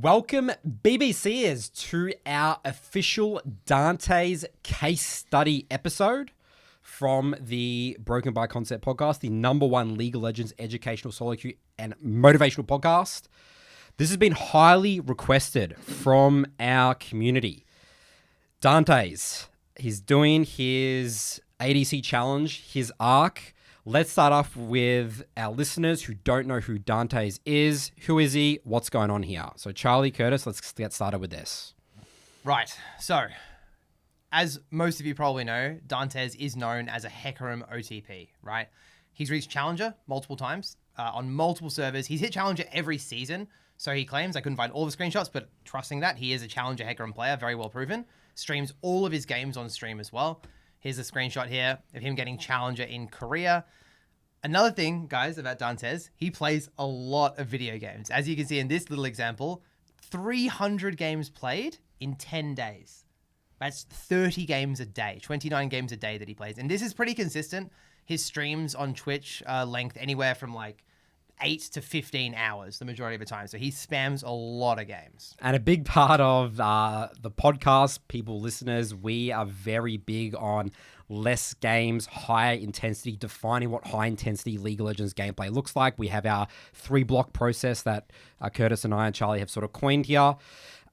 Welcome, BBCers, to our official Dantes case study episode from the Broken by Concept podcast, the #1 League of Legends educational solo queue and motivational podcast. This has been highly requested from our community. Dantes, he's doing his ADC challenge, his arc. Let's start off with our listeners who don't know who Dantes is. Who is he? What's going on here? So Charlie, Curtis, let's get started with this. Right. So, as most of you probably know, Dantes is known as a Hecarim OTP, right? He's reached Challenger multiple times on multiple servers. He's hit Challenger every season, so he claims. I couldn't find all the screenshots, but trusting that, he is a Challenger Hecarim player, very well proven. Streams all of his games on stream as well. Here's a screenshot here of him getting Challenger in Korea. Another thing, guys, about Dantes, he plays a lot of video games. As you can see in this little example, 300 games played in 10 days. That's 30 games a day, 29 games a day that he plays. And this is pretty consistent. His streams on Twitch length anywhere from like 8 to 15 hours the majority of the time. So he spams a lot of games. And a big part of the podcast, people, listeners, we are very big on less games, higher intensity, defining what high intensity League of Legends gameplay looks like. We have our 3-block process that Curtis and I and Charlie have sort of coined here.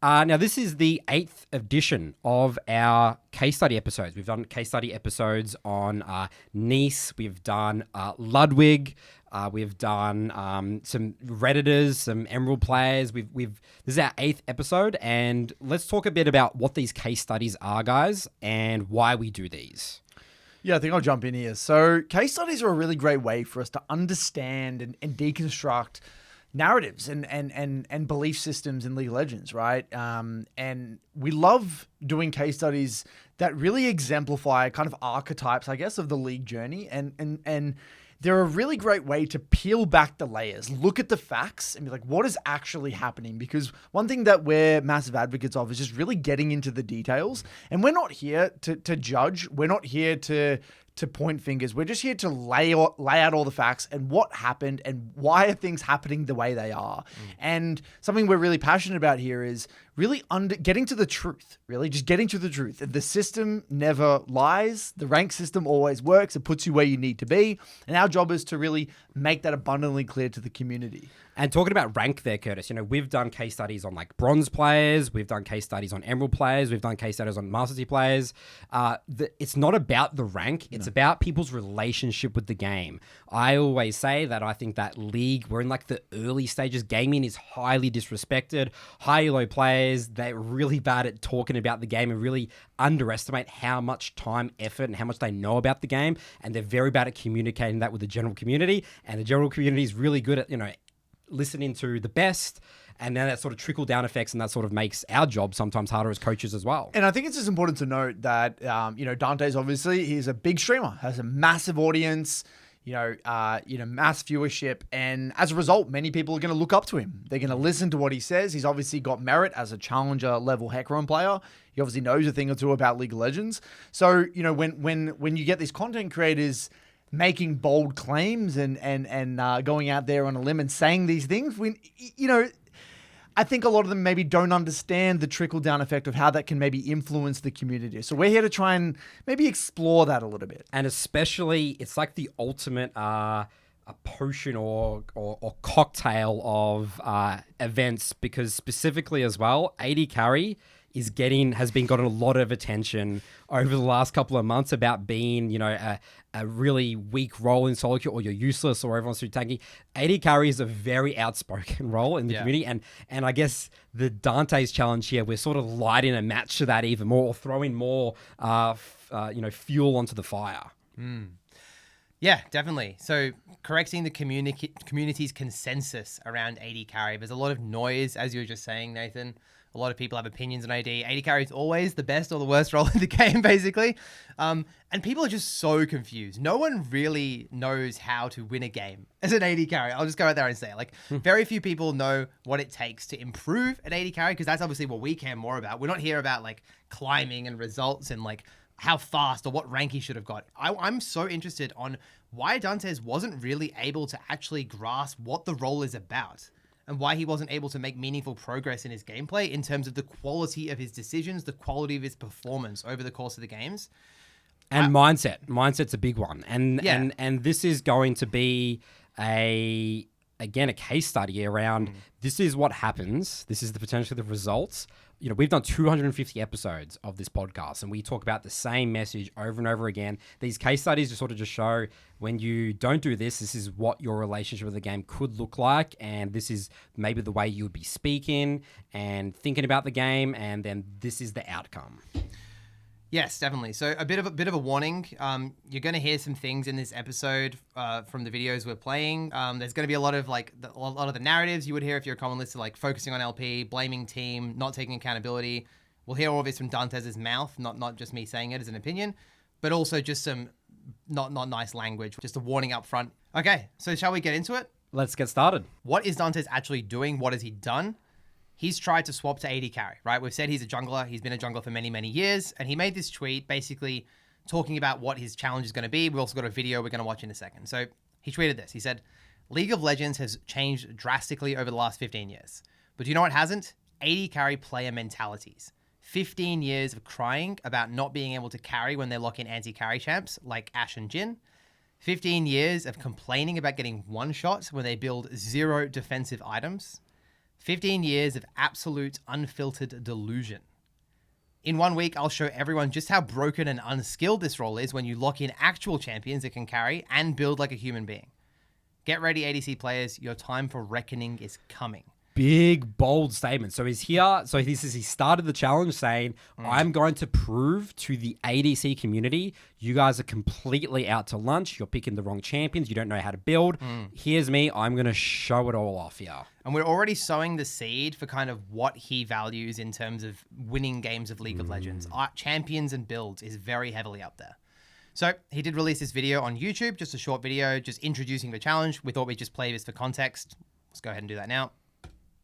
Now, this is the 8th edition of our case study episodes. We've done case study episodes on Nice. We've done Ludwig. We've done some Redditors, some Emerald players. This is our 8th episode, and let's talk a bit about what these case studies are, guys, and why we do these. Yeah, I think I'll jump in here. So case studies are a really great way for us to understand and deconstruct narratives and belief systems in League of Legends, right? And we love doing case studies that really exemplify kind of archetypes, I guess, of the League journey. And they're a really great way to peel back the layers, look at the facts and be like, what is actually happening? Because one thing that we're massive advocates of is just really getting into the details. And we're not here to judge. We're not here to point fingers. We're just here to lay out all the facts and what happened and why are things happening the way they are. And something we're really passionate about here is really getting to the truth, really just getting to the truth. The system never lies. The rank system always works. It puts you where you need to be. And our job is to really make that abundantly clear to the community. And talking about rank there, Curtis, we've done case studies on like bronze players. We've done case studies on emerald players. We've done case studies on Master T players. It's not about the rank. It's about people's relationship with the game. I always say that I think that League, we're in like the early stages. Gaming is highly disrespected. High elo players, they're really bad at talking about the game and really underestimate how much time, effort, and how much they know about the game. And they're very bad at communicating that with the general community. And the general community is really good at, listening to the best, and then that sort of trickle down effects, and that sort of makes our job sometimes harder as coaches as well. And I think it's just important to note that, Dantes, obviously, he's a big streamer, has a massive audience, mass viewership. And as a result, many people are going to look up to him. They're going to listen to what he says. He's obviously got merit as a challenger level Hecarim player. He obviously knows a thing or two about League of Legends. So, when you get these content creators making bold claims and going out there on a limb and saying these things, I think a lot of them maybe don't understand the trickle-down effect of how that can maybe influence the community. So we're here to try and maybe explore that a little bit. And especially, it's like the ultimate a potion or cocktail of events, because specifically as well, AD carry has been gotten a lot of attention over the last couple of months about being, a really weak role in solo queue, or you're useless, or everyone's too tanky. AD carry is a very outspoken role in the community, and I guess the Dantes challenge here, we're sort of lighting a match to that even more, or throwing more, fuel onto the fire. Yeah, definitely. So correcting the community's consensus around AD carry. There's a lot of noise, as you were just saying, Nathan. A lot of people have opinions on AD. AD carry is always the best or the worst role in the game, basically. And people are just so confused. No one really knows how to win a game as an AD carry. I'll just go out there and say it. Very few people know what it takes to improve an AD carry, because that's obviously what we care more about. We're not here about climbing and results and how fast or what rank he should have got. I'm so interested on why Dantes wasn't really able to actually grasp what the role is about. and why he wasn't able to make meaningful progress in his gameplay in terms of the quality of his decisions, the quality of his performance over the course of the games. And mindset's a big one. And Yeah. and this is going to be a case study around this is what happens. This is the potential of the results. You know, we've done 250 episodes of this podcast and we talk about the same message over and over again. These case studies just sort of just show when you don't do this, this is what your relationship with the game could look like. And this is maybe the way you would be speaking and thinking about the game. And then this is the outcome. Yes, definitely. So a bit of a warning. You're going to hear some things in this episode from the videos we're playing. There's going to be a lot of a lot of the narratives you would hear if you're a common lister, like focusing on LP, blaming team, not taking accountability. We'll hear all this from Dantes' mouth, not just me saying it as an opinion, but also just some not nice language. Just a warning up front. Okay, so shall we get into it? Let's get started. What is Dantes actually doing? What has he done? He's tried to swap to AD carry, right? We've said he's a jungler. He's been a jungler for many, many years. And he made this tweet basically talking about what his challenge is going to be. We've also got a video we're going to watch in a second. So he tweeted this. He said, League of Legends has changed drastically over the last 15 years. But do you know what hasn't? AD carry player mentalities. 15 years of crying about not being able to carry when they lock in anti-carry champs like Ashe and Jhin. 15 years of complaining about getting one shot when they build 0 defensive items. 15 years of absolute unfiltered delusion. In 1 week, I'll show everyone just how broken and unskilled this role is when you lock in actual champions that can carry and build like a human being. Get ready, ADC players. Your time for reckoning is coming. Big, bold statement. So he's here. So he started the challenge saying, I'm going to prove to the ADC community, you guys are completely out to lunch. You're picking the wrong champions. You don't know how to build. Here's me. I'm going to show it all off here. And we're already sowing the seed for kind of what he values in terms of winning games of League of Legends. Champions and builds is very heavily up there. So he did release this video on YouTube, just a short video, just introducing the challenge. We thought we'd just play this for context. Let's go ahead and do that now.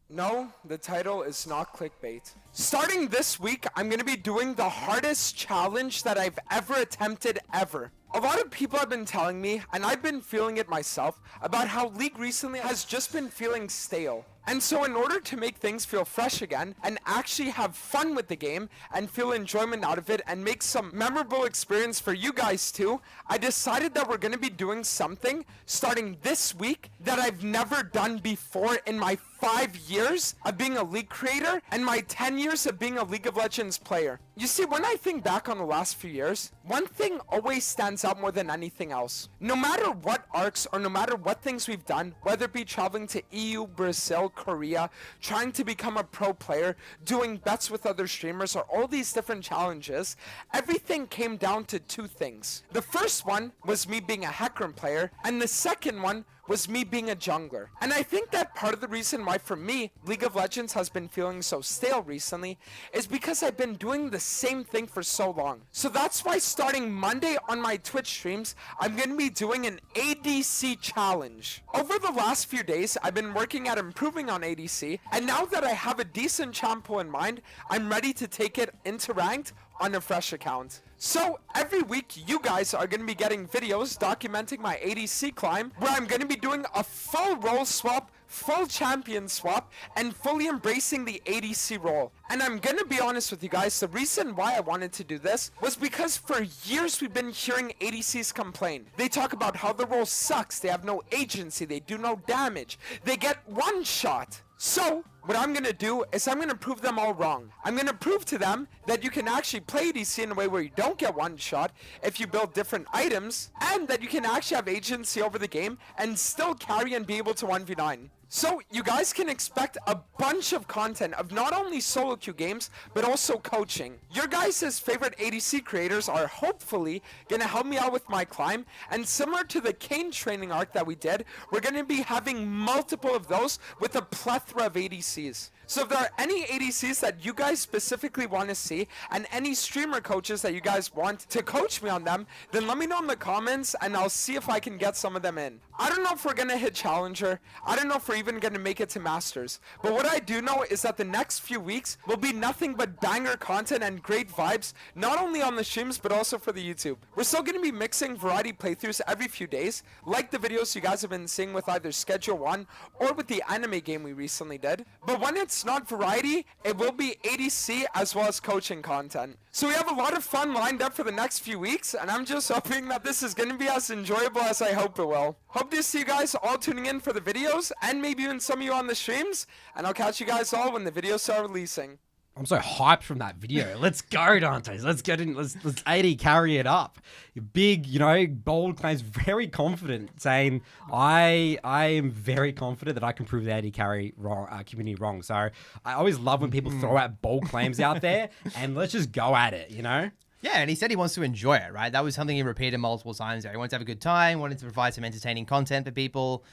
No, the title is not clickbait. Starting this week, I'm going to be doing the hardest challenge that I've ever attempted ever. A lot of people have been telling me, and I've been feeling it myself, about how League recently has just been feeling stale. And so in order to make things feel fresh again, and actually have fun with the game, and feel enjoyment out of it, and make some memorable experience for you guys too, I decided that we're going to be doing something starting this week that I've never done before in my 5 years of being a League creator, and my 10 years of being a League of Legends player. You see, when I think back on the last few years, one thing always stands out more than anything else. No matter what arcs or no matter what things we've done, whether it be traveling to EU, Brazil, Korea, trying to become a pro player, doing bets with other streamers, or all these different challenges, everything came down to 2 things. The first one was me being a Hecarim player, and the second one was me being a jungler. And I think that part of the reason why for me League of Legends has been feeling so stale recently is because I've been doing the same thing for so long. So that's why starting Monday on my Twitch streams, I'm going to be doing an ADC challenge. Over the last few days, I've been working at improving on ADC, and now that I have a decent champ pool in mind, I'm ready to take it into ranked on a fresh account. So every week you guys are going to be getting videos documenting my ADC climb, where I'm going to be doing a full role swap, full champion swap, and fully embracing the ADC role. And I'm going to be honest with you guys, the reason why I wanted to do this was because for years we've been hearing ADCs complain. They talk about how the role sucks, they have no agency, they do no damage, they get one shot. So what I'm going to do is I'm going to prove them all wrong. I'm going to prove to them that you can actually play ADC in a way where you don't get one shot if you build different items, and that you can actually have agency over the game and still carry and be able to 1v9. So you guys can expect a bunch of content of not only solo queue games, but also coaching. Your guys' favorite ADC creators are hopefully going to help me out with my climb, and similar to the Kayn training arc that we did, we're going to be having multiple of those with a plethora of ADCs. So if there are any ADCs that you guys specifically want to see and any streamer coaches that you guys want to coach me on them, then let me know in the comments and I'll see if I can get some of them in. I don't know if we're going to hit Challenger. I don't know if we're even going to make it to Masters. But what I do know is that the next few weeks will be nothing but banger content and great vibes, not only on the streams, but also for the YouTube. We're still going to be mixing variety playthroughs every few days, like the videos you guys have been seeing with either Schedule 1 or with the anime game we recently did. But when it's not variety, it will be ADC as well as coaching content. So we have a lot of fun lined up for the next few weeks, and I'm just hoping that this is going to be as enjoyable as I hope it will. Hope to see you guys all tuning in for the videos, and maybe even some of you on the streams, and I'll catch you guys all when the videos start releasing. I'm so hyped from that video. Let's go, Dantes. Let's get in. Let's AD carry it up. Big, bold claims. Very confident, saying I am very confident that I can prove the AD carry community wrong. So I always love when people throw out bold claims out there, and let's just go at it. Yeah, and he said he wants to enjoy it, right? That was something he repeated multiple times there. He wanted to have a good time, wanted to provide some entertaining content for people.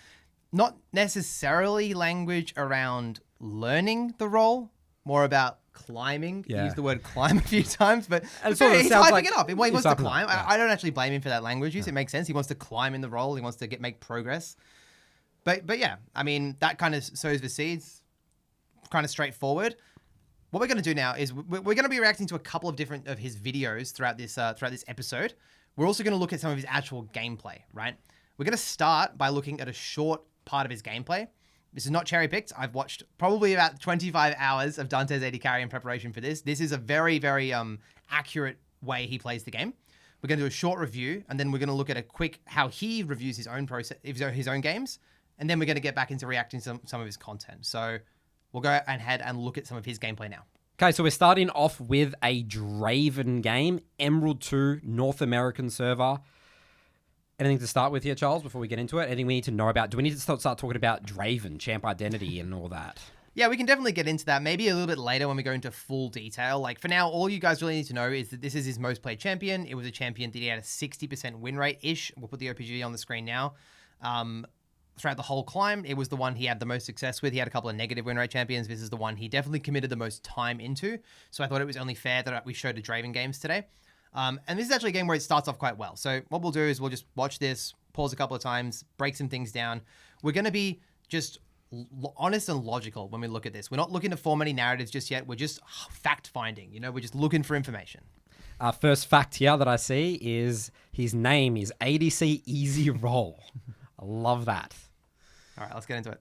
Not necessarily language around learning the role, more about climbing. Yeah. He used the word climb a few times, but And so he's sounds hyping like it up. He wants to climb. Yeah. I don't actually blame him for that language use. It makes sense. He wants to climb in the role. He wants to make progress. But yeah, I mean, that kind of sows the seeds, kind of straightforward. What we're going to do now is we're going to be reacting to a couple of different of his videos throughout this episode. We're also going to look at some of his actual gameplay, right? We're going to start by looking at a short part of his gameplay. This is not cherry picked. I've watched probably about 25 hours of Dantes AD carry in preparation for this. This is a very, very accurate way he plays the game. We're going to do a short review, and then we're going to look at a quick how he reviews his own process, his own games, and then we're going to get back into reacting to some of his content. So we'll go ahead and look at some of his gameplay now. Okay, so we're starting off with a Draven game, Emerald 2, North American server. Anything to start with here, Charles, before we get into it? Anything we need to know about? Do we need to start talking about Draven, champ identity, and all that? Yeah, we can definitely get into that. Maybe a little bit later when we go into full detail. Like, for now, all you guys really need to know is that this is his most played champion. It was a champion that he had a 60% win rate-ish. We'll put the OPG on the screen now. Throughout the whole climb, it was the one he had the most success with. He had a couple of negative win rate champions. This is the one he definitely committed the most time into. So I thought it was only fair that we showed the Draven games today. And this is actually a game where it starts off quite well. So what we'll do is we'll just watch this, pause a couple of times, break some things down. We're going to be just honest and logical when we look at this. We're not looking to form any narratives just yet. We're just fact-finding. We're just looking for information. First fact here that I see is his name is ADC Easy Roll. I love that. All right, let's get into it.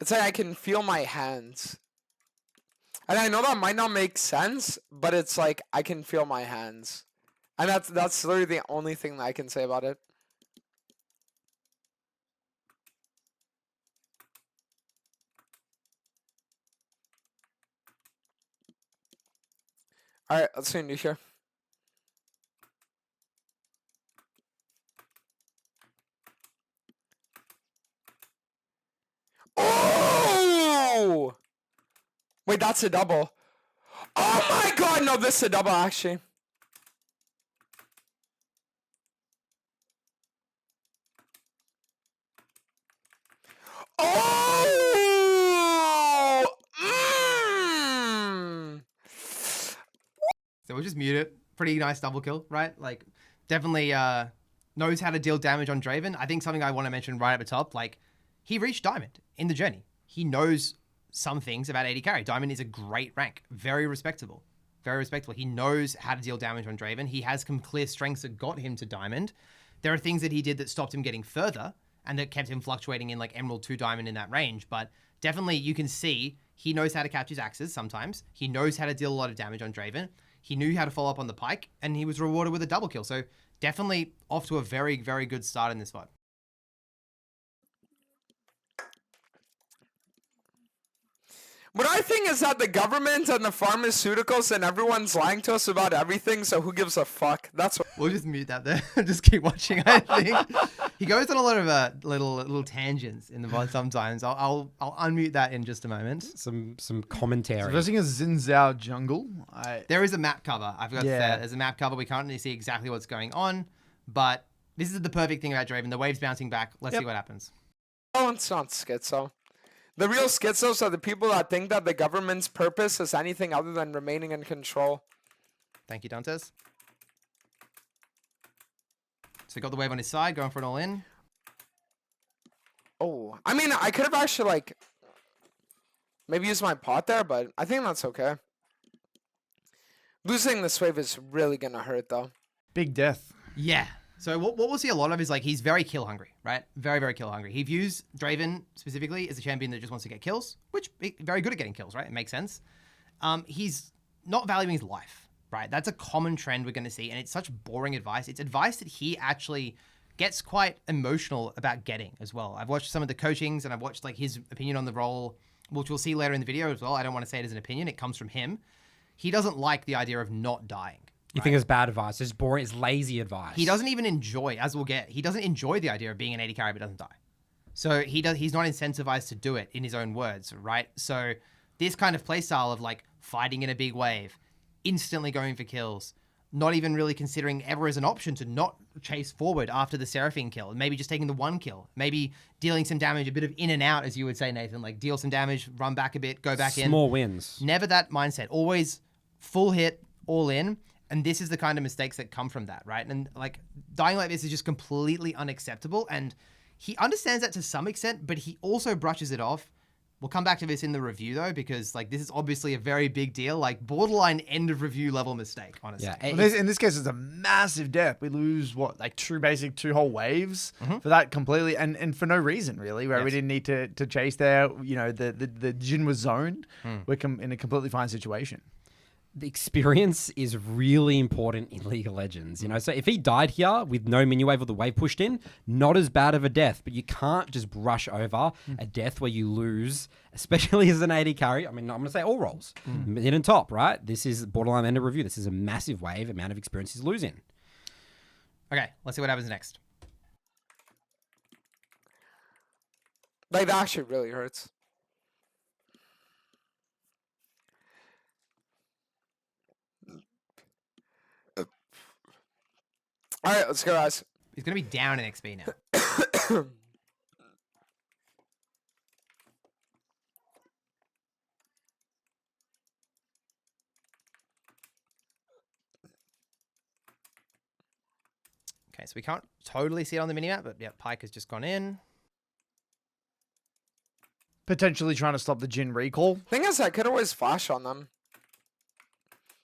It's like I can feel my hands. And I know that might not make sense, but it's like I can feel my hands. And that's literally the only thing that I can say about it. Alright, let's see new here. Oh! Wait, that's a double. Oh my god, no, this is a double actually. Oh! So we'll just mute it. Pretty nice double kill, right? Like, definitely knows how to deal damage on Draven. I think something I want to mention right at the top, like, he reached Diamond in the journey. He knows some things about AD carry. Diamond is a great rank. Very respectable. Very respectable. He knows how to deal damage on Draven. He has some clear strengths that got him to Diamond. There are things that he did that stopped him getting further and that kept him fluctuating in like Emerald 2 Diamond in that range. But definitely you can see he knows how to catch his axes sometimes. He knows how to deal a lot of damage on Draven. He knew how to follow up on the Pyke, and he was rewarded with a double kill. So definitely off to a very, very good start in this fight. What I think is that the government and the pharmaceuticals and everyone's lying to us about everything, so who gives a fuck? That's what. We'll just mute that there. Just keep watching, I think. He goes on a lot of little tangents in the VOD sometimes. I'll unmute that in just a moment. Some commentary. So first thing is Xin Zhao Jungle. There is a map cover. I forgot to say Yeah. that. There's a map cover. We can't really see exactly what's going on, but this is the perfect thing about Draven. The wave's bouncing back. Let's see what happens. Oh, it's not schizo. The real schizos are the people that think that the government's purpose is anything other than remaining in control. Thank you, Dantes. So he got the wave on his side, going for an all-in. Oh, I mean, I could have actually, like, maybe used my pot there, but I think that's okay. Losing this wave is really going to hurt, though. Big death. Yeah. So what we'll see a lot of is like he's very kill hungry, right? Very, very kill hungry. He views Draven specifically as a champion that just wants to get kills, which very good at getting kills, right? It makes sense. He's not valuing his life, right? That's a common trend we're going to see, and it's such boring advice. It's advice that he actually gets quite emotional about getting as well. I've watched some of the coachings, and I've watched like his opinion on the role, which we'll see later in the video as well. I don't want to say it as an opinion. It comes from him. He doesn't like the idea of not dying. You think it's bad advice? It's boring. It's lazy advice. He doesn't even enjoy, as we'll get, he doesn't enjoy the idea of being an AD carry but doesn't die. So he's not incentivized to do it, in his own words, right? So this kind of playstyle of like fighting in a big wave, instantly going for kills, not even really considering ever as an option to not chase forward after the Seraphine kill, maybe just taking the one kill, maybe dealing some damage, a bit of in and out, as you would say, Nathan, like deal some damage, run back a bit, go back in. Small wins. Never that mindset. Always full hit, all in. And this is the kind of mistakes that come from that, right? And like dying like this is just completely unacceptable. And he understands that to some extent, but he also brushes it off. We'll come back to this in the review though, because like this is obviously a very big deal, like borderline end of review level mistake, honestly. Yeah, Well, in this case, it's a massive death. We lose what, like two whole waves for that completely, and for no reason really. Where we didn't need to chase there. You know, the Jhin was zoned. We're in a completely fine situation. The experience is really important in League of Legends, you know? So if he died here with no minion wave or the wave pushed in, not as bad of a death, but you can't just brush over a death where you lose, especially as an AD carry. I mean, I'm going to say all roles. Mid and top, right? This is borderline end of review. This is a massive wave, amount of experience he's losing. Okay, let's see what happens next. Like, that actually really hurts. All right, let's go, guys. He's going to be down in XP now. Okay, so we can't totally see it on the minimap, but yeah, Pyke has just gone in. Potentially trying to stop the Jhin recall. Thing is, I could always flash on them.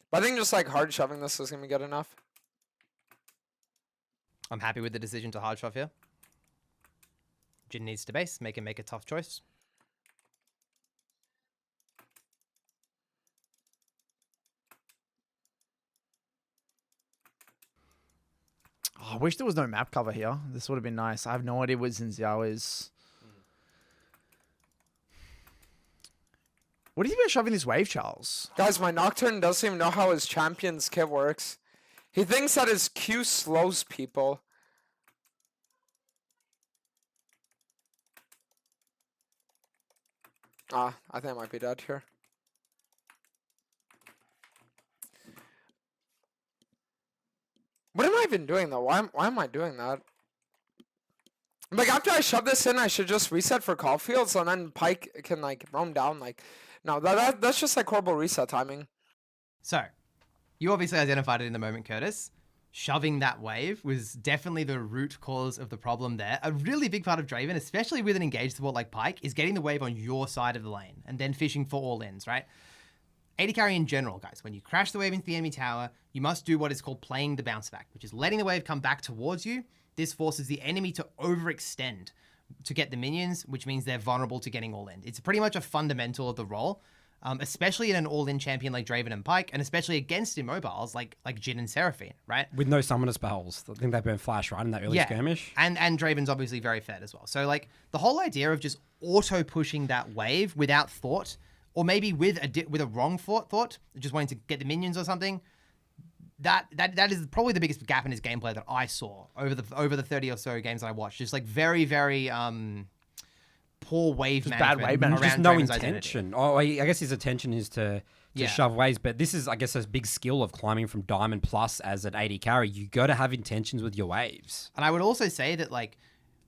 But I think just like hard shoving this is going to be good enough. I'm happy with the decision to hard shove here. Jhin needs to base, make a tough choice. Oh, I wish there was no map cover here. This would have been nice. I have no idea what Xin Xiao is. What do you think about shoving this wave, Charles? Guys, my Nocturne doesn't even know how his champion's kit works. He thinks that his Q slows people. I think I might be dead here. What am I even doing though? Why am I doing that? Like after I shove this in, I should just reset for Caulfields and then Pyke can like roam down. Like, no, that's just like horrible reset timing. So, you obviously identified it in the moment, Curtis. Shoving that wave was definitely the root cause of the problem there. A really big part of Draven, especially with an engaged support like Pyke, is getting the wave on your side of the lane and then fishing for all-ins, right? AD carry in general, guys, when you crash the wave into the enemy tower, you must do what is called playing the bounce back, which is letting the wave come back towards you. This forces the enemy to overextend to get the minions, which means they're vulnerable to getting all-in. It's pretty much a fundamental of the role. Especially in an all-in champion like Draven and Pyke, and especially against immobiles like Jhin and Seraphine, right? With no summoner spells. I think they burn flash, right, in that early skirmish. And Draven's obviously very fed as well. So like the whole idea of just auto-pushing that wave without thought, or maybe with a wrong thought, just wanting to get the minions or something, that is probably the biggest gap in his gameplay that I saw over the 30 or so games that I watched. Just like very, very poor wave just management. Bad wave management. Just no Draven's intention. Oh, I guess his intention is to shove waves, but this is, I guess, a big skill of climbing from Diamond Plus as an AD carry. You got to have intentions with your waves. And I would also say that, like,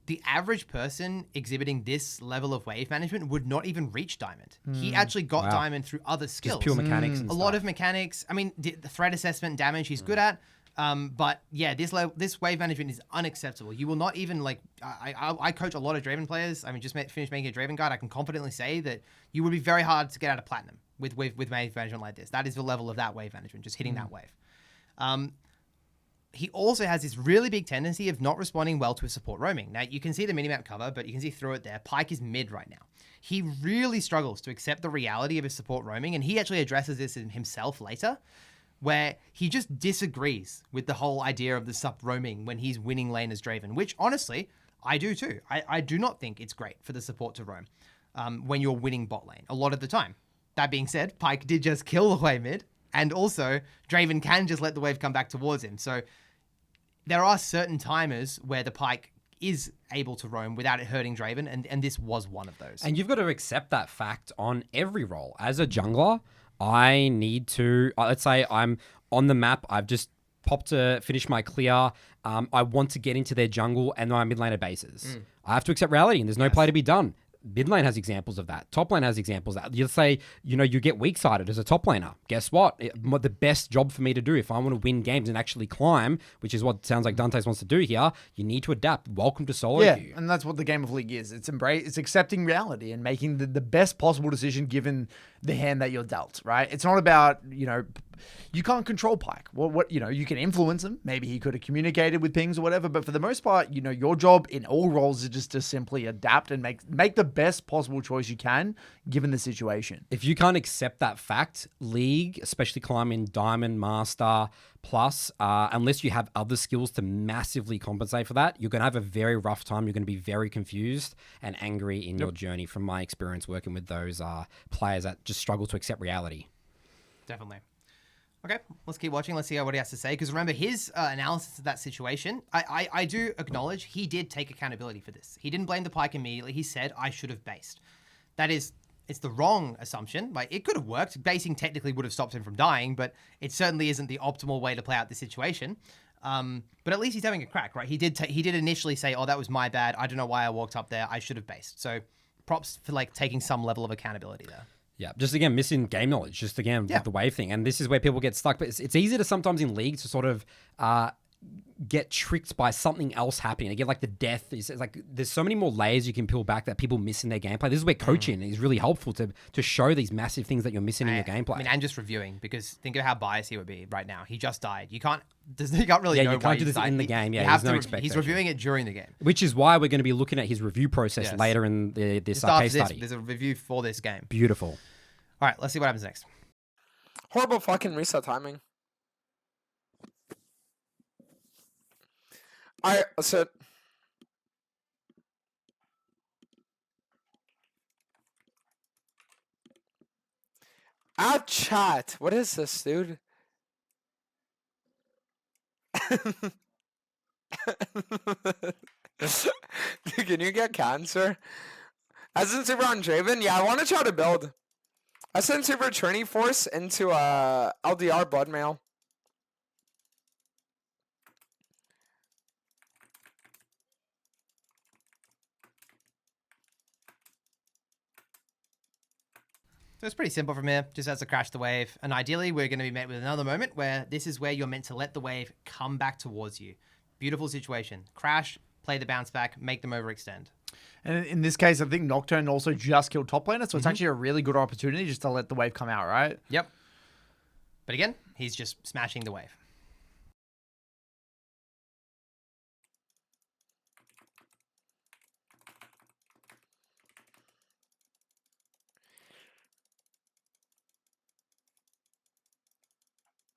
the average person exhibiting this level of wave management would not even reach Diamond. He actually got Wow. Diamond through other skills. Just pure mechanics and A lot of mechanics. I mean, the threat assessment and damage he's good at. But yeah, this wave management is unacceptable. You will not even like. I coach a lot of Draven players. I mean, just finished making a Draven guide. I can confidently say that you would be very hard to get out of platinum with wave management like this. That is the level of that wave management, just hitting that wave. He also has this really big tendency of not responding well to his support roaming. Now, you can see the minimap cover, but you can see through it there. Pyke is mid right now. He really struggles to accept the reality of his support roaming, and he actually addresses this in himself later, where he just disagrees with the whole idea of the sup roaming when he's winning lane as Draven, which honestly, I do too. I do not think it's great for the support to roam when you're winning bot lane a lot of the time. That being said, Pyke did just kill the wave mid, and also Draven can just let the wave come back towards him. So there are certain timers where the Pyke is able to roam without it hurting Draven, and this was one of those. And you've got to accept that fact on every role. As a jungler, I need to, let's say I'm on the map, I've just popped to finish my clear, I want to get into their jungle and my mid laner bases. I have to accept reality and there's no play to be done. Mid lane has examples of that. Top lane has examples of that. You'll say, you know, you get weak-sided as a top laner. Guess what? The best job for me to do if I want to win games and actually climb, which is what sounds like Dantes wants to do here, you need to adapt. Welcome to solo queue. And that's what the game of League is. It's accepting reality and making the best possible decision given the hand that you're dealt, right? It's not about, you know, you can't control Pyke. What you know, you can influence him. Maybe he could have communicated with things or whatever, but for the most part, you know, your job in all roles is just to simply adapt and make the best possible choice you can given the situation. If you can't accept that fact, League, especially climbing Diamond, Master, Plus, unless you have other skills to massively compensate for that, you're going to have a very rough time. You're going to be very confused and angry in your journey from my experience working with those players that just struggle to accept reality. Definitely. Okay, let's keep watching. Let's see what he has to say. Because remember, his analysis of that situation, I do acknowledge he did take accountability for this. He didn't blame the Pyke immediately. He said, I should have based. That is, it's the wrong assumption. Like, it could have worked. Basing technically would have stopped him from dying, but it certainly isn't the optimal way to play out the situation. But at least he's having a crack, right? He did initially say, oh, that was my bad. I don't know why I walked up there. I should have based. So props for like taking some level of accountability there. Yeah, just again, missing game knowledge, just again, with the wave thing. And this is where people get stuck. But it's easy to sometimes in League to sort of get tricked by something else happening. Again, like the death. It's like there's so many more layers you can peel back that people miss in their gameplay. This is where coaching is really helpful to show these massive things that you're missing in your gameplay. I mean, and just reviewing, because think of how biased he would be right now. He just died. You can't really know you why can't do he's this died. in the game. Yeah, you have there's no to expectation. He's reviewing it during the game. Which is why we're going to be looking at his review process Yes. later in this Just after case this, study. there's a review for this game. Beautiful. All right, let's see what happens next. Horrible fucking reset timing. Alright, so chat. What is this, dude? Dude, can you get cancer? Ascent Super on Draven? Yeah, I want to try to build Ascent Super Trinity Force into LDR Bloodmail. So it's pretty simple from here, just has to crash the wave. And ideally, we're going to be met with another moment where this is where you're meant to let the wave come back towards you. Beautiful situation. Crash, play the bounce back, make them overextend. And in this case, I think Nocturne also just killed top laner, so it's actually a really good opportunity just to let the wave come out, right? Yep. But again, he's just smashing the wave.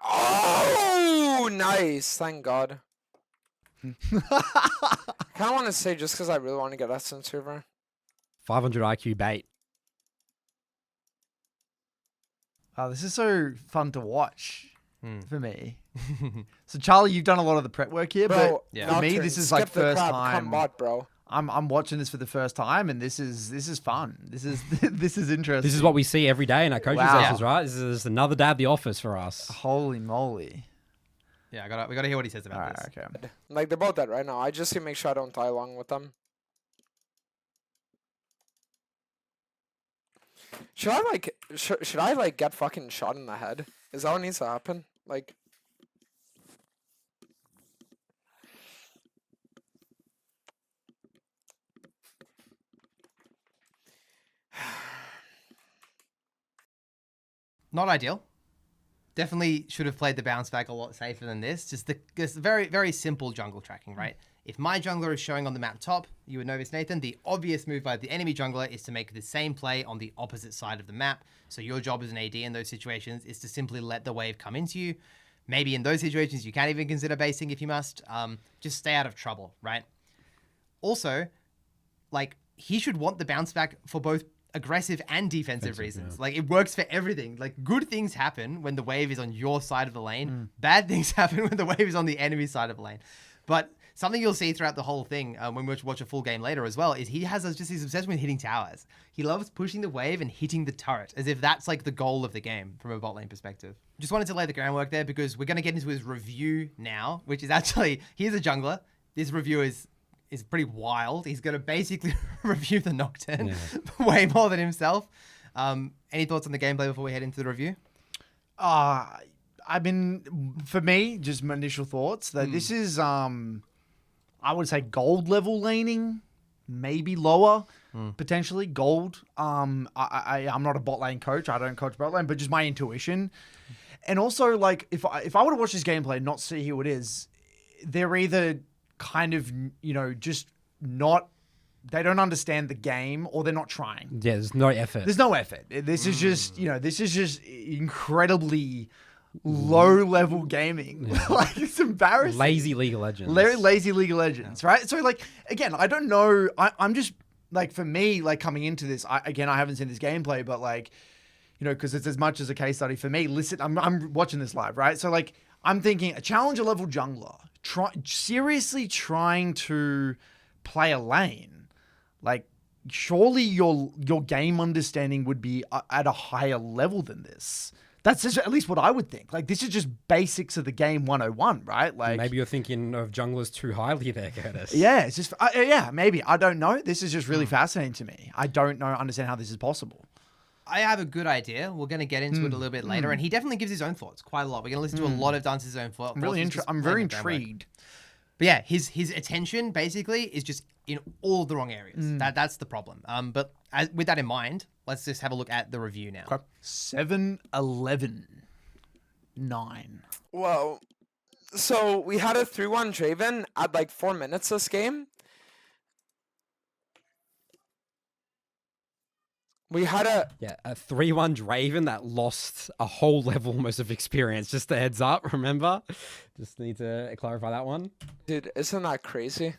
Oh, nice. Thank God. I kind of want to say just because I really want to get Essence Server. 500 IQ bait. Oh, this is so fun to watch for me. So, Charlie, you've done a lot of the prep work here, Bro, but for me, this is like skip the first crap. time. Come bot, bro. I'm watching this for the first time, and this is fun. This is this is interesting. This is what we see every day in our coaching Wow. sessions, right? This is another day at the office for us. Holy moly! Yeah, we gotta hear what he says about All right, this. okay. Like, they're both dead right now. I just need to make sure I don't die along with them. Should I like should I like get fucking shot in the head? Is that what needs to happen? Like Not ideal. Definitely should have played the bounce back a lot safer than this. Just this very, very simple jungle tracking, right? If my jungler is showing on the map top, you would know this, Nathan, the obvious move by the enemy jungler is to make the same play on the opposite side of the map. So your job as an AD in those situations is to simply let the wave come into you. Maybe in those situations, you can't even consider basing if you must. Just stay out of trouble, right? Also, like, he should want the bounce back for both aggressive and defensive reasons. Like, it works for everything. Like, good things happen when the wave is on your side of the lane. Bad things happen when the wave is on the enemy side of the lane. But something you'll see throughout the whole thing when we watch a full game later as well is he has just his obsession with hitting towers. He loves pushing the wave and hitting the turret as if that's like the goal of the game from a bot lane perspective. Just wanted to lay the groundwork there because we're going to get into his review now, which is actually, he's a jungler. This review is pretty wild. He's going to basically review the Nocturne way more than himself. Any thoughts on the gameplay before we head into the review? I mean, for me, just my initial thoughts that this is, I would say gold level leaning, maybe lower, potentially gold. I'm not a bot lane coach. I don't coach bot lane, but just my intuition. And also, like, if I were to watch this gameplay and not see who it is, they're either kind of, you know, just not, they don't understand the game or they're not trying. Yeah, there's no effort. There's no effort. This is just, you know, this is just incredibly low level gaming. Like, it's embarrassing. Lazy League of Legends. Lazy League of Legends, right? So, like, again, I don't know. I'm just, like, for me, like, coming into this, I haven't seen this gameplay, but, like, you know, because it's as much as a case study for me. Listen, I'm watching this live, right? So, like, I'm thinking a challenger level jungler seriously trying to play a lane. Like, surely your game understanding would be at a higher level than this. That's just at least what I would think. Like, this is just basics of the game 101, right? Like, maybe you're thinking of junglers too highly there, Curtis. Yeah, it's just yeah, maybe. I don't know. This is just really fascinating to me. I don't understand how this is possible. I have a good idea. We're going to get into it a little bit later, and he definitely gives his own thoughts quite a lot. We're going to listen to a lot of Dantes' own thoughts. I'm very intrigued. But yeah, his attention basically is just in all the wrong areas. That's the problem. But with that in mind, let's just have a look at the review now. 7-11-9. Whoa. So we had a 3-1 Draven at like 4 minutes this game. We had a 3-1 Draven that lost a whole level almost of experience. Just a heads up, remember? Just need to clarify that one. dude, isn't that crazy?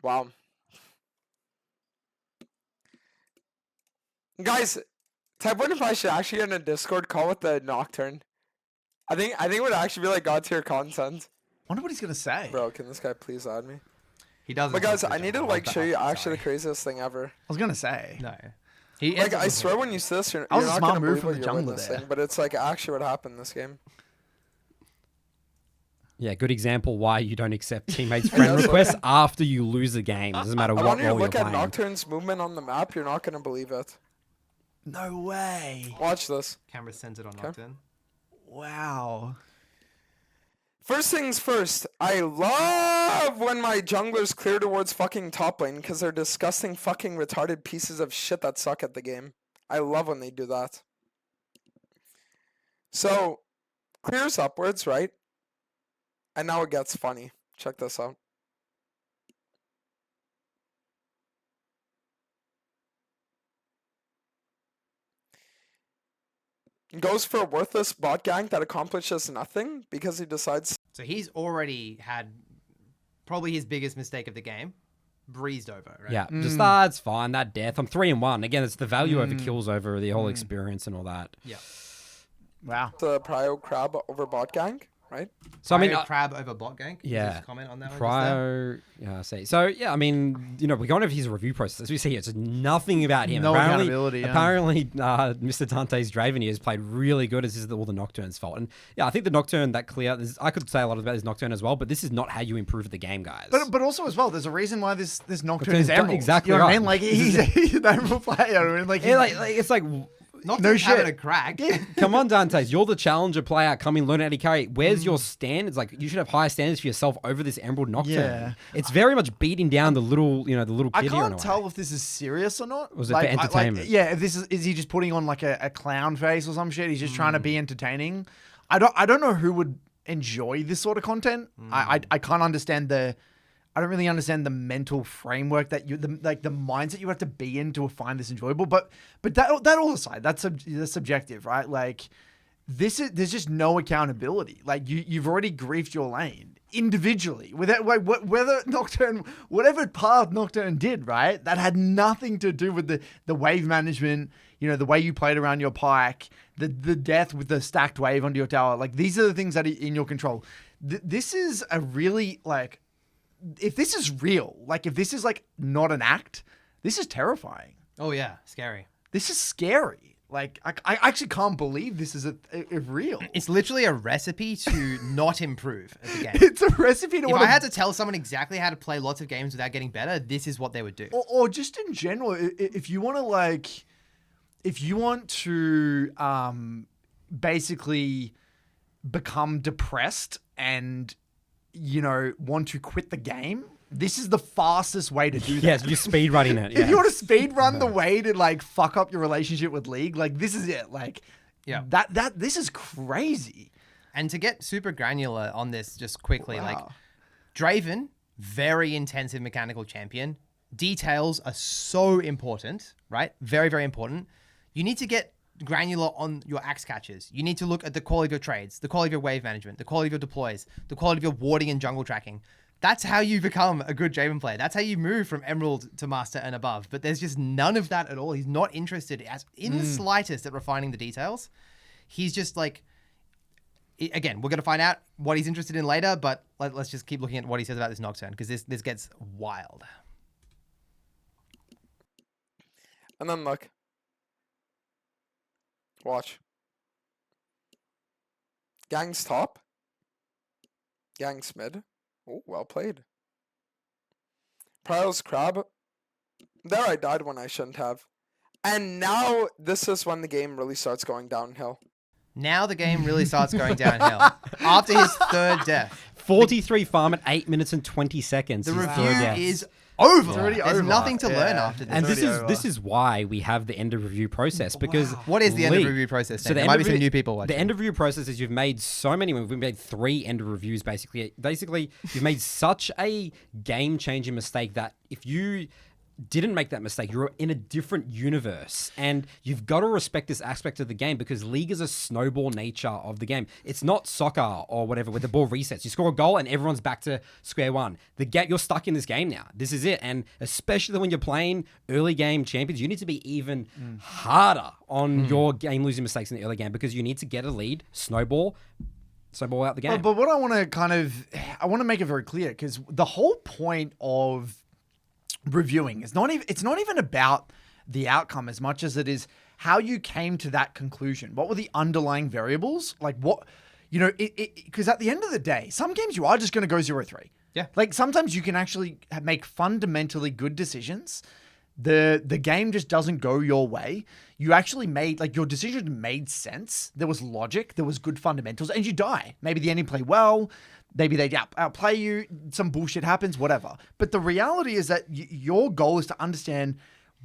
Wow. Guys, type one if I should actually get in a Discord call with the Nocturne. I think it would actually be like god tier content. Wonder what he's gonna say. Bro, can this guy please add me? He doesn't. But guys, I need to like show you actually the craziest thing ever. I was gonna say. No. Like, I swear when you see this, you're That was a not smart gonna move believe from what the you're jungler witnessing, there. but it's like actually what happened this game. Yeah, good example why you don't accept teammates' friend requests after you lose a game. Doesn't matter I what want you to role you're look at playing. Nocturne's movement on the map. You're not gonna believe it. No way. Watch this. Camera centered on Nocturne. Wow. First things first, I love when my junglers clear towards fucking top lane because they're disgusting fucking retarded pieces of shit that suck at the game. I love when they do that. So, clears upwards, right? And now it gets funny. Check this out. Goes for a worthless bot gank that accomplishes nothing because he decides. So he's already had probably his biggest mistake of the game breezed over, right? Yeah, just that's fine. That death. I'm 3-1. Again, it's the value over kills over the whole experience and all that. Yeah. Wow. The prio crab over bot gank, right? So I mean, crab over bot gank. yeah. Just comment on that one. Cryo, yeah, I see. So yeah, I mean, we're going over his review process. As we see, it's nothing about him. No apparently, accountability, yeah. Apparently, Mr. Dantes Draven here has played really good. This is all the Nocturne's fault. And yeah, I think the Nocturne that clear. I could say a lot about this Nocturne as well, but this is not how you improve the game, guys. But also as well, there's a reason why this Nocturne is Nocturne's Emerald. exactly you know what I right. mean? Like he's an Emerald player. I mean, like, Yeah, it's like. Nocturne's shit. having a crack. Come on, Dantes. You're the challenger player. Come in, learn how to carry. Where's your standards? Like, you should have higher standards for yourself over this Emerald Nocturne. Yeah. It's very much beating down the little kid I here in a can't way. tell if this is serious or not. Was it for entertainment? yeah, if this is he just putting on like a clown face or some shit? He's just trying to be entertaining. I don't know who would enjoy this sort of content. I can't understand I don't really understand the mental framework that the mindset you have to be in to find this enjoyable. But that all aside, that's subjective, right? Like there's just no accountability. Like you've already griefed your lane individually without whether Nocturne, whatever path Nocturne did, right? That had nothing to do with the wave management. The way you played around your Pyke, the death with the stacked wave onto your tower. Like these are the things that are in your control. This is a really like. If this is real, like if this is like not an act, this is terrifying. Oh yeah, scary. This is scary. Like I actually can't believe this is a real. It's literally a recipe to not improve at the game. It's a recipe to. If I had to tell someone exactly how to play lots of games without getting better, this is what they would do. or just in general, if you want to basically become depressed and want to quit the game, this is the fastest way to do that. Yes, you're speed running it. Yeah. If you want to speed run the way to like fuck up your relationship with League, like this is it. Like, Yeah. This is crazy. And to get super granular on this just quickly, Wow. like Draven, very intensive mechanical champion. Details are so important, right? Very, very important. You need to get granular on your axe catches. You need to look at the quality of your trades, the quality of your wave management, the quality of your deploys, the quality of your warding and jungle tracking. That's how you become a good Draven player. That's how you move from Emerald to Master and above. But there's just none of that at all. He's not interested in the slightest at refining the details. He's just like, again, we're going to find out what he's interested in later, but let's just keep looking at what he says about this Nocturne, because this gets wild. And then look. Watch. Gang's top. Gang's mid. Oh, well played. Prowl's crab. There I died when I shouldn't have. And now this is when the game really starts going downhill. Now the game really starts going downhill. After his third death. 43 farm at 8 minutes and 20 seconds. The His review third death. is over. It's already There's over. nothing to learn Yeah. after this. And It's this is why we have the end of review process, because What is the end of League- review process? So Then? the There end might of be some re- new people watching. The end of review process is you've made so many. We've made 3 end of reviews basically. Basically, you've made such a game-changing mistake that if you didn't make that mistake, you're in a different universe, and you've got to respect this aspect of the game, because League is a snowball nature of the game. It's not soccer or whatever where the ball resets. You score a goal and everyone's back to square one. You're stuck in this game now. This is it. And especially when you're playing early game champions, you need to be even harder on your game losing mistakes in the early game, because you need to get a lead, snowball out the game. But what I want to make it very clear, because the whole point of reviewing is it's not even about the outcome as much as it is how you came to that conclusion. What were the underlying variables? Like what, because at the end of the day, some games you are just going to go 0-3. Yeah. Like sometimes you can actually make fundamentally good decisions. The game just doesn't go your way. You actually made, like, your decision made sense. There was logic. There was good fundamentals, and you die. Maybe the enemy play well. Maybe they outplay you. Some bullshit happens, whatever. But the reality is that your goal is to understand,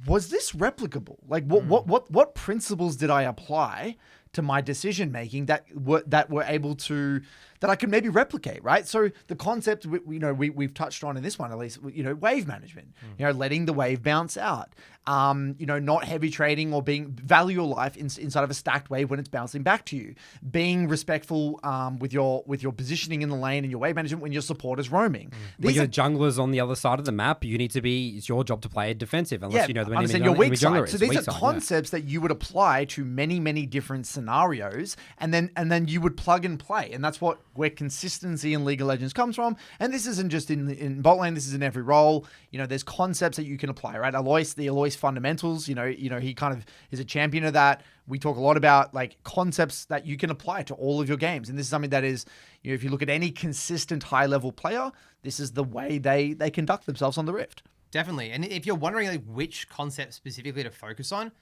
was this replicable? Like, what principles did I apply to my decision making that were able to, that I could maybe replicate, right? So the concept we've touched on in this one, at least, wave management, letting the wave bounce out, not heavy trading or value your life inside of a stacked wave when it's bouncing back to you, being respectful with your positioning in the lane and your wave management when your support is roaming. When your jungler's on the other side of the map, it's your job to play it defensive, unless you know the understand enemy your weak jungler side. is. So these Weak are side, yeah. concepts that you would apply to many, many different scenarios, and then you would plug and play, and that's what where consistency in League of Legends comes from. And this isn't just in bot lane, this is in every role. You know, there's concepts that you can apply, right? The Alois fundamentals, you know, he kind of is a champion of that. We talk a lot about like concepts that you can apply to all of your games. And this is something that is, you know, if you look at any consistent high-level player, this is the way they conduct themselves on the Rift. Definitely. And if you're wondering like which concept specifically to focus on,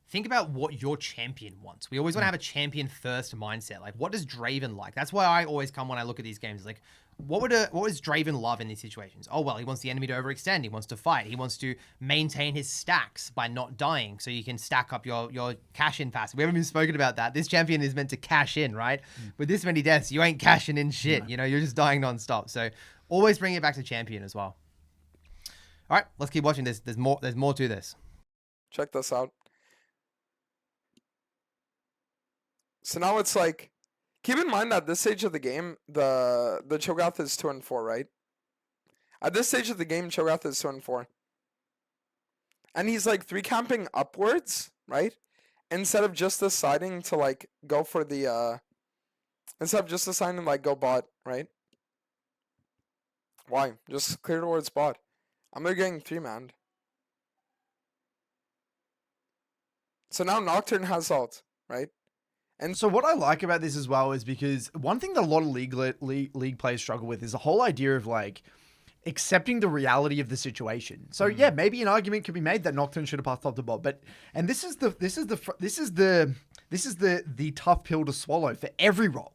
think about what your champion wants. We always want to have a champion first mindset. Like, what does Draven like? That's why I always come when I look at these games. Like, what does Draven love in these situations? Oh, well, he wants the enemy to overextend. He wants to fight. He wants to maintain his stacks by not dying so you can stack up your cash-in passive. We haven't even spoken about that. This champion is meant to cash in, right? With this many deaths, you ain't cashing in shit. No. You know, you're just dying non-stop. So always bring it back to champion as well. All right, let's keep watching this. There's more to this. Check this out. So now it's like, keep in mind that this stage of the game, the Cho'Gath is 2-4, right? At this stage of the game, Cho'Gath is 2-4. And he's like 3-camping upwards, right? Instead of just deciding to like go for the, instead of just deciding to like go bot, right? Why? Just clear towards bot. I'm getting 3-manned. So now Nocturne has ult, right? And so what I like about this as well is because one thing that a lot of league players struggle with is the whole idea of like accepting the reality of the situation. So yeah, maybe an argument could be made that Nocturne should have passed top to bot, but this is the tough pill to swallow for every role.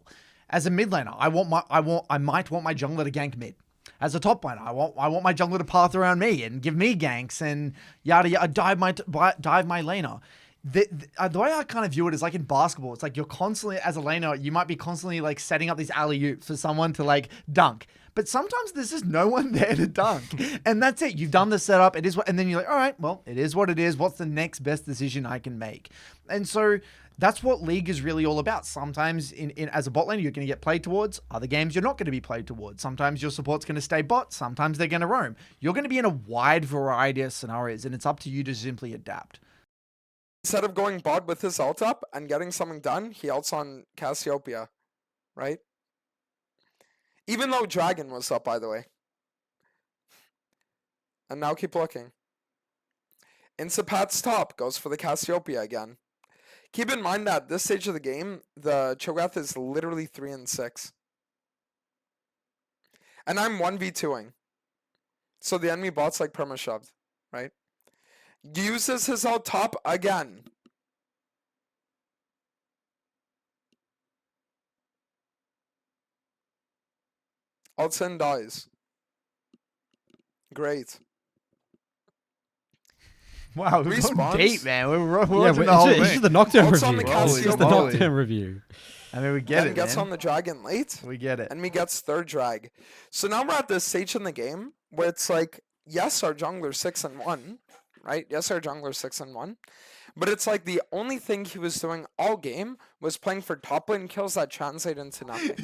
As a mid laner, I might want my jungler to gank mid. As a top laner, I want my jungler to path around me and give me ganks and yada yada. Dive my laner. The way I kind of view it is like in basketball. It's like you're constantly, as a laner, you might be constantly like setting up these alley-oops for someone to like dunk. But sometimes there's just no one there to dunk. And that's it. You've done the setup. It is what, and then you're like, all right, well, it is what it is. What's the next best decision I can make? And so that's what League is really all about. Sometimes as a bot laner, you're going to get played towards. Other games, you're not going to be played towards. Sometimes your support's going to stay bot. Sometimes they're going to roam. You're going to be in a wide variety of scenarios, and it's up to you to simply adapt. Instead of going bot with his ult up and getting something done, he ults on Cassiopeia, right? Even though Dragon was up, by the way. And now keep looking. Insapat's top goes for the Cassiopeia again. Keep in mind that this stage of the game, the Cho'Gath is literally 3-6. And I'm 1v2ing. So the enemy bot's like perma-shoved, right? Uses his ult top again. Ults in, dies. Great. Wow, we're going deep, man. We're watching the yeah, whole it's thing. just the Nocturne Ults on review. the It's just the Holy. Nocturne review. I mean, we get Then it, gets man. on the dragon late. We get it. Enemy gets third drag. So now we're at this stage in the game where it's like, yes, our jungler's 6-1, right? Yes, our jungler's 6-1. But it's like the only thing he was doing all game was playing for top lane kills that translate into nothing.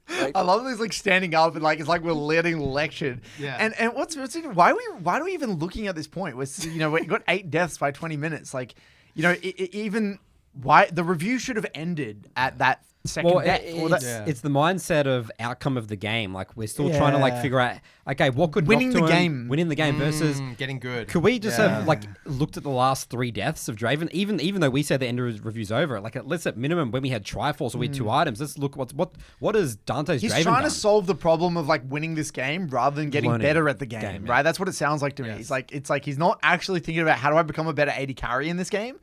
Right? I love this like standing up and like it's like we're letting lectured. Yeah. And what's why are we even looking at this point? We got 8 deaths by 20 minutes. Like, even why the review should have ended at that second death. It's the mindset of outcome of the game. Like we're still trying to like figure out, okay, what could winning the Nocturne winning the game versus getting good. Could we just have like looked at the last 3 deaths of Draven? Even though we said the end of review's over, like let's at minimum when we had Triforce or we had 2 items, let's look what is Dante's He's Draven trying done? to solve the problem of like winning this game rather than getting Learning better at the game, right? That's what it sounds like to me. Yes. It's like he's not actually thinking about how do I become a better AD carry in this game.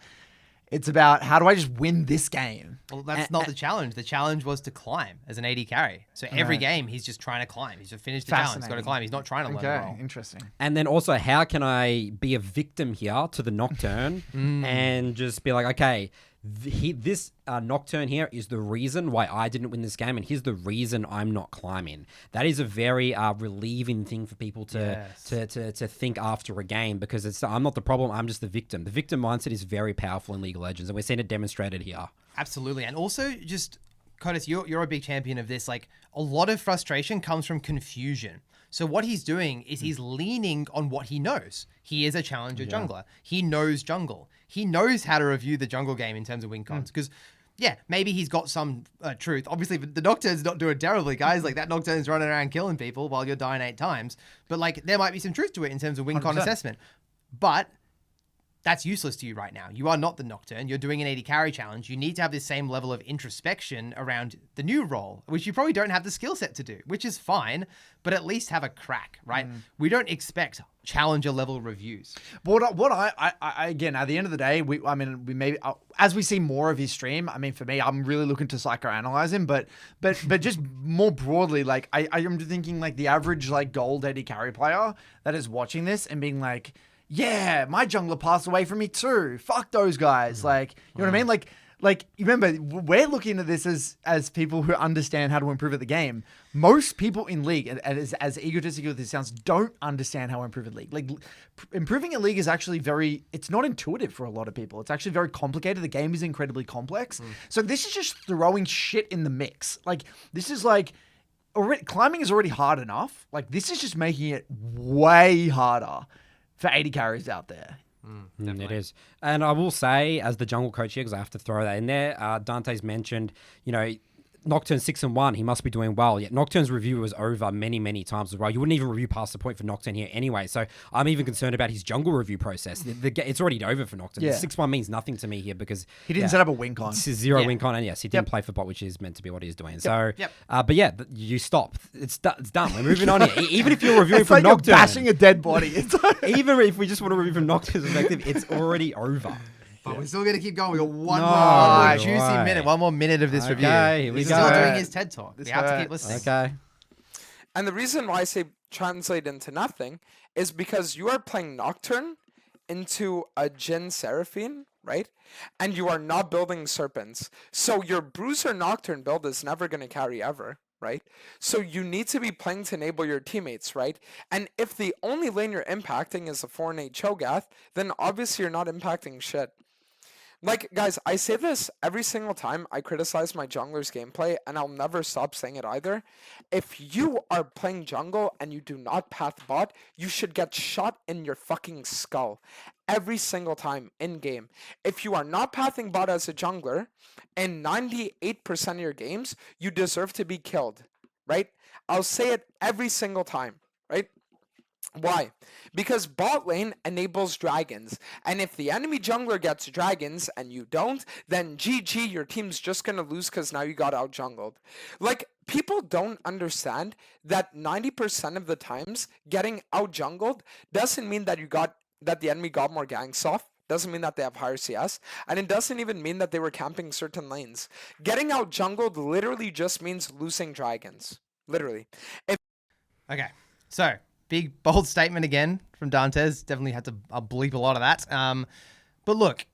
It's about how do I just win this game. Well, that's not the challenge. The challenge was to climb as an AD carry. So every game, he's just trying to climb. He's just finished the challenge. He's got to climb. He's not trying to learn the role. Interesting. And then also, how can I be a victim here to the Nocturne and just be like, okay, this Nocturne here is the reason why I didn't win this game, and here's the reason I'm not climbing. That is a very relieving thing for people to think after a game, because I'm not the problem, I'm just the victim. The victim mindset is very powerful in League of Legends, and we're seeing it demonstrated here. Absolutely. And also, just, Curtis, you're a big champion of this. Like, a lot of frustration comes from confusion. So what he's doing is he's leaning on what he knows. He is a challenger jungler. He knows jungle. He knows how to review the jungle game in terms of win cons. Because yeah, maybe he's got some truth. Obviously, the Nocturne's not doing terribly, guys. Like, that Nocturne's running around killing people while you're dying 8 times. But, like, there might be some truth to it in terms of win con 100%. assessment. But that's useless to you right now. You are not the Nocturne. You're doing an AD carry challenge. You need to have this same level of introspection around the new role, which you probably don't have the skill set to do, which is fine, but at least have a crack, right? We don't expect challenger level reviews. What I again, at the end of the day, we maybe as we see more of his stream, I mean, for me, I'm really looking to psychoanalyze him, but just more broadly, like I'm thinking like the average like gold AD carry player that is watching this and being like, yeah, my jungler passed away from me too. Fuck those guys. Like, you know what I mean? Like you remember, we're looking at this as people who understand how to improve at the game. Most people in League, and as egotistical as this sounds, don't understand how to improve at League. Like, improving at League is actually it's not intuitive for a lot of people. It's actually very complicated. The game is incredibly complex. So this is just throwing shit in the mix. Like, this is like, climbing is already hard enough. Like, this is just making it way harder for 80 carries out there. It is. And I will say, as the jungle coach here, because I have to throw that in there, Dante's mentioned, Nocturne 6-1, he must be doing well. Yet Nocturne's review was over many, many times as well. You wouldn't even review past the point for Nocturne here anyway. So I'm even concerned about his jungle review process. It's already over for Nocturne. Yeah. 6-1 means nothing to me here because He didn't set up a win con. It's a 0 win con, and yes, he didn't play for bot, which is meant to be what he's doing. So, but yeah, you stop. It's done. We're moving on here. Even if you're reviewing It's from like Nocturne, you're bashing a dead body. It's like, even if we just want to review from Nocturne's perspective, it's already over. But we're still going to keep going. We got one No more juicy way. minute. One more minute of this review. here we He's go. still doing his TED Talk. We have to keep hurts. listening. Okay. And the reason why I say translate into nothing is because you are playing Nocturne into a Jhin Seraphine, right? And you are not building Serpents. So your Bruiser Nocturne build is never going to carry ever, right? So you need to be playing to enable your teammates, right? And if the only lane you're impacting is a 4-8 Cho'Gath, then obviously you're not impacting shit. Like, guys, I say this every single time I criticize my jungler's gameplay, and I'll never stop saying it either. If you are playing jungle and you do not path bot, you should get shot in your fucking skull every single time in game. If you are not pathing bot as a jungler, in 98% of your games, you deserve to be killed, right? I'll say it every single time, right? Why? Because bot lane enables dragons, and if the enemy jungler gets dragons and you don't, then GG, your team's just gonna lose because now you got out jungled. Like, people don't understand that 90% of the times getting out jungled doesn't mean that the enemy got more ganks off. Doesn't mean that they have higher CS, and it doesn't even mean that they were camping certain lanes. Getting out jungled literally just means losing dragons. Literally. Okay, so big bold statement again from Dantes. Definitely had to bleep a lot of that. But look,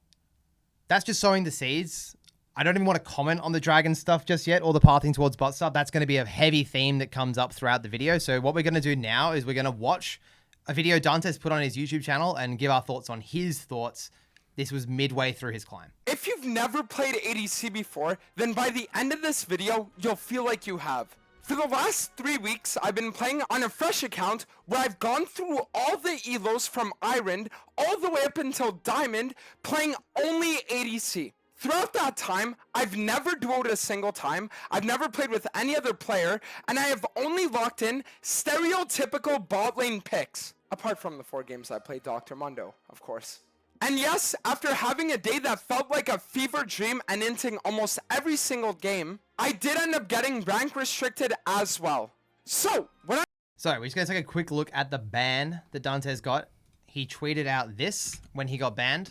that's just sowing the seeds. I don't even want to comment on the dragon stuff just yet, or the pathing towards bot stuff. That's going to be a heavy theme that comes up throughout the video. So what we're going to do now is we're going to watch a video Dantes put on his YouTube channel and give our thoughts on his thoughts. This was midway through his climb. If you've never played ADC before, then by the end of this video, you'll feel like you have. For the last 3 weeks, I've been playing on a fresh account where I've gone through all the elos from Iron all the way up until Diamond, playing only ADC. Throughout that time, I've never duoed a single time, I've never played with any other player, and I have only locked in stereotypical bot lane picks. Apart from the 4 games I played Dr. Mundo, of course. And yes, after having a day that felt like a fever dream and inting almost every single game, I did end up getting rank restricted as well. So, we're just going to take a quick look at the ban that Dantes got. He tweeted out this when he got banned.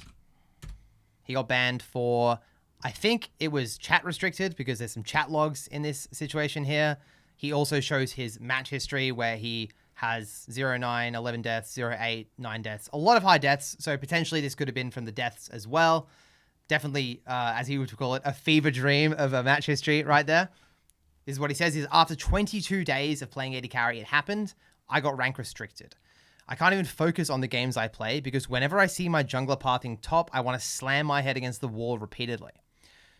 He got banned for, I think it was chat restricted because there's some chat logs in this situation here. He also shows his match history where he has 0-9, 11 deaths, 0-8, 9 deaths. A lot of high deaths, so potentially this could have been from the deaths as well. Definitely, as he would call it, a fever dream of a match history right there. This is what he says is, after 22 days of playing AD carry, it happened. I got rank restricted. I can't even focus on the games I play because whenever I see my jungler pathing top, I want to slam my head against the wall repeatedly.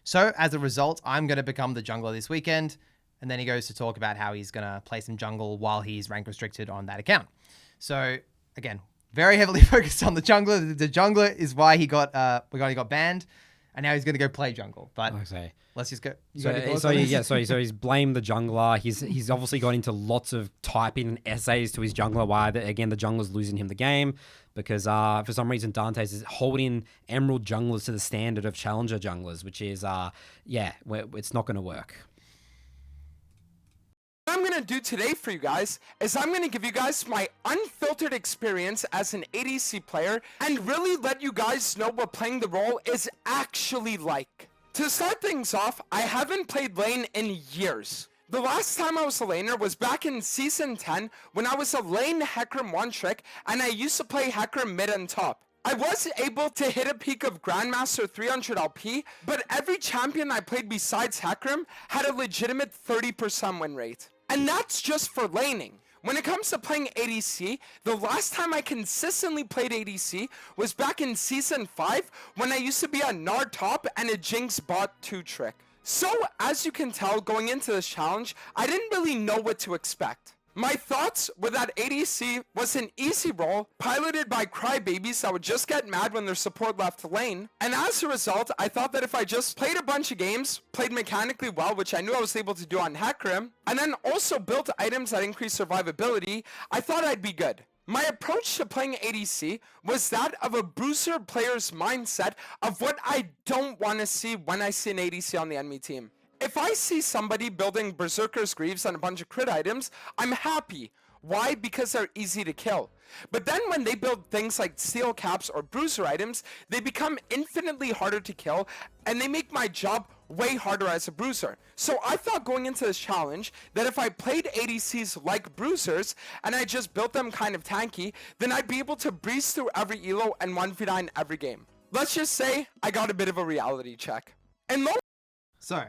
So as a result, I'm going to become the jungler this weekend. And then he goes to talk about how he's going to play some jungle while he's rank restricted on that account. So again, very heavily focused on the jungler. The jungler is why he got banned. And and now he's going to go play jungle. But Okay. let's just go. You So, got any thoughts so on he- this? yeah, so he's blamed the jungler. He's obviously got into lots of typing and essays to his jungler. Why again the jungler's losing him the game because for some reason Dantes is holding Emerald junglers to the standard of challenger junglers, which is it's not going to work. What I'm gonna do today for you guys is I'm gonna give you guys my unfiltered experience as an ADC player and really let you guys know what playing the role is actually like. To start things off, I haven't played lane in years. The last time I was a laner was back in Season 10 when I was a lane Hecarim one-trick and I used to play Hecarim mid and top. I was able to hit a peak of Grandmaster 300 LP, but every champion I played besides Hecarim had a legitimate 30% win rate. And that's just for laning. When it comes to playing ADC, the last time I consistently played ADC was back in Season 5 when I used to be a Nard top and a Jinx bot 2-trick. So, as you can tell going into this challenge, I didn't really know what to expect. My thoughts were that ADC was an easy role piloted by crybabies that would just get mad when their support left the lane. And as a result, I thought that if I just played a bunch of games, played mechanically well, which I knew I was able to do on Hecarim, and then also built items that increase survivability, I thought I'd be good. My approach to playing ADC was that of a bruiser player's mindset of what I don't want to see when I see an ADC on the enemy team. If I see somebody building Berserker's Greaves and a bunch of crit items, I'm happy. Why? Because they're easy to kill. But then when they build things like Steel Caps or Bruiser items, they become infinitely harder to kill, and they make my job way harder as a bruiser. So I thought going into this challenge that if I played ADCs like bruisers, and I just built them kind of tanky, then I'd be able to breeze through every elo and 1v9 every game. Let's just say I got a bit of a reality check. And So,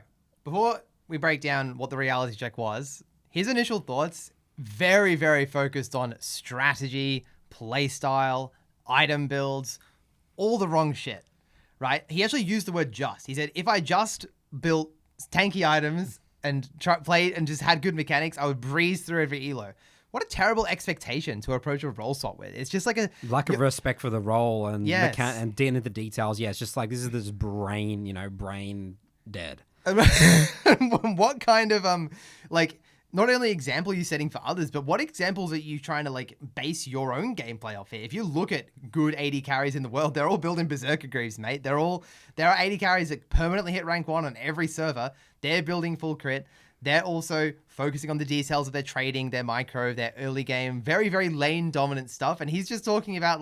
before we break down what the reality check was, his initial thoughts, very, very focused on strategy, playstyle, item builds, all the wrong shit, right? He actually used the word just. He said, if I just built tanky items and played and just had good mechanics, I would breeze through every elo. What a terrible expectation to approach a role swap with. It's just like a Lack of respect for the role and Yes. and getting into the details. Yeah, it's just like this brain dead. What kind of not only example are you setting for others, but what examples are you trying to base your own gameplay off here? If you look at good AD carries in the world, they're all building Berserker Greaves, mate. There are AD carries that permanently hit rank 1 on every server. They're building full crit. They're also focusing on the details of their trading, their micro, their early game, very, very lane dominant stuff. And he's just talking about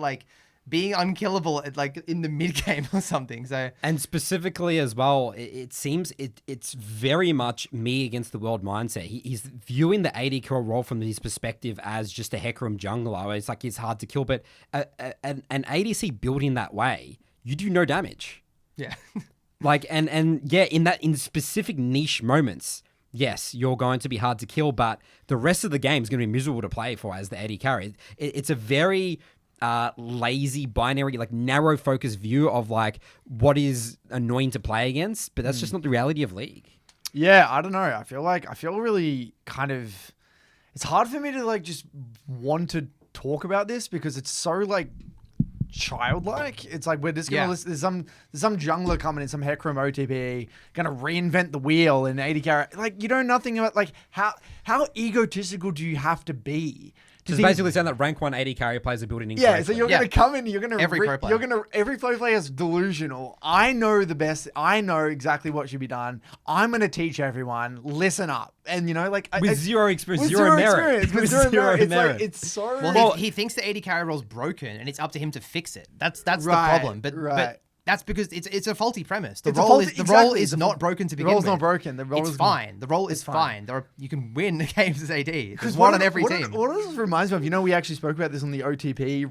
being unkillable at in the mid game or something. So, and specifically as well, it seems it's very much me against the world mindset. He's viewing the AD carry role from his perspective as just a Hecarim jungler. It's like he's hard to kill, but an ADC building that way, you do no damage. yeah. In specific niche moments, yes, you're going to be hard to kill, but the rest of the game is going to be miserable to play for as the AD carry. It's a very lazy binary, narrow focused view of what is annoying to play against, but that's just not the reality of League. Yeah, I don't know. I feel really kind of, it's hard for me to just want to talk about this because it's so childlike. It's we're just gonna listen, there's some jungler coming in, some Hecarim OTP gonna reinvent the wheel in 80 carat. You know nothing about how egotistical do you have to be? Just basically saying that rank 1 AD carry players are building Yeah, incorrectly. so you're gonna come in, you're gonna Every pro player. every pro player is delusional. I know the best. I know exactly what should be done. I'm gonna teach everyone. Listen up, and with zero experience, with zero merit. experience, with With zero zero merit. merit. It's so. Well, he thinks the AD carry role's broken, and it's up to him to fix it. That's the problem. But that's because it's a faulty premise. The role is not broken to begin with. The role's not broken. The role is is fine. The role is fine. You can win games as AD. There's Because one on every team. What this reminds me of, we actually spoke about this on the OTP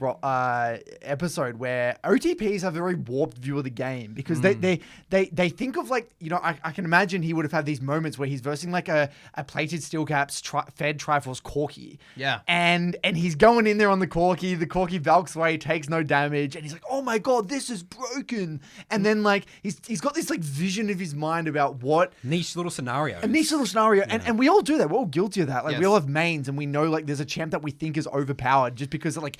episode, where OTPs have a very warped view of the game because they think of I can imagine he would have had these moments where he's versing a plated steel caps fed Triforce Corki. Yeah. And he's going in there on the Corki. The Corki Valks away, takes no damage, and he's like, oh my god, this is broken. position, and then like he's got this like vision of his mind about what Niche little scenario. a niche little scenario, and we all do that. We're all guilty of that. Like we Yes. all have mains, and we know like there's a champ that we think is overpowered just because like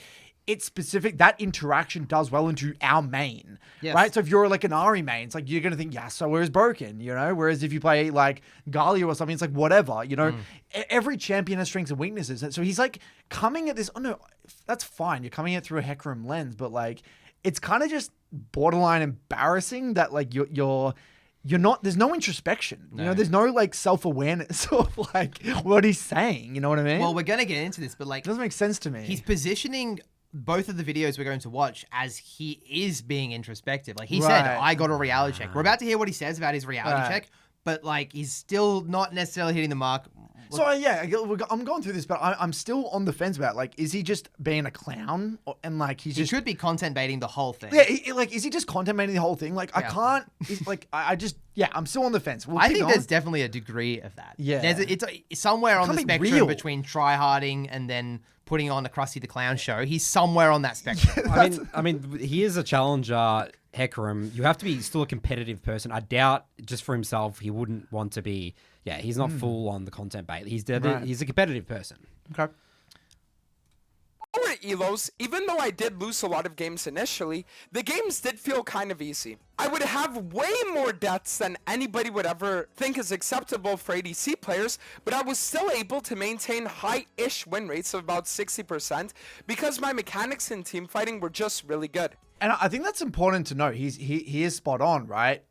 it's specific. That interaction does well into our main, Yes. right? So if you're like an Ari main, it's like you're gonna think Yasuo is broken, you know. Whereas if you play like Galio or something, it's like whatever, you know. Every champion has strengths and weaknesses, and so he's like coming at this. Oh no, that's fine. You're coming at it through a Hecarim lens, but like it's kind of just borderline embarrassing that like you're not, there's no introspection, you know, there's no like self-awareness of like what he's saying, you know what I mean? Well, we're gonna get into this, but like It doesn't make sense to me. he's positioning both of the videos we're going to watch as he is being introspective. Like he said, Right. I got a reality check. We're about to hear what he says about his reality Right. check, but like he's still not necessarily hitting the mark. So yeah, I'm going through this, but I'm still on the fence about like, is he just being a clown, and like he's He just should be content baiting the whole thing. yeah, like is he just contemplating the whole thing? Like I Yeah. can't. It's like I just I'm still on the fence. We'll I keep think going. there's definitely a degree of that. Yeah. It's somewhere on the can't be spectrum real. between tryharding and then putting on a Krusty the Clown show. He's somewhere on that spectrum. I mean, he is a challenger, Hecarim. You have to be still a competitive person. I doubt just for himself he wouldn't want to be. Yeah, he's not full on the content bait. He's Right. he's a competitive person. Okay. Over Elos, even though I did lose a lot of games initially, the games did feel kind of easy. I would have way more deaths than anybody would ever think is acceptable for ADC players, but I was still able to maintain high-ish win rates of about 60% because my mechanics in team fighting were just really good. And I think that's important to know. He is spot on, right?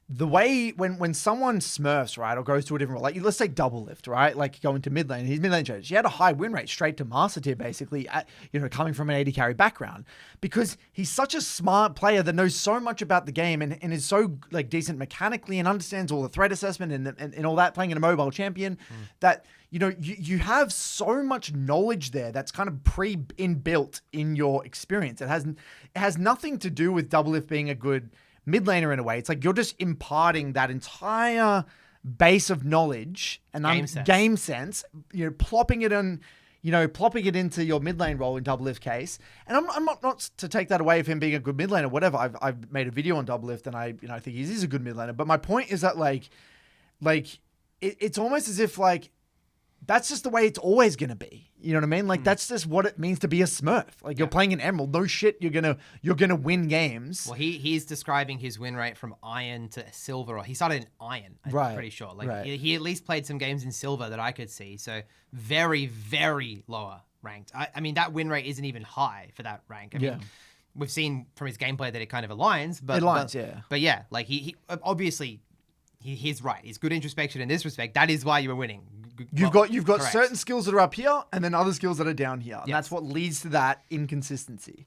The way when someone smurfs, right, or goes to a different role, like let's say double lift, right, like going to mid lane, he's mid lane judge. She had a high win rate straight to master tier, basically, you know, coming from an AD carry background, because he's such a smart player that knows so much about the game and is so like decent mechanically and understands all the threat assessment and all that, playing in a mobile champion, that you know you have so much knowledge there that's kind of pre-inbuilt in your experience. It has nothing to do with double lift being a good mid laner in a way. It's like you're just imparting that entire base of knowledge and game sense, you know, plopping it into your mid lane role in double lift case. And I'm not to take that away of him being a good mid laner, whatever. I've made a video on double lift and I think he is a good mid laner. But my point is that like it's almost as if like that's just the way it's always going to be. You know what I mean? Like that's just what it means to be a smurf. Like you're playing an emerald. No shit, you're going to win games. Well, he's describing his win rate from iron to silver, or he started in iron, I'm pretty sure. Like he at least played some games in silver that I could see. So very, very lower ranked. I mean, that win rate isn't even high for that rank. I mean, we've seen from his gameplay that it kind of aligns, but It aligns, yeah. But yeah, like he obviously he's right. He's good introspection in this respect. That is why you were winning. You've got correct. certain skills that are up here and then other skills that are down here. And Yes. that's what leads to that inconsistency.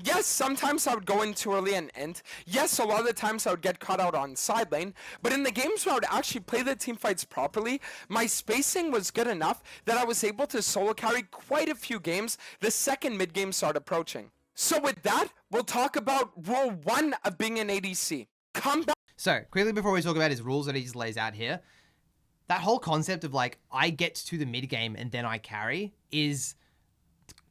Yes, sometimes I would go in too early and end. Yes, a lot of the times I would get caught out on side lane. But in the games where I would actually play the team fights properly, my spacing was good enough that I was able to solo carry quite a few games the second mid game started approaching. So with that, we'll talk about rule 1 of being an ADC. Come back. So, quickly before we talk about his rules that he just lays out here, that whole concept of like, I get to the mid game and then I carry is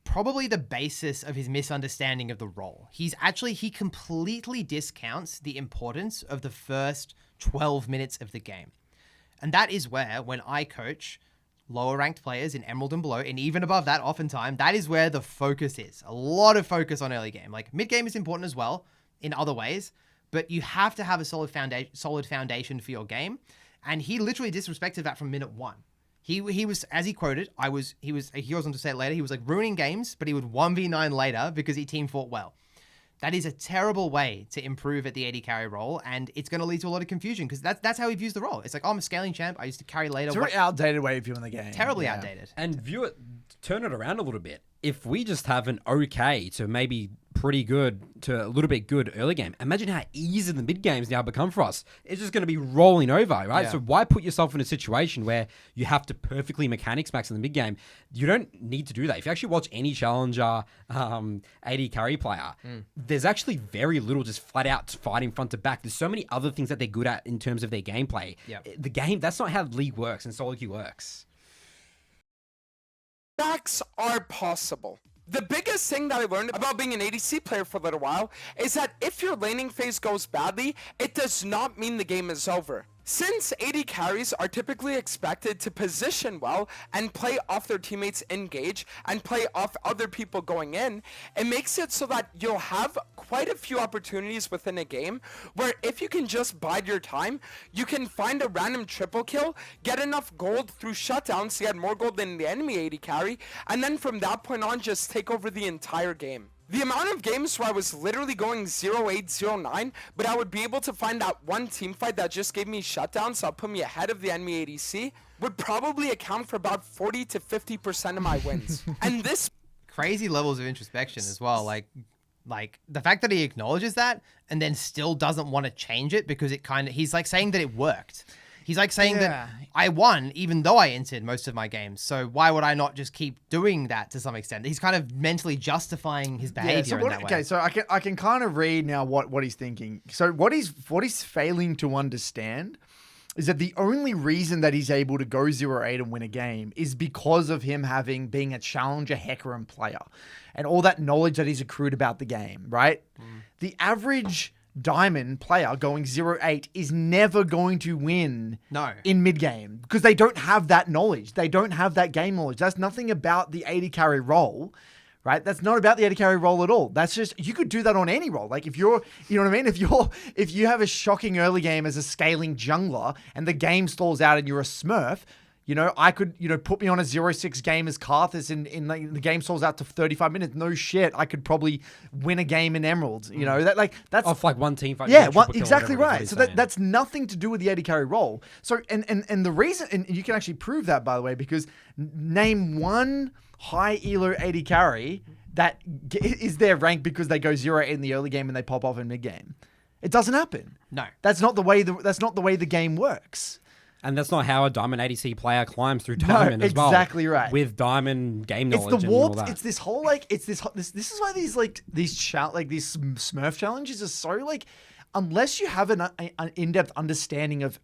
probably the basis of his misunderstanding of the role. He completely discounts the importance of the first 12 minutes of the game. And that is where, when I coach lower ranked players in Emerald and below, and even above that, oftentimes, that is where the focus is. A lot of focus on early game. Like, mid game is important as well in other ways, but you have to have a solid foundation for your game. And he literally disrespected that from minute 1. He was, as he quoted, he goes on to say it later, he was like ruining games, but he would 1v9 later because he team fought well. That is a terrible way to improve at the AD carry role, and it's going to lead to a lot of confusion because that's how he views the role. It's like, oh, I'm a scaling champ, I used to carry later. It's a very outdated way of viewing the game. Terribly outdated. And turn it around a little bit. If we just have an okay to maybe pretty good to a little bit good early game, imagine how easy the mid games now become for us. It's just going to be rolling over, right? Yeah. So why put yourself in a situation where you have to perfectly mechanics max in the mid game? You don't need to do that. If you actually watch any challenger AD carry player, there's actually very little just flat out fighting front to back. There's so many other things that they're good at in terms of their gameplay. Yep. The game, that's not how League works and solo queue works. Backs are possible. The biggest thing that I learned about being an ADC player for a little while is that if your laning phase goes badly, it does not mean the game is over. Since AD carries are typically expected to position well and play off their teammates engage and play off other people going in, it makes it so that you'll have quite a few opportunities within a game where if you can just bide your time, you can find a random triple kill, get enough gold through shutdowns to get more gold than the enemy AD carry, and then from that point on just take over the entire game. The amount of games where I was literally going 0-8, 0-9, but I would be able to find that one team fight that just gave me shutdown, so it put me ahead of the enemy ADC, would probably account for about 40 to 50% of my wins. And this Crazy levels of introspection as well. Like the fact that he acknowledges that and then still doesn't want to change it because he's like saying that it worked. He's like saying that I won even though I entered most of my games. So why would I not just keep doing that to some extent? He's kind of mentally justifying his behavior in that way. Okay, so I can kind of read now what he's thinking. So what he's failing to understand is that the only reason that he's able to go 0-8 and win a game is because of him being a challenger Hecarim player and all that knowledge that he's accrued about the game, right? The average diamond player going 0-8 is never going to win in mid game because they don't have that knowledge. They don't have that game knowledge. That's nothing about the AD carry role, right? That's not about the AD carry role at all. That's just, you could do that on any role. Like if you're, you know what I mean? If you have a shocking early game as a scaling jungler and the game stalls out and you're a smurf, you know, I could, put me on a 0-6 game as Karthus and the game stalls out to 35 minutes. No shit. I could probably win a game in Emeralds. You know, that's off like one team fight. Yeah, exactly right. So that's nothing to do with the AD carry role. So, and the reason, and you can actually prove that, by the way, because name one high elo AD carry that is their rank because they go 0-8 in the early game and they pop off in mid game. It doesn't happen. No. That's not the way the game works. And that's not how a Diamond ADC player climbs through Diamond as well. Exactly right. With Diamond game knowledge. It's the warp. And all that. It's this whole this is why these Smurf challenges are so unless you have an in-depth understanding of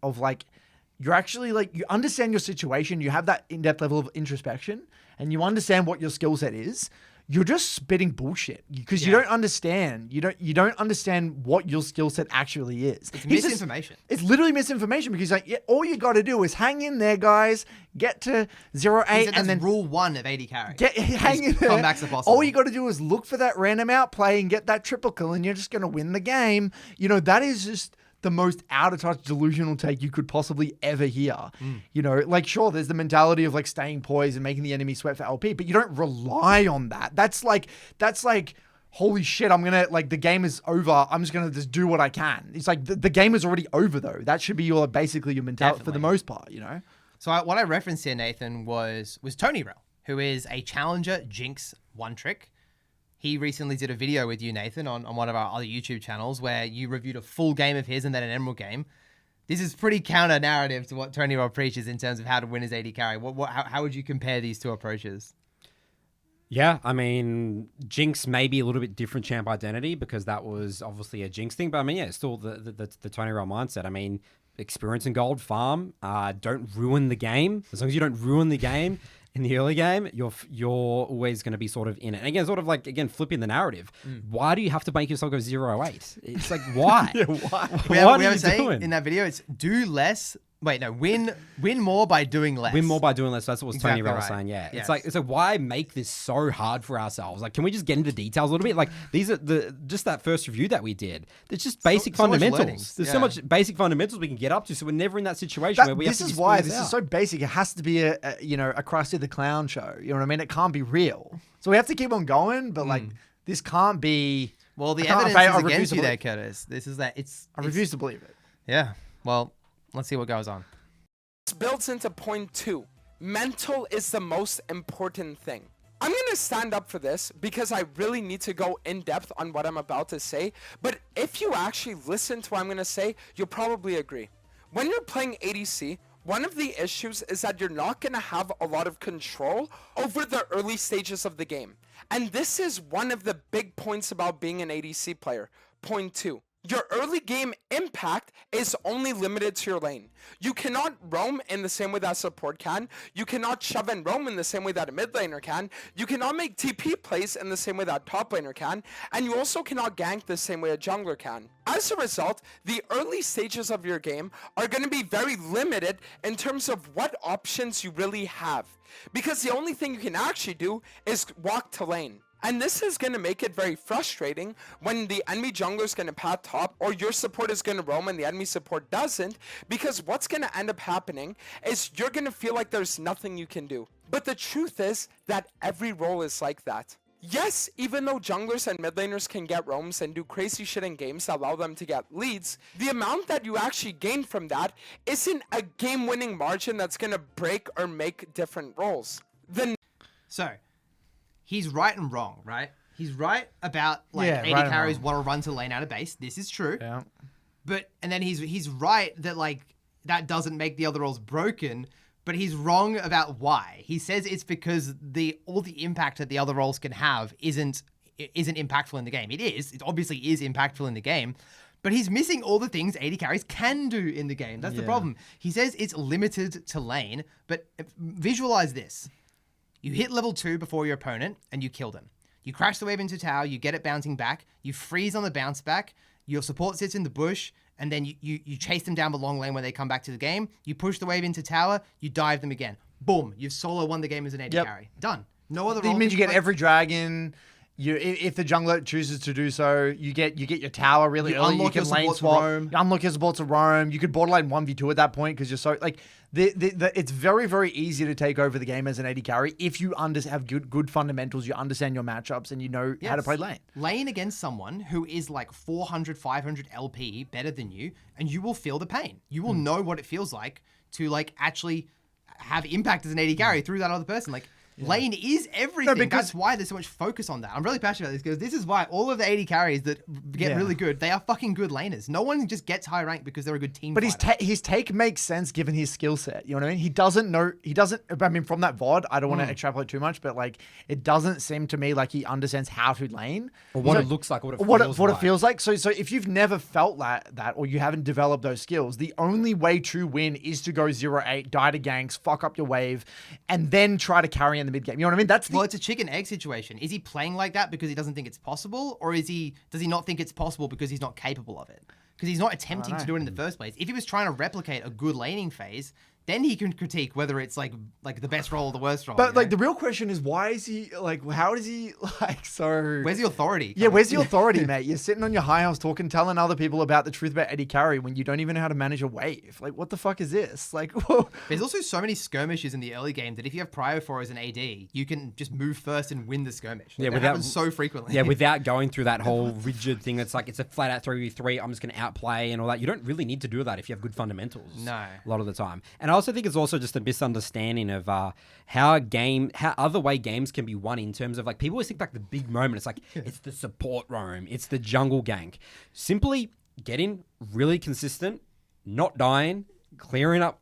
you're actually you understand your situation, you have that in-depth level of introspection, and you understand what your skill set is. You're just spitting bullshit because you don't understand. You don't understand what your skill set actually is. It's misinformation. It's literally misinformation because all you got to do is hang in there, guys. Get to 0-8 and then rule 1 of AD carry. Hang in there. Comebacks are possible. All you got to do is look for that random outplay and get that triple kill, and you're just going to win the game. That is just the most out of touch delusional take you could possibly ever hear. Sure, there's the mentality of staying poised and making the enemy sweat for LP, but you don't rely on that. That's like, holy shit, I'm gonna the game is over. I'm just gonna do what I can. It's like the game is already over though. That should be basically your mentality for the most part, So what I referenced here, Nathan, was Tony Rel, who is a challenger Jinx one trick. He recently did a video with you, Nathan, on one of our other YouTube channels where you reviewed a full game of his and then an Emerald game. This is pretty counter-narrative to what Tony Rel preaches in terms of how to win his AD carry. How would you compare these two approaches? Yeah, I mean, Jinx may be a little bit different champ identity because that was obviously a Jinx thing. But I mean, yeah, still the Tony Rel mindset. I mean, experience in gold, farm, don't ruin the game. As long as you don't ruin the game in the early game, you're always going to be sort of in it. And again, sort of flipping the narrative. Why do you have to make yourself go 0-8? It's like, why? Why? What are you doing? In that video, it's do less. Wait, no, win more by doing less. Win more by doing less. That's what Exactly Tony Rel was right. saying. Yeah, Yes. it's like why make this so hard for ourselves? Can we just get into the details a little bit? These are just that first review that we did. There's just basic so much fundamentals. learning. There's Yeah. so much basic fundamentals we can get up to, so we're never in that situation where we have to This is just why figure this out. is so basic. It has to be a Krusty the Clown show. You know what I mean? It can't be real. So we have to keep on going, but this can't be. Well, the I can't- evidence I is refuse against to you believe- there, Curtis. This is that I refuse to believe it. Yeah. Well, let's see what goes on. builds into point 2. Mental is the most important thing. I'm going to stand up for this because I really need to go in depth on what I'm about to say. But if you actually listen to what I'm going to say, you'll probably agree. When you're playing ADC, one of the issues is that you're not going to have a lot of control over the early stages of the game. And this is one of the big points about being an ADC player. Point 2. Your early game impact is only limited to your lane. You cannot roam in the same way that support can. You cannot shove and roam in the same way that a mid laner can. You cannot make TP plays in the same way that a top laner can. And you also cannot gank the same way a jungler can. As a result, the early stages of your game are going to be very limited in terms of what options you really have. Because the only thing you can actually do is walk to lane. And this is going to make it very frustrating when the enemy jungler is going to path top, or your support is going to roam and the enemy support doesn't, because what's going to end up happening is you're going to feel like there's nothing you can do. But the truth is that every role is like that. Yes, even though junglers and mid laners can get roams and do crazy shit in games that allow them to get leads, the amount that you actually gain from that isn't a game-winning margin that's going to break or make different roles. So, he's right and wrong, right? He's right about like Yeah, AD right and carries wrong. want to run to lane out of base. This is true. Yeah. But and then he's right that like that doesn't make the other roles broken, but he's wrong about why. He says it's because all the impact that the other roles can have isn't impactful in the game. It is. It obviously is impactful in the game. But he's missing all the things AD carries can do in the game. That's the problem. He says it's limited to lane, but visualize this. You hit level 2 before your opponent, and you kill them. You crash the wave into tower, you get it bouncing back, you freeze on the bounce back, your support sits in the bush, and then you chase them down the long lane when they come back to the game, you push the wave into tower, you dive them again. Boom, you've solo won the game as an AD carry. Done. No other role. It means you get every dragon. If the jungler chooses to do so, you get your tower really early. You unlock can your lane support to swap. roam. You unlock your support to roam. You could borderline 1v2 at that point because you're so like it's very, very easy to take over the game as an AD carry if you have good fundamentals, you understand your matchups, and you know how to play lane. Lane against someone who is like 400, 500 LP better than you, and you will feel the pain. You will know what it feels like to like actually have impact as an AD carry through that other person. Like, lane is everything. That's why there's so much focus on that. I'm really passionate about this because this is why all of the AD carries that get really good, they are fucking good laners. No one just gets high rank because they're a good team But fighter. his take makes sense given his skill set. You know what I mean? He doesn't, I mean, from that VOD, I don't want to extrapolate too much, but like, it doesn't seem to me like he understands how to lane. Or what it looks like, what it feels like. So if you've never felt that, or you haven't developed those skills, the only way to win is to go 0-8, die to ganks, fuck up your wave, and then try to carry in the mid game. You know what I mean? Well, it's a chicken egg situation. Is he playing like that because he doesn't think it's possible, or does he not think it's possible because he's not capable of it? Because he's not attempting to do it in the first place. If he was trying to replicate a good laning phase, then he can critique whether it's like the best role or the worst role. But like the real question is, why is he like? How does he like? So where's the authority? Yeah, where's the authority, mate? You're sitting on your high horse telling other people about the truth about AD carry when you don't even know how to manage a wave. Like, what the fuck is this? Like, whoa. There's also so many skirmishes in the early game that if you have prio for as an AD, you can just move first and win the skirmish. Like, that happens so frequently. Yeah, without going through that whole rigid thing. It's like it's a flat out 3v3. I'm just going to outplay and all that. You don't really need to do that if you have good fundamentals. No, a lot of the time. And I also think it's also just a misunderstanding of how other way games can be won in terms of like people always think like the big moment. It's like it's the support roam, it's the jungle gank. Simply getting really consistent, not dying, clearing up,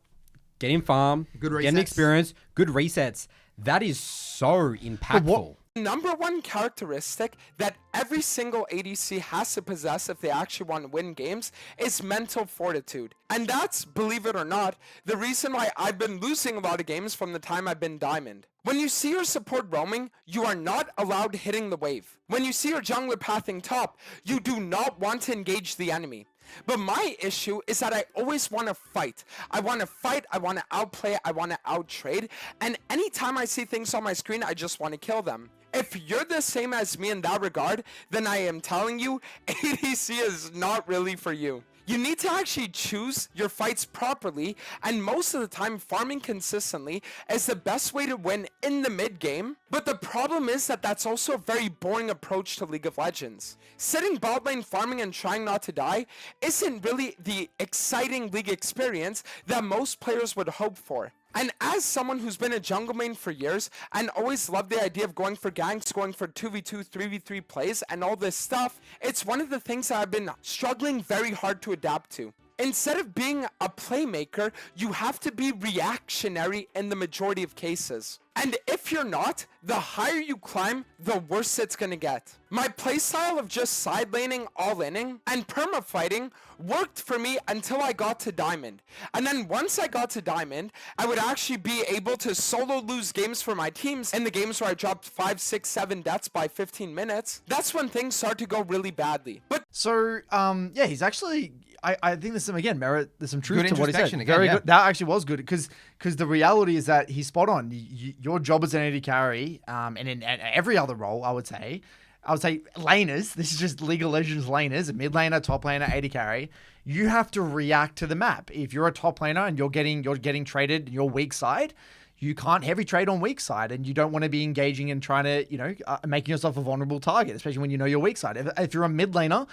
getting farm, getting experience, good resets. That is so impactful. Number one characteristic that every single ADC has to possess if they actually want to win games is mental fortitude. And that's, believe it or not, the reason why I've been losing a lot of games from the time I've been Diamond. When you see your support roaming, you are not allowed hitting the wave. When you see your jungler pathing top, you do not want to engage the enemy. But my issue is that I always want to fight. I want to outplay, I want to outtrade, and anytime I see things on my screen, I just want to kill them. If you're the same as me in that regard, then I am telling you, ADC is not really for you. You need to actually choose your fights properly, and most of the time farming consistently is the best way to win in the mid game. But the problem is that that's also a very boring approach to League of Legends. Sitting bot lane farming and trying not to die isn't really the exciting League experience that most players would hope for. And as someone who's been a jungle main for years and always loved the idea of going for ganks, going for 2v2, 3v3 plays and all this stuff, it's one of the things that I've been struggling very hard to adapt to. Instead of being a playmaker, you have to be reactionary in the majority of cases. And if you're not, the higher you climb, the worse it's gonna get. My playstyle of just side laning, all-inning, and perma-fighting worked for me until I got to Diamond. And then once I got to Diamond, I would actually be able to solo lose games for my teams in the games where I dropped 5, 6, 7 deaths by 15 minutes. That's when things start to go really badly. But So, yeah, he's actually. I think there's some there's some truth Good to what he said. introspection again, Very yeah. good. That actually was good because the reality is that he's spot on. Your job as an AD carry, and in every other role, I would say laners. This is just League of Legends laners, a mid laner, top laner, AD carry. You have to react to the map. If you're a top laner and you're getting traded your weak side, you can't heavy trade on weak side, and you don't want to be engaging and trying to making yourself a vulnerable target, especially when you know your weak side. If you're a mid laner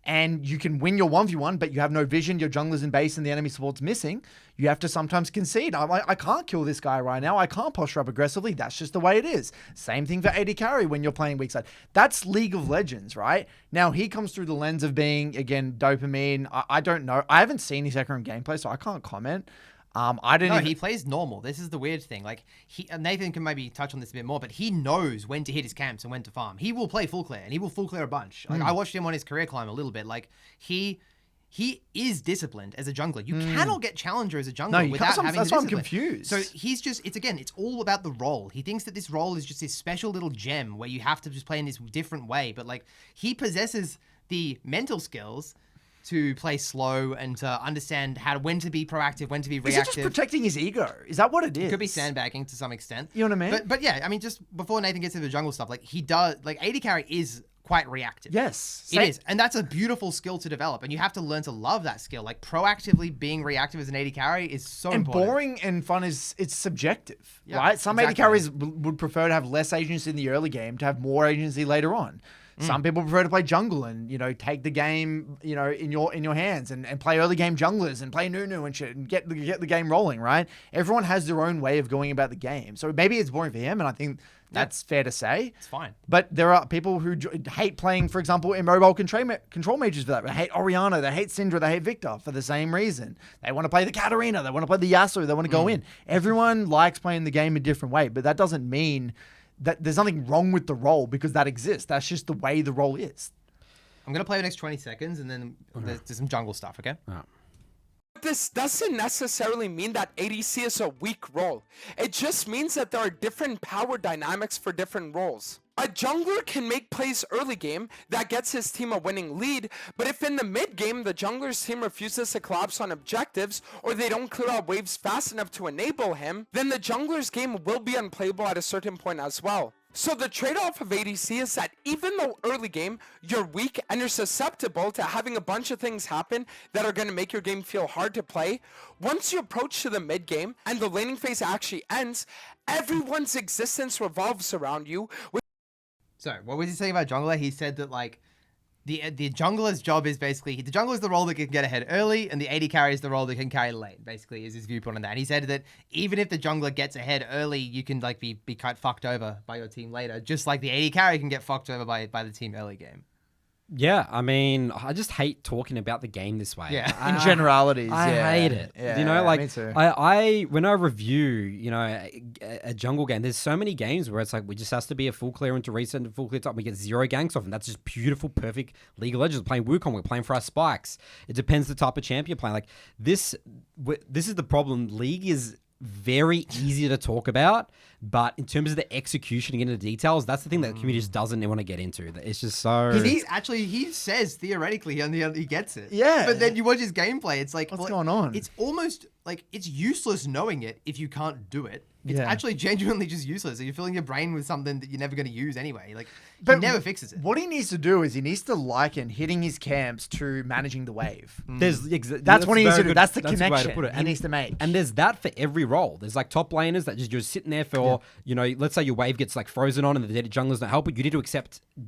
and you can win your 1v1, but you have no vision, your jungler's in base and the enemy support's missing, you have to sometimes concede. I can't kill this guy right now. I can't posture up aggressively. That's just the way it is. Same thing for AD carry when you're playing weak side. That's League of Legends, right? Now, he comes through the lens of being, again, dopamine. I don't know. I haven't seen his Hecarim gameplay, so I can't comment. He plays normal. This is the weird thing. Like Nathan can maybe touch on this a bit more, but he knows when to hit his camps and when to farm. He will play full clear and he will full clear a bunch. Like I watched him on his career climb a little bit. Like he is disciplined as a jungler. You cannot get challenger as a jungler without having that's the why I'm discipline. confused. So it's all about the role. He thinks that this role is just this special little gem where you have to just play in this different way. But like he possesses the mental skills to play slow and to understand when to be proactive, when to be reactive. Is it just protecting his ego? Is that what it is? It could be sandbagging to some extent. You know what I mean? But yeah, I mean, just before Nathan gets into the jungle stuff, like he does, like AD carry is quite reactive. Yes. It is. And that's a beautiful skill to develop. And you have to learn to love that skill. Like proactively being reactive as an AD carry is so important. Boring and fun it's subjective, Yeah, right? Some exactly. AD carries would prefer to have less agency in the early game to have more agency later on. Some people prefer to play jungle and, take the game, in your hands and play early game junglers and play Nunu and shit and get the game rolling, right? Everyone has their own way of going about the game. So maybe it's boring for him, and I think that's fair to say. It's fine. But there are people who hate playing, for example, in mobile control mages for that. They hate Orianna, they hate Syndra, they hate Victor for the same reason. They want to play the Katarina, they want to play the Yasuo, they want to go in. Everyone likes playing the game a different way, but that doesn't mean that there's nothing wrong with the role because that exists. That's just the way the role is. I'm going to play the next 20 seconds and then there's some jungle stuff, okay? this doesn't necessarily mean that ADC is a weak role. It just means that there are different power dynamics for different roles. A jungler can make plays early game that gets his team a winning lead, but if in the mid game the jungler's team refuses to collapse on objectives or they don't clear out waves fast enough to enable him, then the jungler's game will be unplayable at a certain point as well. So the trade-off of ADC is that even though early game you're weak and you're susceptible to having a bunch of things happen that are going to make your game feel hard to play, once you approach to the mid game and the laning phase actually ends, everyone's existence revolves around you. So what was he saying about jungler? He said that like the jungler's job is basically, the jungler is the role that can get ahead early and the AD carry is the role that can carry late, basically is his viewpoint on that. And he said that even if the jungler gets ahead early, you can like be quite fucked over by your team later, just like the AD carry can get fucked over by the team early game. Yeah, I mean, I just hate talking about the game this way. Yeah. In generalities, I hate it. Yeah, you know, like me too. I when I review, you know, a jungle game, there's so many games where it's like we just has to be a full clear into reset and full clear top. We get 0 ganks off, and that's just beautiful, perfect League of Legends. We're playing Wukong, we're playing for our spikes. It depends the type of champion you're playing. Like this is the problem. League is very easy to talk about, but in terms of the execution and getting into the details, that's the thing that the community just doesn't want to get into. It's just so... He says theoretically and he gets it. Yeah. But then you watch his gameplay, it's like... What's going on? It's almost like it's useless knowing it if you can't do it. It's Yeah. actually genuinely just useless. You're filling your brain with something that you're never going to use anyway. Like, But he never fixes it. What he needs to do is he needs to liken hitting his camps to managing the wave. That's what he needs to do. That's the a good way connection to put it. he needs to make. And there's that for every role. There's like top laners that you're sitting there for, you know, let's say your wave gets like frozen on and the junglers don't help it. You need to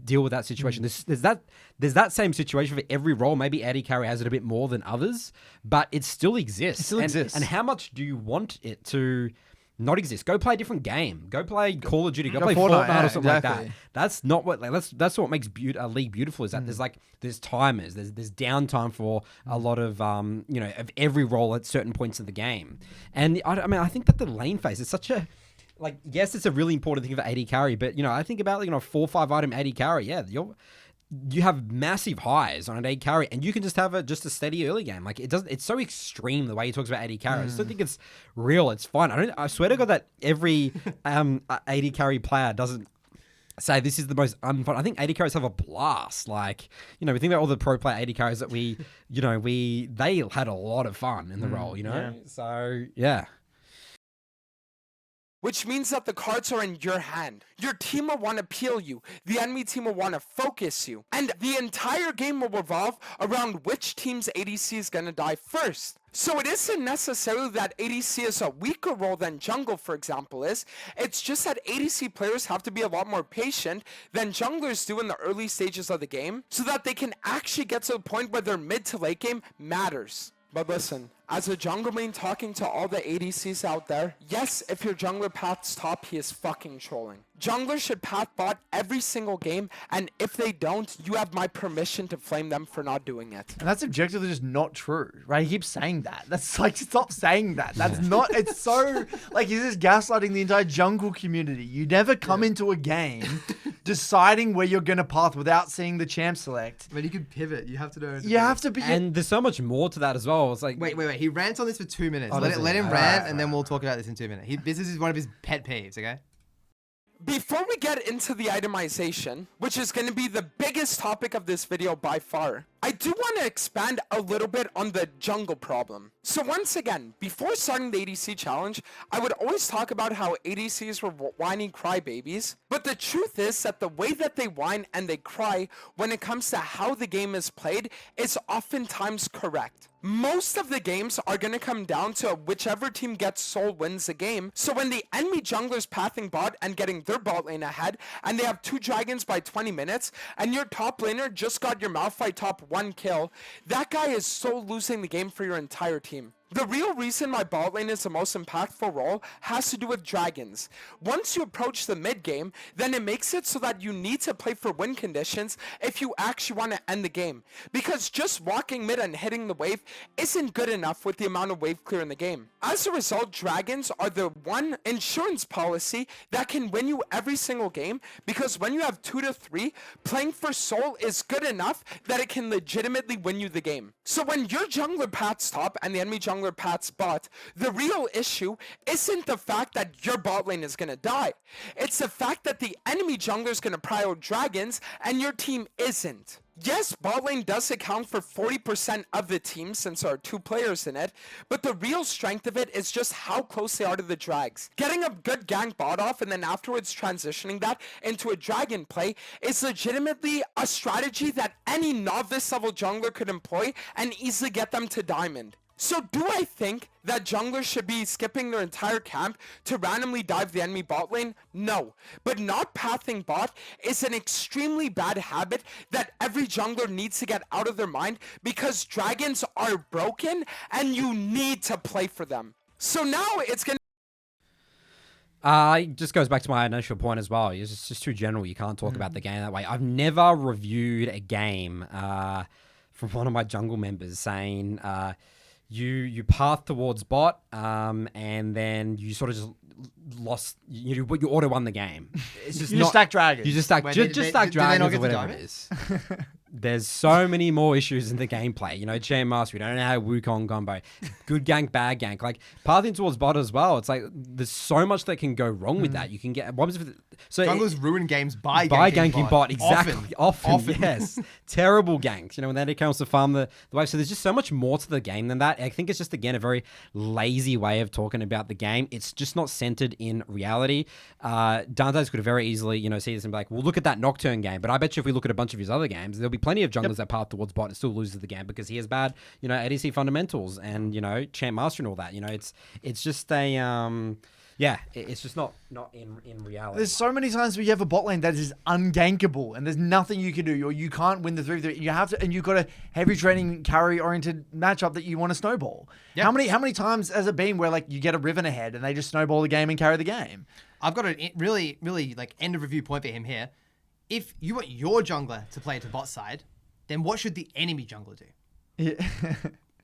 deal with that situation. There's that same situation for every role. Maybe AD carry has it a bit more than others, but it still exists. It still exists. And how much do you want it to not exist. Go play a different game. Go play Call of Duty. Go play Fortnite, Fortnite or something like exactly. that. That's not what that's what makes a league beautiful. Is that there's timers. There's downtime for a lot of of every role at certain points of the game. And I think that the lane phase is such a yes, it's a really important thing for AD carry, but I think about 4 or 5 item AD carry. Yeah, you have massive highs on an AD carry, and you can just have a steady early game. It's so extreme the way he talks about AD carry. I just don't think it's real. It's fun. I swear to God that every AD carry player doesn't say this is the most unfun. I think AD carries have a blast. We think about all the pro player AD carries that they had a lot of fun in the role. So yeah. Which means that the cards are in your hand. Your team will want to peel you. The enemy team will want to focus you. And the entire game will revolve around which team's ADC is going to die first. So it isn't necessarily that ADC is a weaker role than jungle, for example, is. It's just that ADC players have to be a lot more patient than junglers do in the early stages of the game so that they can actually get to the point where their mid to late game matters. But listen, as a jungle main talking to all the ADCs out there, yes, if your jungler paths top, he is fucking trolling. Junglers should path bot every single game, and if they don't, you have my permission to flame them for not doing it. And that's objectively just not true, right? He keeps saying that. That's stop saying that. That's not, it's so, he's just gaslighting the entire jungle community. You never come into a game deciding where you're going to path without seeing the champ select. But you could pivot. You have to know. You have to be. And there's so much more to that as well. It's Wait. He rants on this for 2 minutes. Oh, let him does he? rant, and then we'll talk about this in 2 minutes. This is one of his pet peeves, okay? Before we get into the itemization, which is going to be the biggest topic of this video by far, I do want to expand a little bit on the jungle problem. So once again, before starting the ADC challenge, I would always talk about how ADCs were whiny crybabies, but the truth is that the way that they whine and they cry when it comes to how the game is played is oftentimes correct. Most of the games are going to come down to whichever team gets soul wins the game. So when the enemy jungler's pathing bot and getting their bot lane ahead, and they have 2 dragons by 20 minutes, and your top laner just got your Malphite top 1 kill, that guy is so losing the game for your entire team. The real reason my bot lane is the most impactful role has to do with dragons. Once you approach the mid game, then it makes it so that you need to play for win conditions if you actually want to end the game. Because just walking mid and hitting the wave isn't good enough with the amount of wave clear in the game. As a result, dragons are the one insurance policy that can win you every single game, because when you have 2 to 3, playing for soul is good enough that it can legitimately win you the game. So when your jungler paths top and the enemy jungler paths bot, the real issue isn't the fact that your bot lane is gonna die. It's the fact that the enemy jungler is gonna prio dragons and your team isn't. Yes, bot lane does account for 40% of the team since there are 2 players in it, but the real strength of it is just how close they are to the drags. Getting a good gank bot off and then afterwards transitioning that into a dragon play is legitimately a strategy that any novice level jungler could employ and easily get them to diamond. So do I think that junglers should be skipping their entire camp to randomly dive the enemy bot lane? No. But not pathing bot is an extremely bad habit that every jungler needs to get out of their mind, because dragons are broken and you need to play for them. So now it's going to... It just goes back to my initial point as well. It's just too general. You can't talk about the game that way. I've never reviewed a game from one of my jungle members saying... You path towards bot, and then you sort of just lost. You auto won the game. It's just You just stack dragons. You just stack Wait, just stack did they not dragons get or the whatever it is. There's so many more issues in the gameplay. Chain master, we don't know how Wukong combo. Good gank, bad gank. Pathing towards bot as well. It's there's so much that can go wrong with that. You can get Junglers ruin games by ganking bot. Exactly. Often. Yes. Terrible ganks. When that comes to farm the wave. So there's just so much more to the game than that. I think it's just, again, a very lazy way of talking about the game. It's just not centered in reality. Dantes could have very easily, see this and be like, well, look at that Nocturne game. But I bet you if we look at a bunch of his other games, there'll be plenty of junglers that path towards bot and still loses the game because he has bad, ADC fundamentals and, champ master and all that. It's just a... Yeah, it's just not in reality. There's so many times where you have a bot lane that is ungankable, and there's nothing you can do, or you can't win the 3v3. You have to, and you've got a heavy training carry oriented matchup that you want to snowball. Yeah. How many times has it been where like you get a Riven ahead and they just snowball the game and carry the game? I've got a really, really like end of review point for him here. If you want your jungler to play to bot side, then what should the enemy jungler do? Yeah.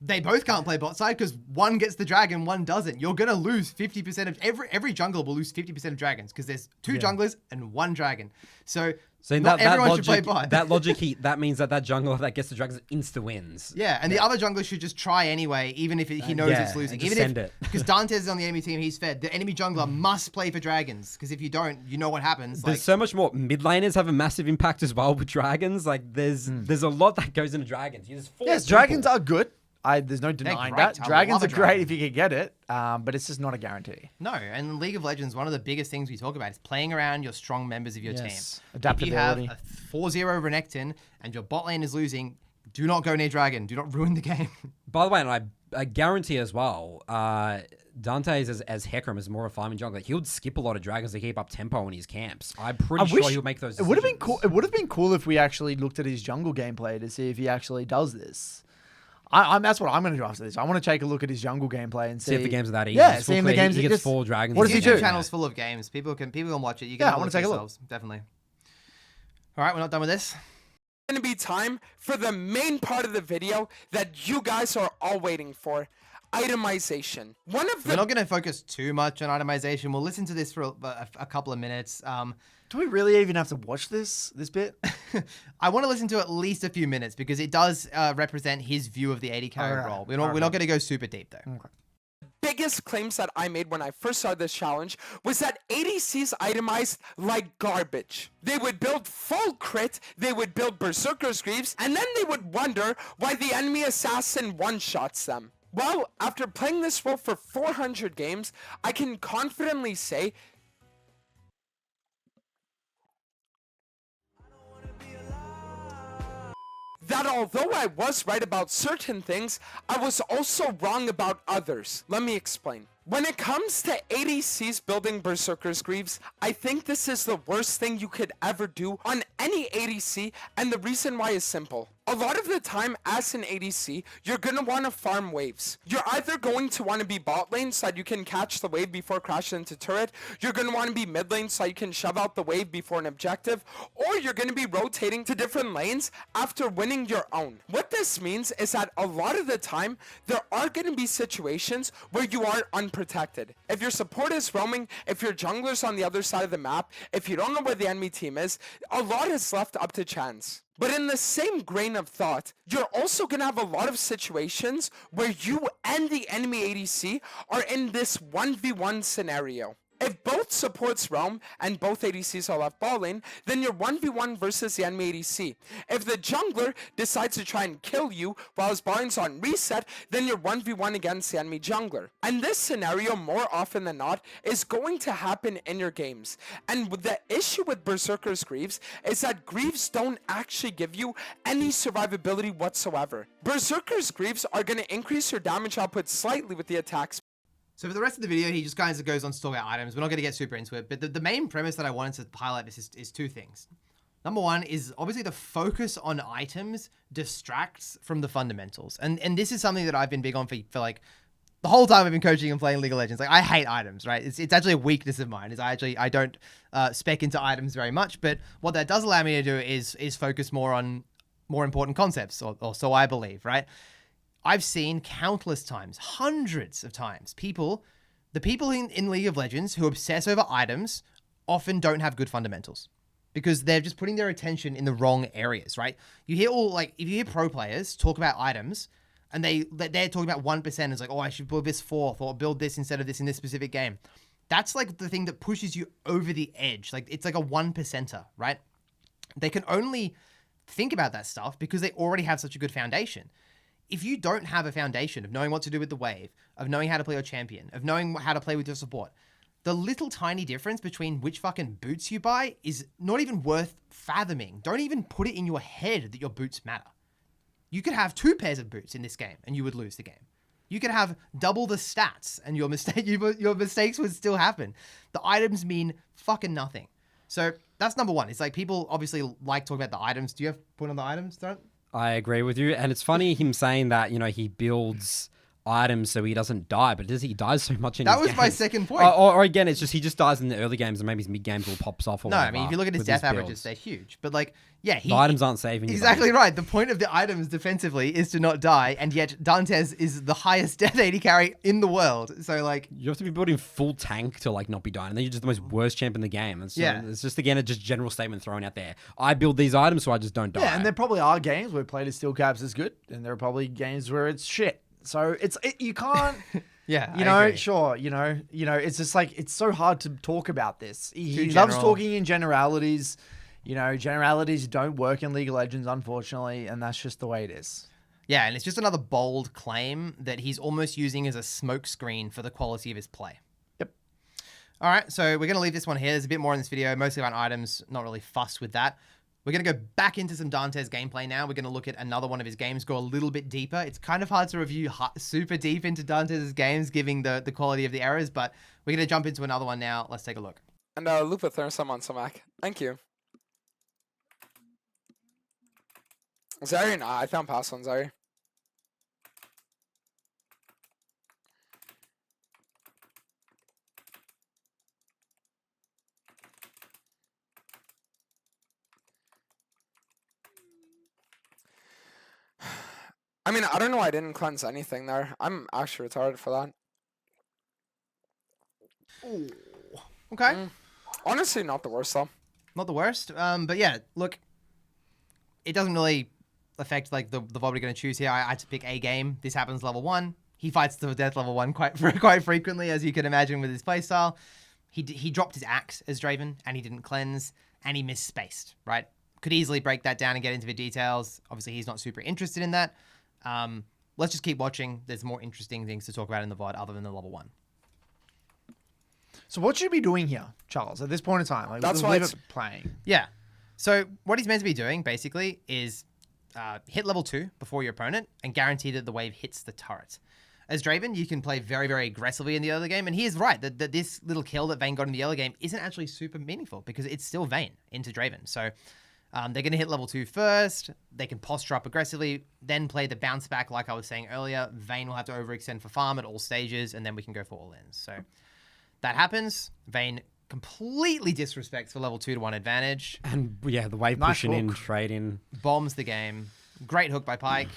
They both can't play bot side because one gets the dragon, one doesn't. You're gonna lose 50% of every jungler will lose 50% of dragons because there's two junglers and one dragon. So in not everyone logic, should play bot. That logic, that means that jungler that gets the dragons insta wins. Yeah, and the other jungler should just try anyway, even if he knows it's losing. Just Even send if, it. Because Dantes is on the enemy team, he's fed. The enemy jungler must play for dragons because if you don't, you know what happens. There's so much more. Mid laners have a massive impact as well with dragons. Like there's a lot that goes into dragons. There's Yes, dragons are good. There's no denying great. that. I Dragons love are a great dragon. if you can get it, but it's just not a guarantee. No, and in League of Legends, one of the biggest things we talk about is playing around your strong members of your team. Adaptability. If you have a 4-0 Renekton and your bot lane is losing, do not go near dragon. Do not ruin the game. By the way, and I guarantee as well, Dantes as Hecarim is more of a farming jungler. He would skip a lot of dragons to keep up tempo in his camps. I'm pretty sure he'll make those It would have been decisions. cool. It would have been cool if we actually looked at his jungle gameplay to see if he actually does this. That's what I'm going to do after this. I want to take a look at his jungle gameplay and see if the games are that easy. Yeah, Just see full if the clear. games He are gets just 4 dragons. What does he YouTube do? channel's full of games. People can watch it. You can Yeah, have I wanna look take a look. yourselves. Definitely. All right, we're not done with this. Going to be time for the main part of the video that you guys are all waiting for. Itemization. One of We're the not going to focus too much on itemization. We'll listen to this for a couple of minutes. Do we really even have to watch this bit? I want to listen to at least a few minutes because it does represent his view of the AD carry Alright, role. We're not going to go super deep though. biggest claims that I made when I first started this challenge was that ADCs itemized like garbage. They would build full crit, they would build Berserker's Greaves, and then they would wonder why the enemy assassin one-shots them. Well, after playing this role for 400 games, I can confidently say that although I was right about certain things, I was also wrong about others. Let me explain. When it comes to ADCs building Berserker's Greaves, I think this is the worst thing you could ever do on any ADC, and the reason why is simple. A lot of the time, as an ADC, you're going to want to farm waves. You're either going to want to be bot lane so that you can catch the wave before crashing into turret, you're going to want to be mid lane so you can shove out the wave before an objective, or you're going to be rotating to different lanes after winning your own. What this means is that a lot of the time, there are going to be situations where you are unprotected. If your support is roaming, if your jungler's on the other side of the map, if you don't know where the enemy team is, a lot is left up to chance. But in the same grain of thought, you're also going to have a lot of situations where you and the enemy ADC are in this 1v1 scenario. If both supports roam and both ADCs are left ball lane, then you're 1v1 versus the enemy ADC. If the jungler decides to try and kill you while his ball lane's on reset, then you're 1v1 against the enemy jungler. And this scenario, more often than not, is going to happen in your games. And the issue with Berserker's Greaves is that Greaves don't actually give you any survivability whatsoever. Berserker's Greaves are going to increase your damage output slightly with the attacks. So for the rest of the video, he just kind of goes on to talk about items. We're not going to get super into it, but the main premise that I wanted to highlight this is two things. Number one is obviously the focus on items distracts from the fundamentals. And this is something that I've been big on for like the whole time I've been coaching and playing League of Legends. Like I hate items, right? It's actually a weakness of mine. I don't spec into items very much, but what that does allow me to do is focus more on more important concepts, or so I believe, right? I've seen countless times, hundreds of times, the people in League of Legends who obsess over items often don't have good fundamentals because they're just putting their attention in the wrong areas, right? You hear if you hear pro players talk about items and they're talking about 1%, it's like, oh, I should build this fourth or build this instead of this in this specific game. That's like the thing that pushes you over the edge. Like it's like a 1%er, right? They can only think about that stuff because they already have such a good foundation. If you don't have a foundation of knowing what to do with the wave, of knowing how to play your champion, of knowing how to play with your support, the little tiny difference between which fucking boots you buy is not even worth fathoming. Don't even put it in your head that your boots matter. You could have 2 pairs of boots in this game and you would lose the game. You could have double the stats and your mistakes would still happen. The items mean fucking nothing. So that's number one. It's like people obviously like talking about the items. Do you have point on the items, Don't? I agree with you. And it's funny him saying that, he builds items so he doesn't die, but he dies so much in That his was my games. second point. Or again, it's just he just dies in the early games and maybe his mid games all pops off. Or No, I whatever mean, if you look at his with death builds. averages, they're huge. But like, yeah, The items aren't saving you. Exactly buddy. right. The point of the items defensively is to not die, and yet Dantes is the highest death AD carry in the world. So like, You have to be building full tank to like not be dying, and then you're just the most worst champ in the game. And so it's just again a just general statement thrown out there. I build these items so I just don't die. Yeah, and there probably are games where played steel caps is good, and there are probably games where it's shit. So you can't. yeah, You I know, agree. sure, it's just like, it's so hard to talk about this. He Too loves general. talking in generalities. Generalities don't work in League of Legends, unfortunately, and that's just the way it is. Yeah, and it's just another bold claim that he's almost using as a smokescreen for the quality of his play. Yep. All right, so we're going to leave this one here. There's a bit more in this video, mostly about items, not really fussed with that. We're going to go back into some Dantes gameplay now. We're going to look at another one of his games, go a little bit deeper. It's kind of hard to review super deep into Dantes' games, given the quality of the errors, but we're going to jump into another one now. Let's take a look. And Lupa, there's some on Samak. Thank you. Zari, nah, I found pass on Zari. I mean, I don't know why I didn't cleanse anything there. I'm actually retarded for that. Okay. Honestly, not the worst, though. Not the worst. But yeah, look, it doesn't really affect like the VOD we're going to choose here. I had to pick a game. This happens level 1. He fights to death level 1 quite frequently, as you can imagine with his playstyle. He dropped his axe as Draven, and he didn't cleanse, and he misspaced, right? Could easily break that down and get into the details. Obviously, he's not super interested in that. Let's just keep watching. There's more interesting things to talk about in the VOD other than the level 1. So what should you be doing here, Charles, at this point in time? Like, That's let's why leave it's- it playing. Yeah. So what he's meant to be doing, basically, is hit level 2 before your opponent and guarantee that the wave hits the turret. As Draven, you can play very, very aggressively in the early game, and he is right that this little kill that Vayne got in the early game isn't actually super meaningful because it's still Vayne into Draven. So they're going to hit level 2 first. They can posture up aggressively, then play the bounce back like I was saying earlier. Vayne will have to overextend for farm at all stages, and then we can go for all-ins. So that happens. Vayne completely disrespects for level 2 to 1 advantage. And yeah, the wave Nice pushing in, hook. trading. Bombs the game. Great hook by Pyke.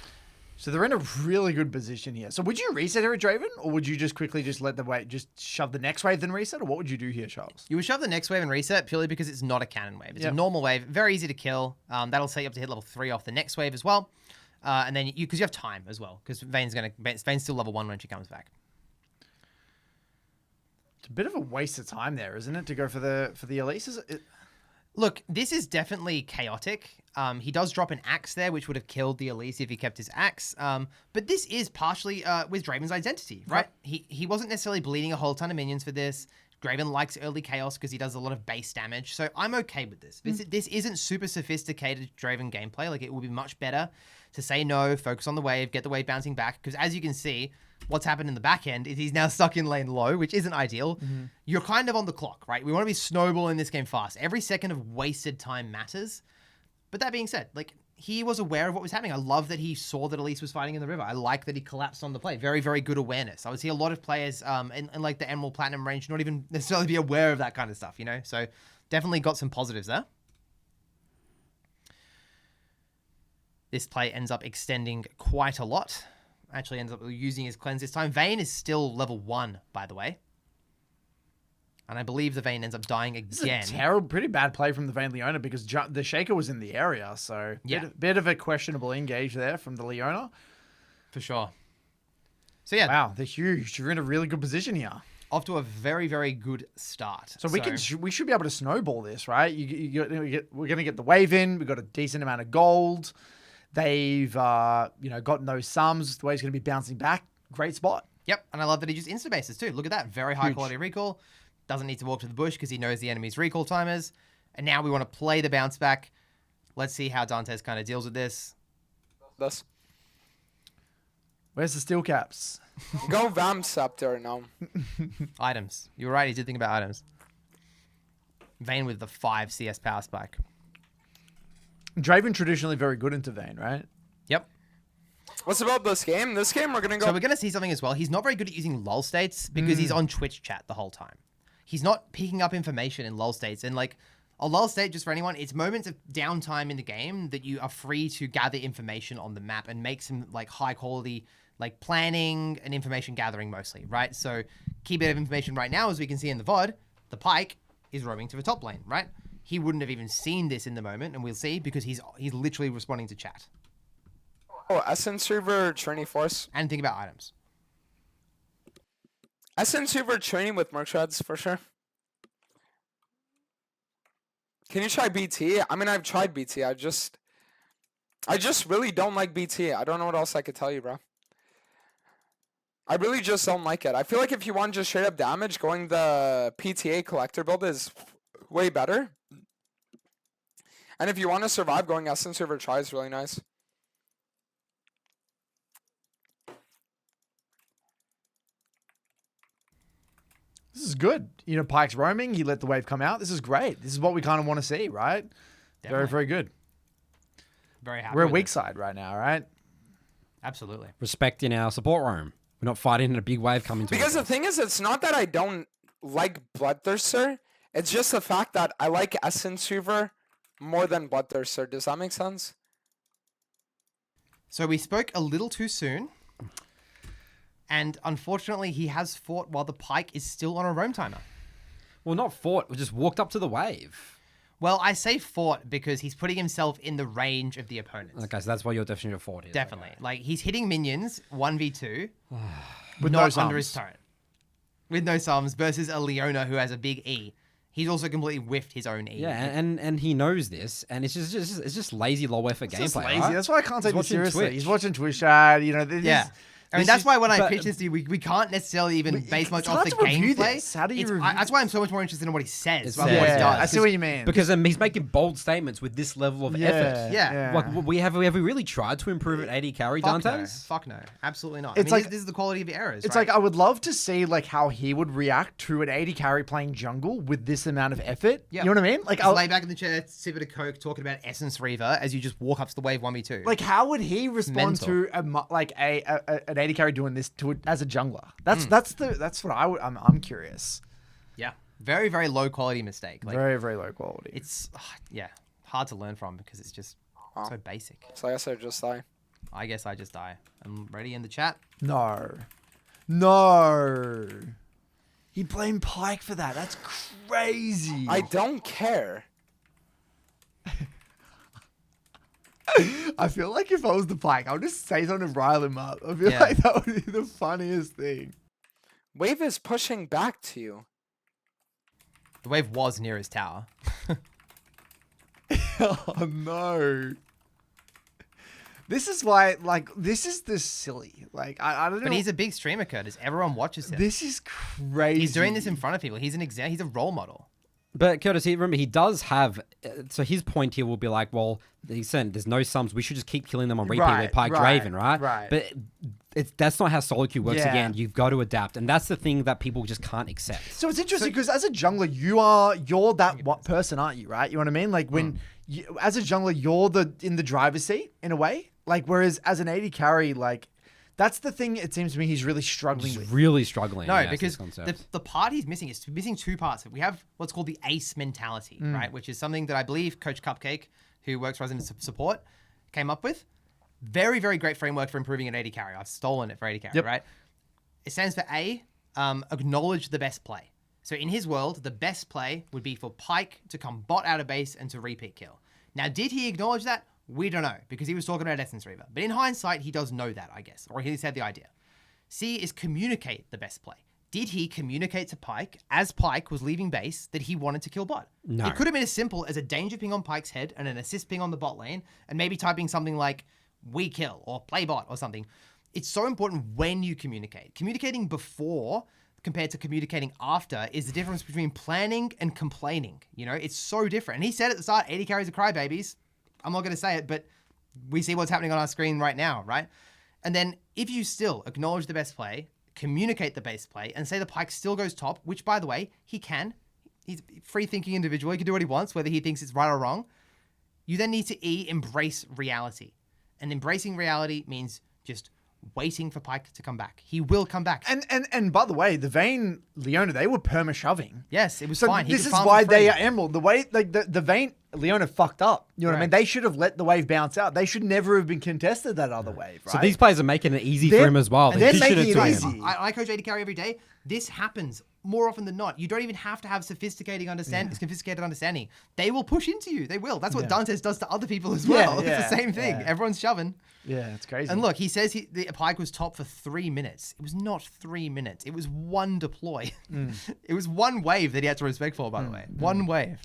So they're in a really good position here. So would you reset here at Draven, or would you just quickly just let the wave, just shove the next wave then reset, or what would you do here, Charles? You would shove the next wave and reset purely because it's not a cannon wave. It's a Yep. normal wave, very easy to kill. That'll set you up to hit level 3 off the next wave as well. And then because you have time as well, because Vayne's still level 1 when she comes back. It's a bit of a waste of time there, isn't it, to go for the Elise? Look, this is definitely chaotic. He does drop an axe there, which would have killed the Elise if he kept his axe. But this is partially with Draven's identity, right? He wasn't necessarily bleeding a whole ton of minions for this. Draven likes early chaos because he does a lot of base damage. So I'm okay with this. This isn't super sophisticated Draven gameplay. Like, it would be much better to say no, focus on the wave, get the wave bouncing back. Because as you can see, what's happened in the back end is he's now stuck in lane low, which isn't ideal. You're kind of on the clock, right? We want to be snowballing this game fast. Every second of wasted time matters. But that being said, like, he was aware of what was happening. I love that he saw that Elise was fighting in the river. I like that he collapsed on the play. Very, very good awareness. I would see a lot of players in like the Emerald Platinum range not even necessarily be aware of that kind of stuff, you know? So definitely got some positives there. This play ends up extending quite a lot. Actually ends up using his cleanse this time. Vayne is still level 1, by the way. And I believe the Vayne ends up dying again. It's a terrible, pretty bad play from the Vayne Leona because the Shaker was in the area. So Yeah. bit of a questionable engage there from the Leona. For sure. So yeah, Wow, they're huge. You're in a really good position here. off to a very, very good start. So we should be able to snowball this, right? We're going to get the wave in. We've got a decent amount of gold. They've gotten those sums. The wave's going to be bouncing back. Great spot. Yep, and I love that he just insta-bases too. Look at that. Very high Huge. quality recall. Doesn't need to walk to the bush because he knows the enemy's recall timers. And now we want to play the bounce back. Let's see how Dantes kind of deals with this. This. Where's the steel caps? Go Vam Scepter, no. Items. You were right. He did think about items. Vayne with the 5 CS power spike. Draven traditionally very good into Vayne, right? Yep. What's about this game? This game, we're going to go... So we're going to see something as well. He's not very good at using lull states because he's on Twitch chat the whole time. He's not picking up information in lull states. And like a lull state, just for anyone, it's moments of downtime in the game that you are free to gather information on the map and make some like high quality like planning and information gathering mostly, right? So key bit of information right now, as we can see in the VOD, the Pyke is roaming to the top lane, right? He wouldn't have even seen this in the moment, and we'll see because he's literally responding to chat. Oh, Essence Server Trinity Force. And think about items. Essence Server Trinity with Merc Shreds for sure. Can you try BT? I mean, I've tried BT. I just really don't like BT. I don't know what else I could tell you, bro. I really just don't like it. I feel like if you want just straight up damage, going the PTA collector build is way better. And if you want to survive, going Essence Server Try is really nice. This is good. You know, Pyke's roaming. He let the wave come out. This is great. This is what we kind of want to see, right? Definitely. Very, very good. Very happy. We're with weak it. side right now, right? Absolutely. Respecting our support roam. We're not fighting in a big wave coming to Because us. the thing is, it's not that I don't like Bloodthirster. It's just the fact that I like Essence Server more than Bloodthirster. Does that make sense? So we spoke a little too soon. And unfortunately, he has fought while the Pyke is still on a roam timer. Well, not fought. We just walked up to the wave. Well, I say fought because he's putting himself in the range of the opponents. Okay, so that's why your definition of fought is. Definitely. Okay. Like, he's hitting minions 1v2 With not no under his sums. turret. With no sums versus a Leona who has a big E. He's also completely whiffed his own E. Yeah, and he knows this, and it's just lazy low effort It's just gameplay. lazy. Right? That's why I can't take this watching seriously. Twitch. He's watching Twitch chat. You know, Yeah. I mean, this that's is- why when I but- pitch this to you, we can't necessarily even base much it's off hard the to review gameplay. this. How do you It's- review that's why I'm so much more interested in what he says It's rather than what he sad. does. I see what you mean. Because he's making bold statements with this level of effort. Yeah. Like, have we really tried to improve at AD carry, Fuck no. Dantes? Fuck no. Absolutely not. It's I mean, like- this is the quality of errors. It's right? like I would love to see like how he would react to an 80 carry playing jungle with this amount of effort. Yeah. You know what I mean? Like, Just lay back in the chair, sip a Coke, talking about Essence Reaver as you just walk up to the wave 1v2. like how would he respond mental. to an 80 carry doing this as a jungler? That's what I'm curious. yeah. Very, very low quality mistake. Like, Very, very low quality. it's, yeah, hard to learn from because it's just so basic. So I guess I just die. I guess I just die. I'm ready in the chat. No. He blamed Pyke for that. That's crazy. I don't care. I feel like if I was the Pyke, I would just say something to rile him up. I feel Yeah. like that would be the funniest thing. Wave is pushing back to you. The wave was near his tower. Oh no. This is why, like, this is this silly. Like, I don't know. But he's a big streamer, Curtis. Everyone watches him. This is crazy. He's doing this in front of people. He's an example. He's a role model. But Curtis, remember, he does have. So his point here will be like, well, he's saying there's no sums. We should just keep killing them on repeat Right, with Pyke right, Draven, right? right. But that's not how solo queue works. Yeah. Again, you've got to adapt, and that's the thing that people just can't accept. So it's interesting because as a jungler, you're that person, aren't you? Right? You know what I mean? Like when as a jungler, you're in the driver's seat in a way. Like whereas as an AD carry, like that's the thing. It seems to me he's really struggling He's with. really struggling. No, yes, because this concept. the part he's missing is missing two parts. We have what's called the ace mentality, right? Which is something that I believe Coach Cupcake, who works for us in support, came up with. Very, very great framework for improving an AD carry. I've stolen it for AD carry, right? It stands for A, acknowledge the best play. So in his world, the best play would be for Pyke to come bot out of base and to repeat kill. Now, did he acknowledge that? We don't know, because he was talking about Essence Reaver. But in hindsight, he does know that, I guess. Or he said the idea. C is communicate the best play. Did he communicate to Pyke, as Pyke was leaving base, that he wanted to kill bot? No. It could have been as simple as a danger ping on Pyke's head and an assist ping on the bot lane, and maybe typing something like, we kill, or play bot, or something. It's so important when you communicate. Communicating before compared to communicating after is the difference between planning and complaining. You know, it's so different. And he said at the start, 80 carries are crybabies. I'm not going to say it, but we see what's happening on our screen right now, right? And then if you still acknowledge the best play, communicate the best play, and say the Pyke still goes top, which, by the way, he can. He's a free-thinking individual. He can do what he wants, whether he thinks it's right or wrong. You then need to embrace reality. And embracing reality means just waiting for Pyke to come back. He will come back. And by the way, the Vayne Leona, they were perma shoving. Yes, it was So fine. He this could is farm why for free. they are emerald. The way like the Vayne Leona fucked up. You know what I mean? Right. They should have let the wave bounce out. They should never have been contested that other wave, right? So these players are making it easy for They're- him as well. and They they're should making have it told him. easy. I coach AD carry every day. This happens more often than not. You don't even have to have sophisticated understanding. They will push into you. They will. That's what Dantes does to other people as well. Yeah, It's the same thing. yeah. Everyone's shoving. Yeah, it's crazy. And look, he says the Pyke was top for 3 minutes. It was not 3 minutes. It was one deploy. It was one wave that he had to respect for, by the way. One wave.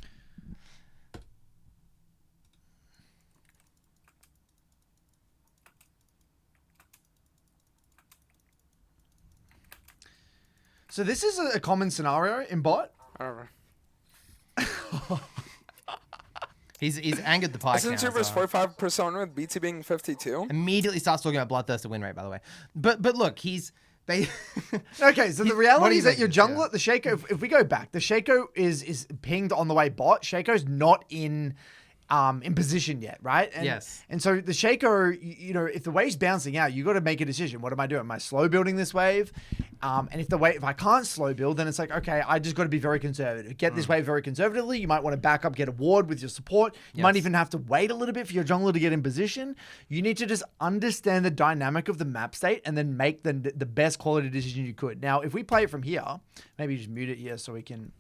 So this is a common scenario in bot. I don't know. He's angered the Pyke Since now. you versus so- 45% with BT being 52. Immediately starts talking about bloodthirst and win rate, by the way. But look, he's... Okay, so the what reality do is you that your think? jungler, the Shaco, if we go back, the Shaco is pinged on the way bot. Shaco's not in position yet, right? And, Yes. And so the Shaco, you know, if the wave's bouncing out, you got to make a decision. What am I doing? Am I slow building this wave? And if I can't slow build, then it's like, okay, I just got to be very conservative. Get this wave very conservatively. You might want to back up, get a ward with your support. You might Yes. even have to wait a little bit for your jungler to get in position. You need to just understand the dynamic of the map state and then make the best quality decision you could. Now, if we play it from here, maybe just mute it here so we can...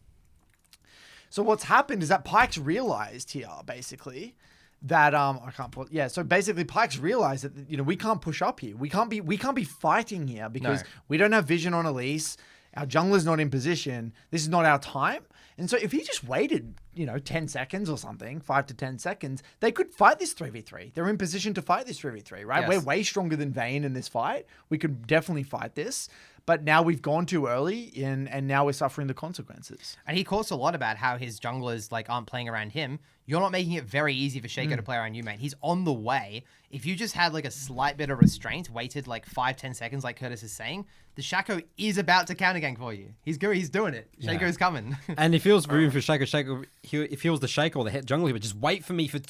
So what's happened is that Pyke's realized here, basically, that I can't put so basically Pyke's realized that, you know, we can't push up here. We can't be fighting here because No. we don't have vision on Elise. Our jungler's not in position. This is not our time. And so if he just waited, you know, 10 seconds or something, 5 to 10 seconds, they could fight this 3v3. They're in position to fight this 3v3, right? Yes. We're way stronger than Vayne in this fight. We could definitely fight this. But now we've gone too early and now we're suffering the consequences. And he talks a lot about how his junglers like aren't playing around him. You're not making it very easy for Shaco to play around you, mate. He's on the way. If you just had like a slight bit of restraint, waited like 5-10 seconds, like Curtis is saying, the Shaco is about to counter gank for you. He's doing it. Shaco's coming. And if he was room for Shaco, if he was the Shaco or the hit jungler, he would just wait for me for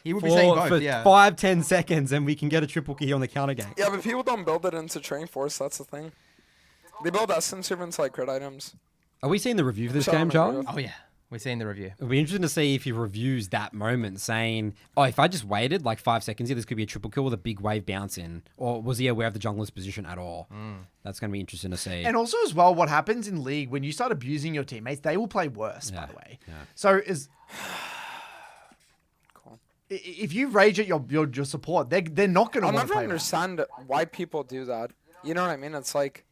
He would be saying both, for yeah. 5-10 seconds, and we can get a triple kill on the counter game. Yeah, but people don't build it into Train Force. That's the thing. They build essence servants like crit items. Are we seeing the review for this Shut game, up, Joel? bro. Oh yeah, we're seeing the review. It'll be interesting to see if he reviews that moment, saying, "Oh, if I just waited like 5 seconds here, this could be a triple kill with a big wave bounce in." Or was he aware of the jungler's position at all? That's going to be interesting to see. And also as well, what happens in League, when you start abusing your teammates, they will play worse, by Yeah, the way. yeah. So Cool. if you rage at your support, they're not going to I'll want to never play well. understand why people do that. You know what I mean? It's like,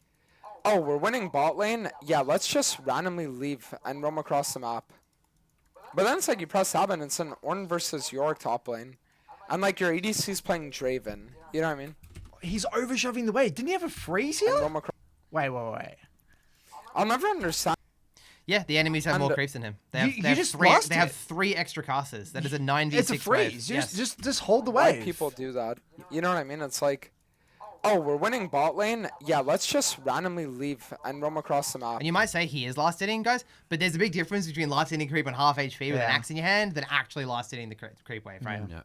oh, we're winning bot lane. Yeah, let's just randomly leave and roam across the map. But then it's like you press tab and it's an Ornn versus York top lane. And like your ADC's playing Draven. You know what I mean? He's overshoving the wave. Didn't he have a freeze And here? roam across. Wait. I'll never understand. Yeah, the enemies have more And, creeps than him. They you- have, you they have just three. lost They have it. 3 extra casters. That is a 9v6 It's a wave. freeze. Yes. Just hold the Why wave. people do that. You know what I mean? It's like, oh, we're winning bot lane. Yeah, let's just randomly leave and roam across the map. And you might say he is last hitting, guys, but there's a big difference between last hitting creep on half HP with an Yeah. axe in your hand than actually last hitting the creep wave, right? Yeah.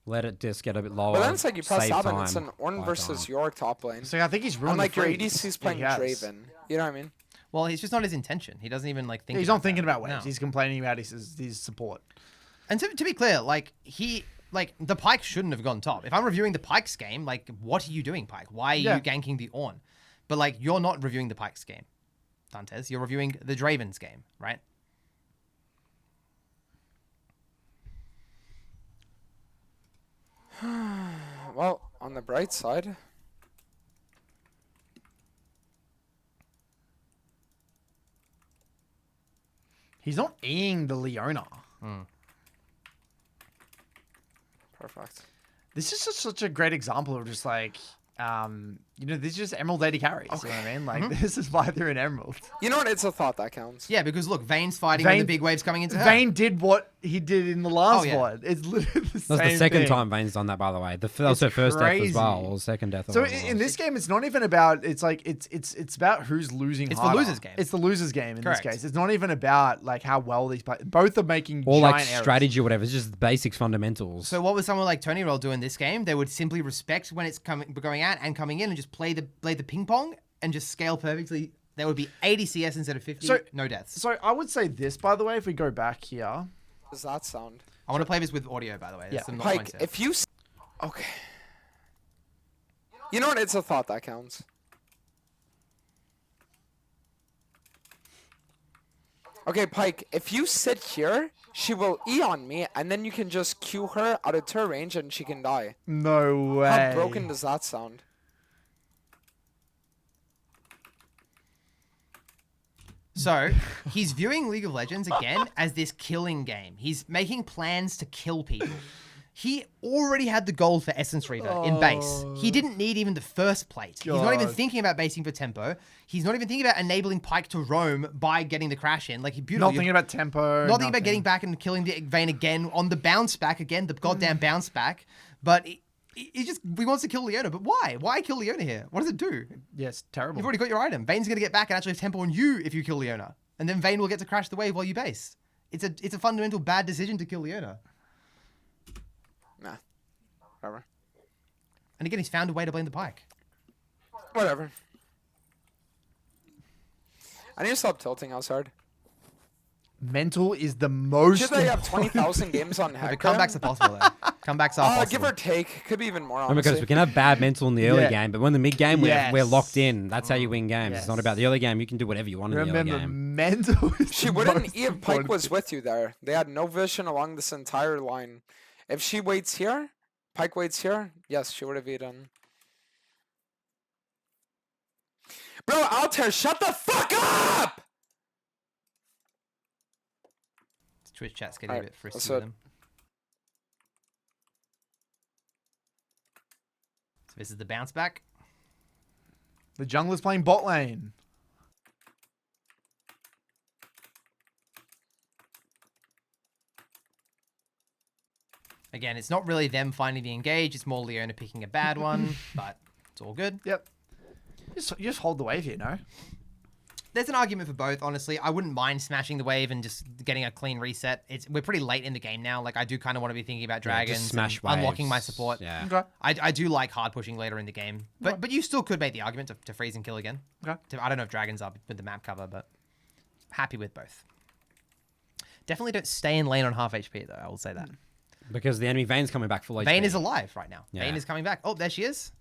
Let it just get a bit lower. But then it's like you press save tab and it's time, an Ornn buy versus time. York top lane. So I think he's ruined And like the your freeze. ADC's Yeah, playing he has. Draven. You know what I mean? Well, it's just not his intention. He doesn't even like think. He's about not thinking that. about waves. No. He's complaining about his support. And to be clear, like the Pyke shouldn't have gone top. If I'm reviewing the Pyke's game, like what are you doing, Pyke? Why are Yeah. you ganking the Ornn? But like you're not reviewing the Pyke's game, Dantes. You're reviewing the Draven's game, right? Well, on the bright side, He's not eating the Leona. perfect. This is just such a great example of just like, you know, these are just Emerald AD carries. You know what I mean? Like, this is why they're in Emerald. You know what? It's a thought that counts. Yeah, because look, Vayne's fighting when the Vayne- big wave's coming into her. Vayne did what he did in the last Oh, yeah. one. It's literally the That was same the second thing. time Vane's done that, by the way. That was her first death as well, or second death. Or So whatever it in was. this game, it's not even about. It's like it's about who's losing. It's the harder. loser's game. It's the loser's game in Correct. this case. It's not even about like how well these players. Both are making or giant like errors. strategy or whatever. It's just basic fundamentals. So what would someone like Tony Roll do in this game? They would simply respect when it's going out and coming in and just play the ping pong and just scale perfectly. There would be 80 CS instead of 50. So- no deaths. So I would say this, by the way, if we go back here. How does that sound? I want to play this with audio, by the way. That's Yeah. not Pyke, mindset. if you... Okay. You know what? It's a thought that counts. Okay, Pyke, if you sit here, she will E on me, and then you can just Q her out of turret range and she can die. No way. How broken does that sound? So, he's viewing League of Legends again as this killing game. He's making plans to kill people. He already had the gold for Essence Reaver in base. He didn't need even the first plate. He's not even God. thinking about basing for tempo. He's not even thinking about enabling Pyke to roam by getting the crash in. Like, he beautiful. Not thinking about tempo. Not thinking about getting back and killing the Vayne again on the bounce back again, the goddamn bounce back. But he wants to kill Leona. But why? Why kill Leona here? What does it do? Yes, terrible. You've already got your item. Vayne's going to get back and actually have tempo on you if you kill Leona. And then Vayne will get to crash the wave while you base. It's a fundamental bad decision to kill Leona. Nah. Whatever. And again, he's found a way to blame the Pyke. Whatever. I need to stop tilting outside. Mental is the most. Should they have 20,000 games on The Hack? comebacks are possible, though. Comebacks are possible. Give or take. Could be even more, Remember, because honestly. we can have bad mental in the early Yeah. game, but when the mid game, Yes. we're locked in. That's how you win games. It's not Yes. about the early game. You can do whatever you want in the early Remember, game. mental. Is She the wouldn't most E if Pyke important was thing. with you there. They had no vision along this entire line. If she waits here, Pyke waits here, yes, she would have eaten. Bro, Altair, shut the fuck up! Twitch chat's getting a Alright, bit frisky that's with it. them. So this is the bounce back. The jungler's playing bot lane. Again, it's not really them finding the engage. It's more Leona picking a bad one, but it's all good. Yep. You just hold the wave here, no? There's an argument for both, honestly. I wouldn't mind smashing the wave and just getting a clean reset. We're pretty late in the game now. Like, I do kind of want to be thinking about dragons, Just smash and unlocking my waves. support. Yeah. Okay. I do like hard pushing later in the game, but you still could make the argument to freeze and kill again. Okay. I don't know if dragons are with the map cover, but happy with both. Definitely don't stay in lane on half HP though. I will say that. Because the enemy Vayne's coming back full HP. Vayne is alive right now. Yeah. Vayne is coming back. Oh, there she is.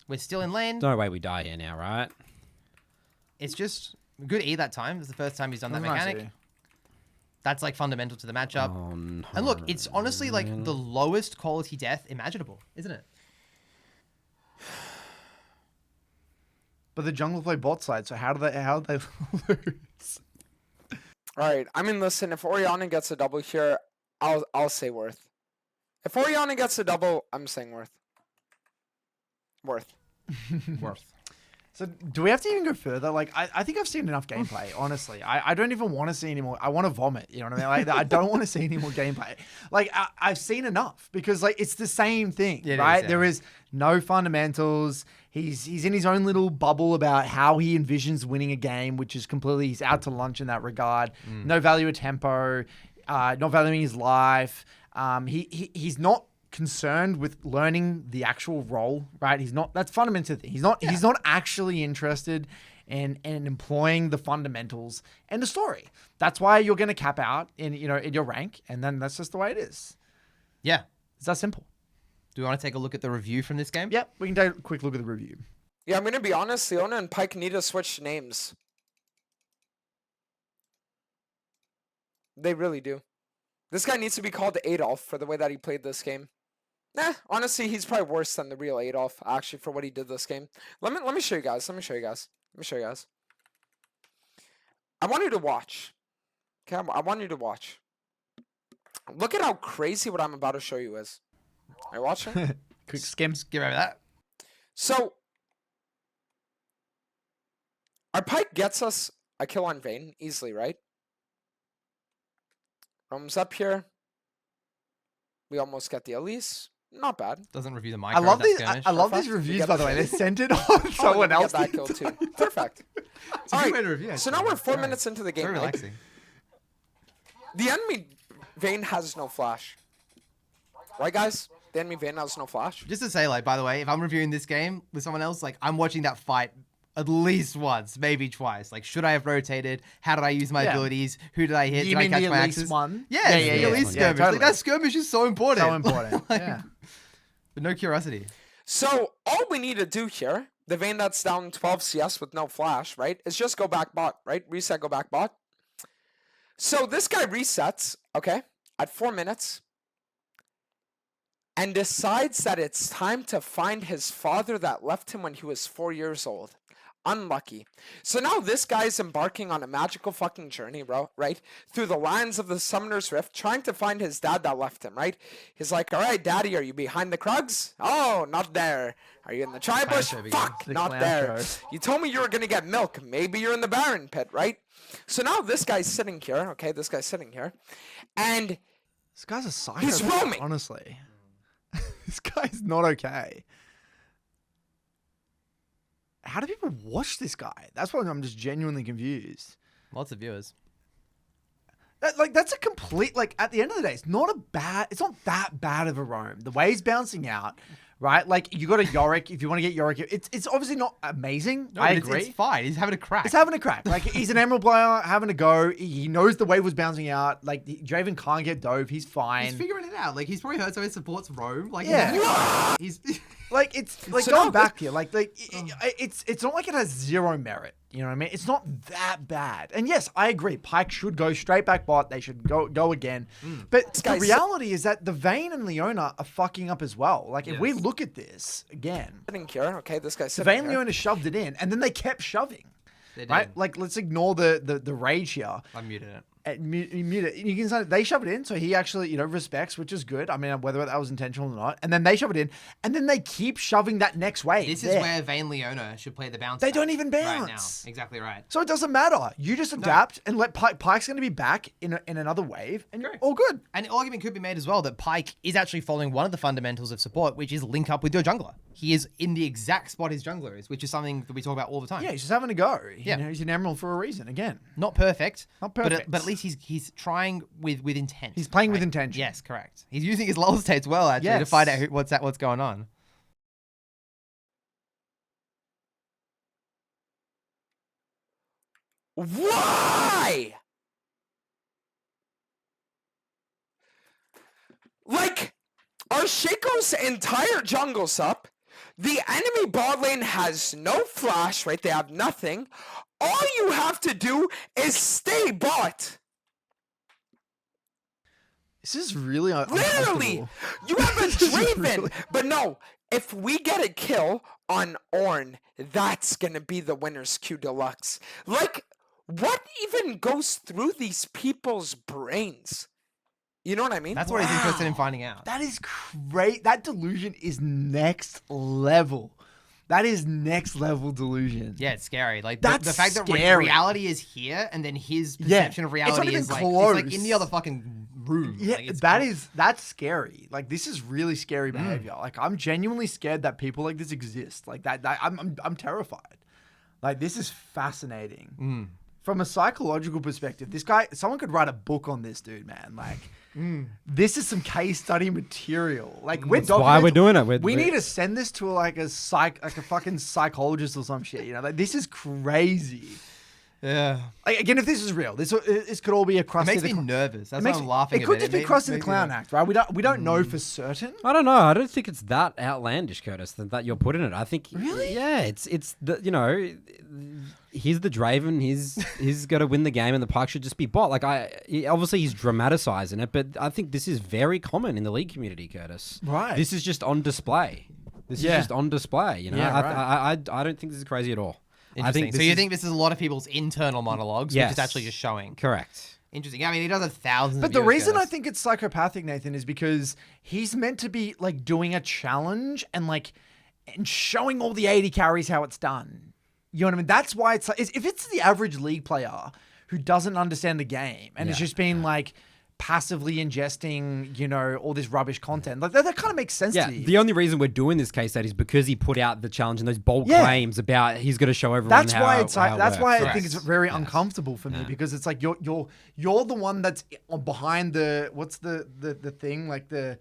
We're still in lane. No way we die here now, right? It's just good E that time. It's the first time he's done that Nice mechanic. E. That's like fundamental to the matchup. Oh, no. And look, it's honestly like the lowest quality death imaginable, isn't it? But the jungle play bot side, so how do they lose? Alright, I mean, listen, if Oriana gets a double here, I'll say worth. If Oriana gets a double, I'm saying worth. Worth. Worth. So do we have to even go further? Like, I think I've seen enough gameplay, honestly. I don't even want to see any more. I want to vomit, you know what I mean? Like, I don't want to see any more gameplay. Like, I've seen enough because, like, it's the same thing, It is, right? yeah. There is no fundamentals. He's in his own little bubble about how he envisions winning a game, which is completely, he's out to lunch in that regard. No value of tempo, not valuing his life. He's not concerned with learning the actual role, right? He's not. That's fundamental thing. He's not actually interested in employing the fundamentals and the story. That's why you're going to cap out in your rank, and then that's just the way it is. Yeah. It's that simple. Do we want to take a look at the review from this game? Yep, we can take a quick look at the review. Yeah, I'm gonna be honest, Leona and Pyke need to switch names. They really do. This guy needs to be called Adolf for the way that he played this game. Honestly, he's probably worse than the real Adolf, actually, for what he did this game. Let me show you guys. Let me show you guys. I want you to watch. Okay, I want you to watch. Look at how crazy what I'm about to show you is. Are you watching? Quick skim. Get over that. So, our Pyke gets us a kill on Vayne easily, right? Roam's up here, We almost get the Elise. Not bad. Doesn't review the I micro. love of that these. skirmish. I love Perfect. these We reviews, get by the the way. They're Elise. centered on Oh, and someone then we else. get that kill too. Perfect. It's a All good right, way to review. so actually. now we're 4 Yeah. minutes into the game. Very right? relaxing. The enemy Vayne has no flash. Right, guys? The enemy Vayne has no flash. Just to say, like, by the way, if I'm reviewing this game with someone else, like, I'm watching that fight at least once, maybe twice. Like, should I have rotated? How did I use my Yeah. abilities? Who did I hit? You did I mean catch the my Elise axes? one? Yeah, Yeah, it's yeah, the yeah. Elise Yeah, skirmish. totally. Like, that skirmish is so important. So important. Like, Yeah. But no curiosity. So all we need to do here, the Vayne that's down 12 CS with no flash, right, is just go back bot, right? Reset, go back bot. So this guy resets, okay, at 4 minutes and decides that it's time to find his father that left him when he was 4 years old. Unlucky. So now this guy's embarking on a magical fucking journey, bro, right? Through the lands of the Summoner's Rift, trying to find his dad that left him, right? He's like, all right, daddy, are you behind the Krugs? Oh, not there. Are you in the Tri-Bush? show begins. Fuck, The not clown there. show. You told me you were going to get milk. Maybe you're in the Baron pit, right? So now this guy's sitting here, okay? This guy's sitting here. And This guy's a psycho. He's roaming. Honestly, this guy's not okay. How do people watch this guy? That's why I'm just genuinely confused. Lots of viewers. That's a complete, like, at the end of the day, it's not that bad of a roam. The way he's bouncing out, right? Like, you got a Yorick. If you want to get Yorick, it's obviously not amazing. No, I but agree. It's fine. He's having a crack. It's having a crack. Like, he's an Emerald player, having a go. He knows the wave was bouncing out. Like, Draven can't get dove. He's fine. He's figuring it out. Like, he's probably heard some of his supports roam. Like, Yeah. he's Like, it's like So going now- back here. It's not like it has zero merit. You know what I mean? It's not that bad. And yes, I agree. Pyke should go straight back bot. They should go again. But the guy's- reality is that the Vayne and Leona are fucking up as well. Like, if we Yes. look at this again, sitting here, okay? This guy's the sitting Vayne here. Leona shoved it in, and then they kept shoving. They did. Right? Like, let's ignore the rage here. I muted it. Mute it. You can say they shove it in, so he actually, respects, which is good. I mean, whether that was intentional or not. And then they shove it in, and then they keep shoving that next wave. This there. is where Vayne Leona should play the bounce. They back don't even right now. bounce. Exactly right. So it doesn't matter. You just adapt and let Pyke's going to be back in another wave, and you're Correct. all good. An argument could be made as well that Pyke is actually following one of the fundamentals of support, which is link up with your jungler. He is in the exact spot his jungler is, which is something that we talk about all the time. Yeah, he's just having a go. Yeah. He's an emerald for a reason. Again, Not perfect. Not But perfect. at least he's trying with intent. He's playing with intention. Yes, correct. He's using his lull states well actually to Yes. find out what's going on. Why? Like, our Shaco's entire jungle's up. The enemy bot lane has no flash, right? They have nothing. All you have to do is stay bot. This is really Literally, uncomfortable. you have a This is Draven. really- But no, if we get a kill on Ornn, that's going to be the winner's Q Deluxe. Like, what even goes through these people's brains? You know what I mean? That's what he's interested in Wow. finding out. That is great. That delusion is next level. That is next level delusion. Yeah, it's scary. Like That's the fact that scary. reality is here, and then his Yeah. perception of It's not reality even is like it's like in close. the other fucking room. Yeah, Like, it's that's scary. Like, this is really scary behavior. Like, I'm genuinely scared that people like this exist. Like that I'm terrified. Like, this is fascinating. From a psychological perspective, this guy, someone could write a book on this dude, man. Like, this is some case study material. Like, we're That's why we're doing it. We need to send this to like a fucking psychologist or some shit. Like, this is crazy. Yeah. Like, again, if this is real, this could all be a It crusty. makes me nervous. That's why I'm laughing. It could a just bit. be Krusty the makes me Clown like- act, right? We don't know for certain. I don't know. I don't think it's that outlandish, Curtis, that you're putting it. I think Really? yeah, it's the he's the Draven. He's got to win the game, and the Pyke should just be bot. Like obviously he's dramaticizing it, but I think this is very common in the league community, Curtis. Right. This is just on display. This Yeah. is just on display. You know, Yeah, I don't think this is crazy at all. I Interesting. think So this you is- think this is a lot of people's internal monologues, which Yes. is actually just showing. correct? Interesting. I mean, he does have thousands. But of the viewers, reason I Curtis. think it's psychopathic, Nathan, is because he's meant to be like doing a challenge and showing all the 80 carries how it's done. You know what I mean? That's why it's like, if it's the average league player who doesn't understand the game and it's just been like passively ingesting, you know, all this rubbish content. Like that kind of makes sense Yeah, to me. the only reason we're doing this case study is because he put out the challenge and those bold Yeah. claims about he's going to show everyone. That's how, why it's how like, it that's why works. I think it's very uncomfortable for me Yeah. because it's like you're the one that's behind the what's the thing like the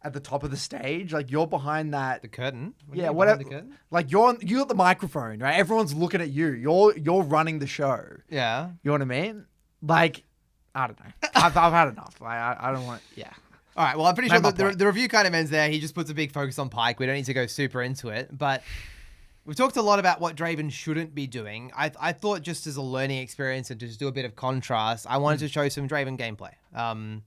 at the top of the stage, like you're behind that. The curtain. What do you Yeah, mean whatever. behind the curtain? Like you're at the microphone, right? Everyone's looking at you. You're running the show. Yeah. You know what I mean? Like, I don't know. I've had enough. I don't want. Yeah. All right. Well, I'm pretty Made sure my the point. review kind of ends there. He just puts a big focus on Pyke. We don't need to go super into it, but we've talked a lot about what Draven shouldn't be doing. I thought just as a learning experience and to just do a bit of contrast, I wanted to show some Draven gameplay.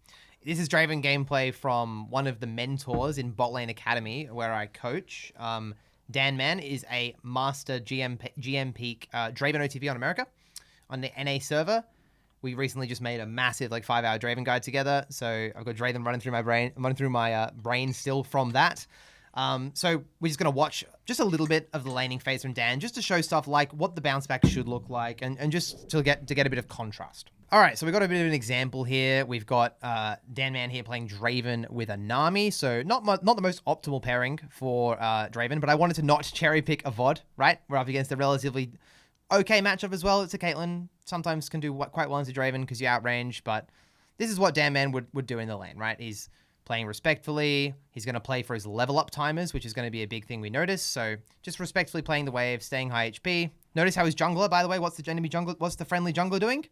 This is Draven gameplay from one of the mentors in Botlane Academy where I coach. Dan Mann is a master GM peak Draven OTP on America on the NA server. We recently just made a massive 5-hour Draven guide together. So I've got Draven running through my brain still from that. So we're just going to watch just a little bit of the laning phase from Dan just to show stuff like what the bounce back should look like and just to get a bit of contrast. All right, so we've got a bit of an example here. We've got Dan Mann here playing Draven with a Nami. So not the most optimal pairing for Draven, but I wanted to not cherry pick a VOD, right? We're up against a relatively okay matchup as well. It's a Caitlyn. Sometimes can do quite well into Draven because you outrange, but this is what Dan Mann would do in the lane, right? He's playing respectfully. He's going to play for his level up timers, which is going to be a big thing we notice. So just respectfully playing the wave, staying high HP. Notice how his jungler, by the way, what's the friendly jungler doing?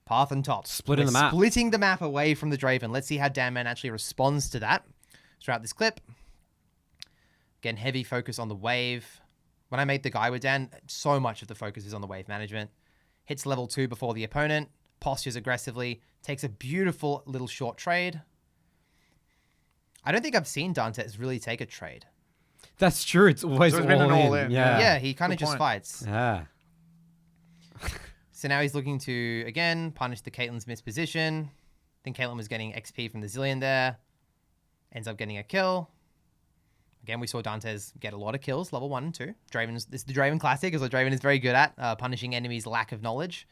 Path and top. Splitting the map. Splitting the map away from the Draven. Let's see how Dan Mann actually responds to that throughout this clip. Again, heavy focus on the wave. When I made the guy with Dan, so much of the focus is on the wave management. Hits level 2 before the opponent. Postures aggressively. Takes a beautiful little short trade. I don't think I've seen Dantes really take a trade. That's true. It's always There's all, been an in. all in. Yeah. Yeah, he kind of Good just point. fights. Yeah. So now he's looking to, again, punish the Caitlyn's misposition. I think Caitlyn was getting XP from the Zillion there. Ends up getting a kill. Again, we saw Dantes get a lot of kills, level 1 and 2. This is the Draven classic, is what Draven is very good at, punishing enemies' lack of knowledge.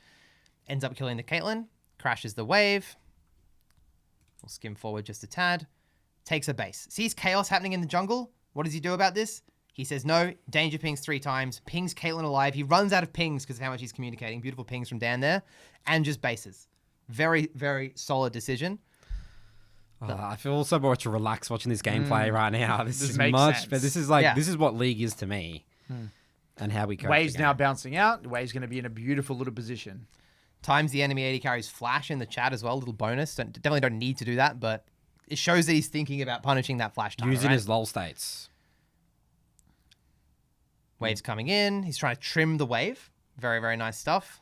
Ends up killing the Caitlyn. Crashes the wave. We'll skim forward just a tad. Takes a base. Sees chaos happening in the jungle. What does he do about this? He says no, danger pings 3 times, pings Caitlyn alive. He runs out of pings because of how much he's communicating. Beautiful pings from Dan there. And just bases. Very, very solid decision. I feel so much relaxed watching this gameplay right now. This is makes much, sense. but this is this is what League is to me, and how we coach. Wave's the now game. bouncing out. Wave's going to be in a beautiful little position. Times the enemy AD carries flash in the chat as well. Little bonus. Definitely don't need to do that, but it shows that he's thinking about punishing that flash time. using right? his lull states. Wave's coming in. He's trying to trim the wave. Very, very nice stuff.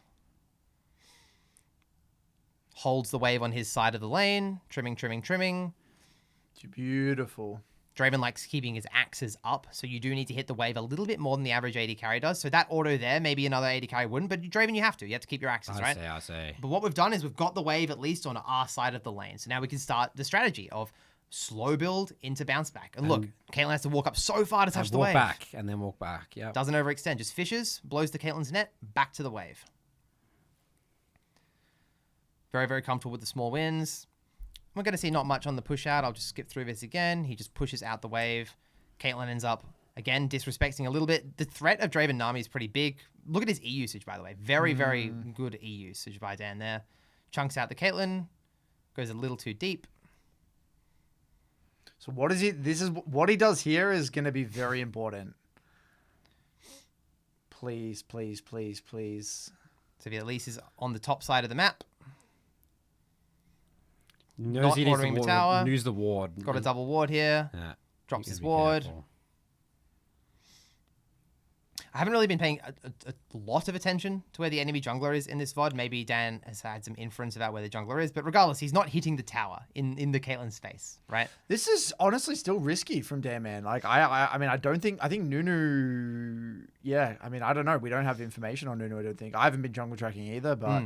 Holds the wave on his side of the lane. Trimming, trimming, trimming. Beautiful. Draven likes keeping his axes up, so you do need to hit the wave a little bit more than the average AD carry does. So that auto there, maybe another AD carry wouldn't, but Draven, you have to. You have to keep your axes, right? I see. But what we've done is we've got the wave at least on our side of the lane. So now we can start the strategy of slow build into bounce back. And look, Caitlyn has to walk up so far to touch the Walk wave. back and then walk back. Yeah. Doesn't overextend. Just fishes, blows the Caitlyn's net, back to the wave. Very, very comfortable with the small wins. We're going to see not much on the push out. I'll just skip through this again. He just pushes out the wave. Caitlyn ends up, again, disrespecting a little bit. The threat of Draven Nami is pretty big. Look at his E usage, by the way. Very, very good E usage by Dan there. Chunks out the Caitlyn. Goes a little too deep. So what is he? This is what he does here is going to be very important. Please, please, please, please. So he at least is on the top side of the map. Knows Not he needs ordering the ward, tower. Knows the ward. Got a double ward here. Yeah. Drops You his gotta be ward. careful. I haven't really been paying a lot of attention to where the enemy jungler is in this VOD. Maybe Dan has had some inference about where the jungler is, but regardless, he's not hitting the tower in the Caitlyn's face, right? This is honestly still risky from Dan Man. Like I mean, I think Nunu. Yeah, I mean, I don't know. We don't have information on Nunu. I don't think. I haven't been jungle tracking either, but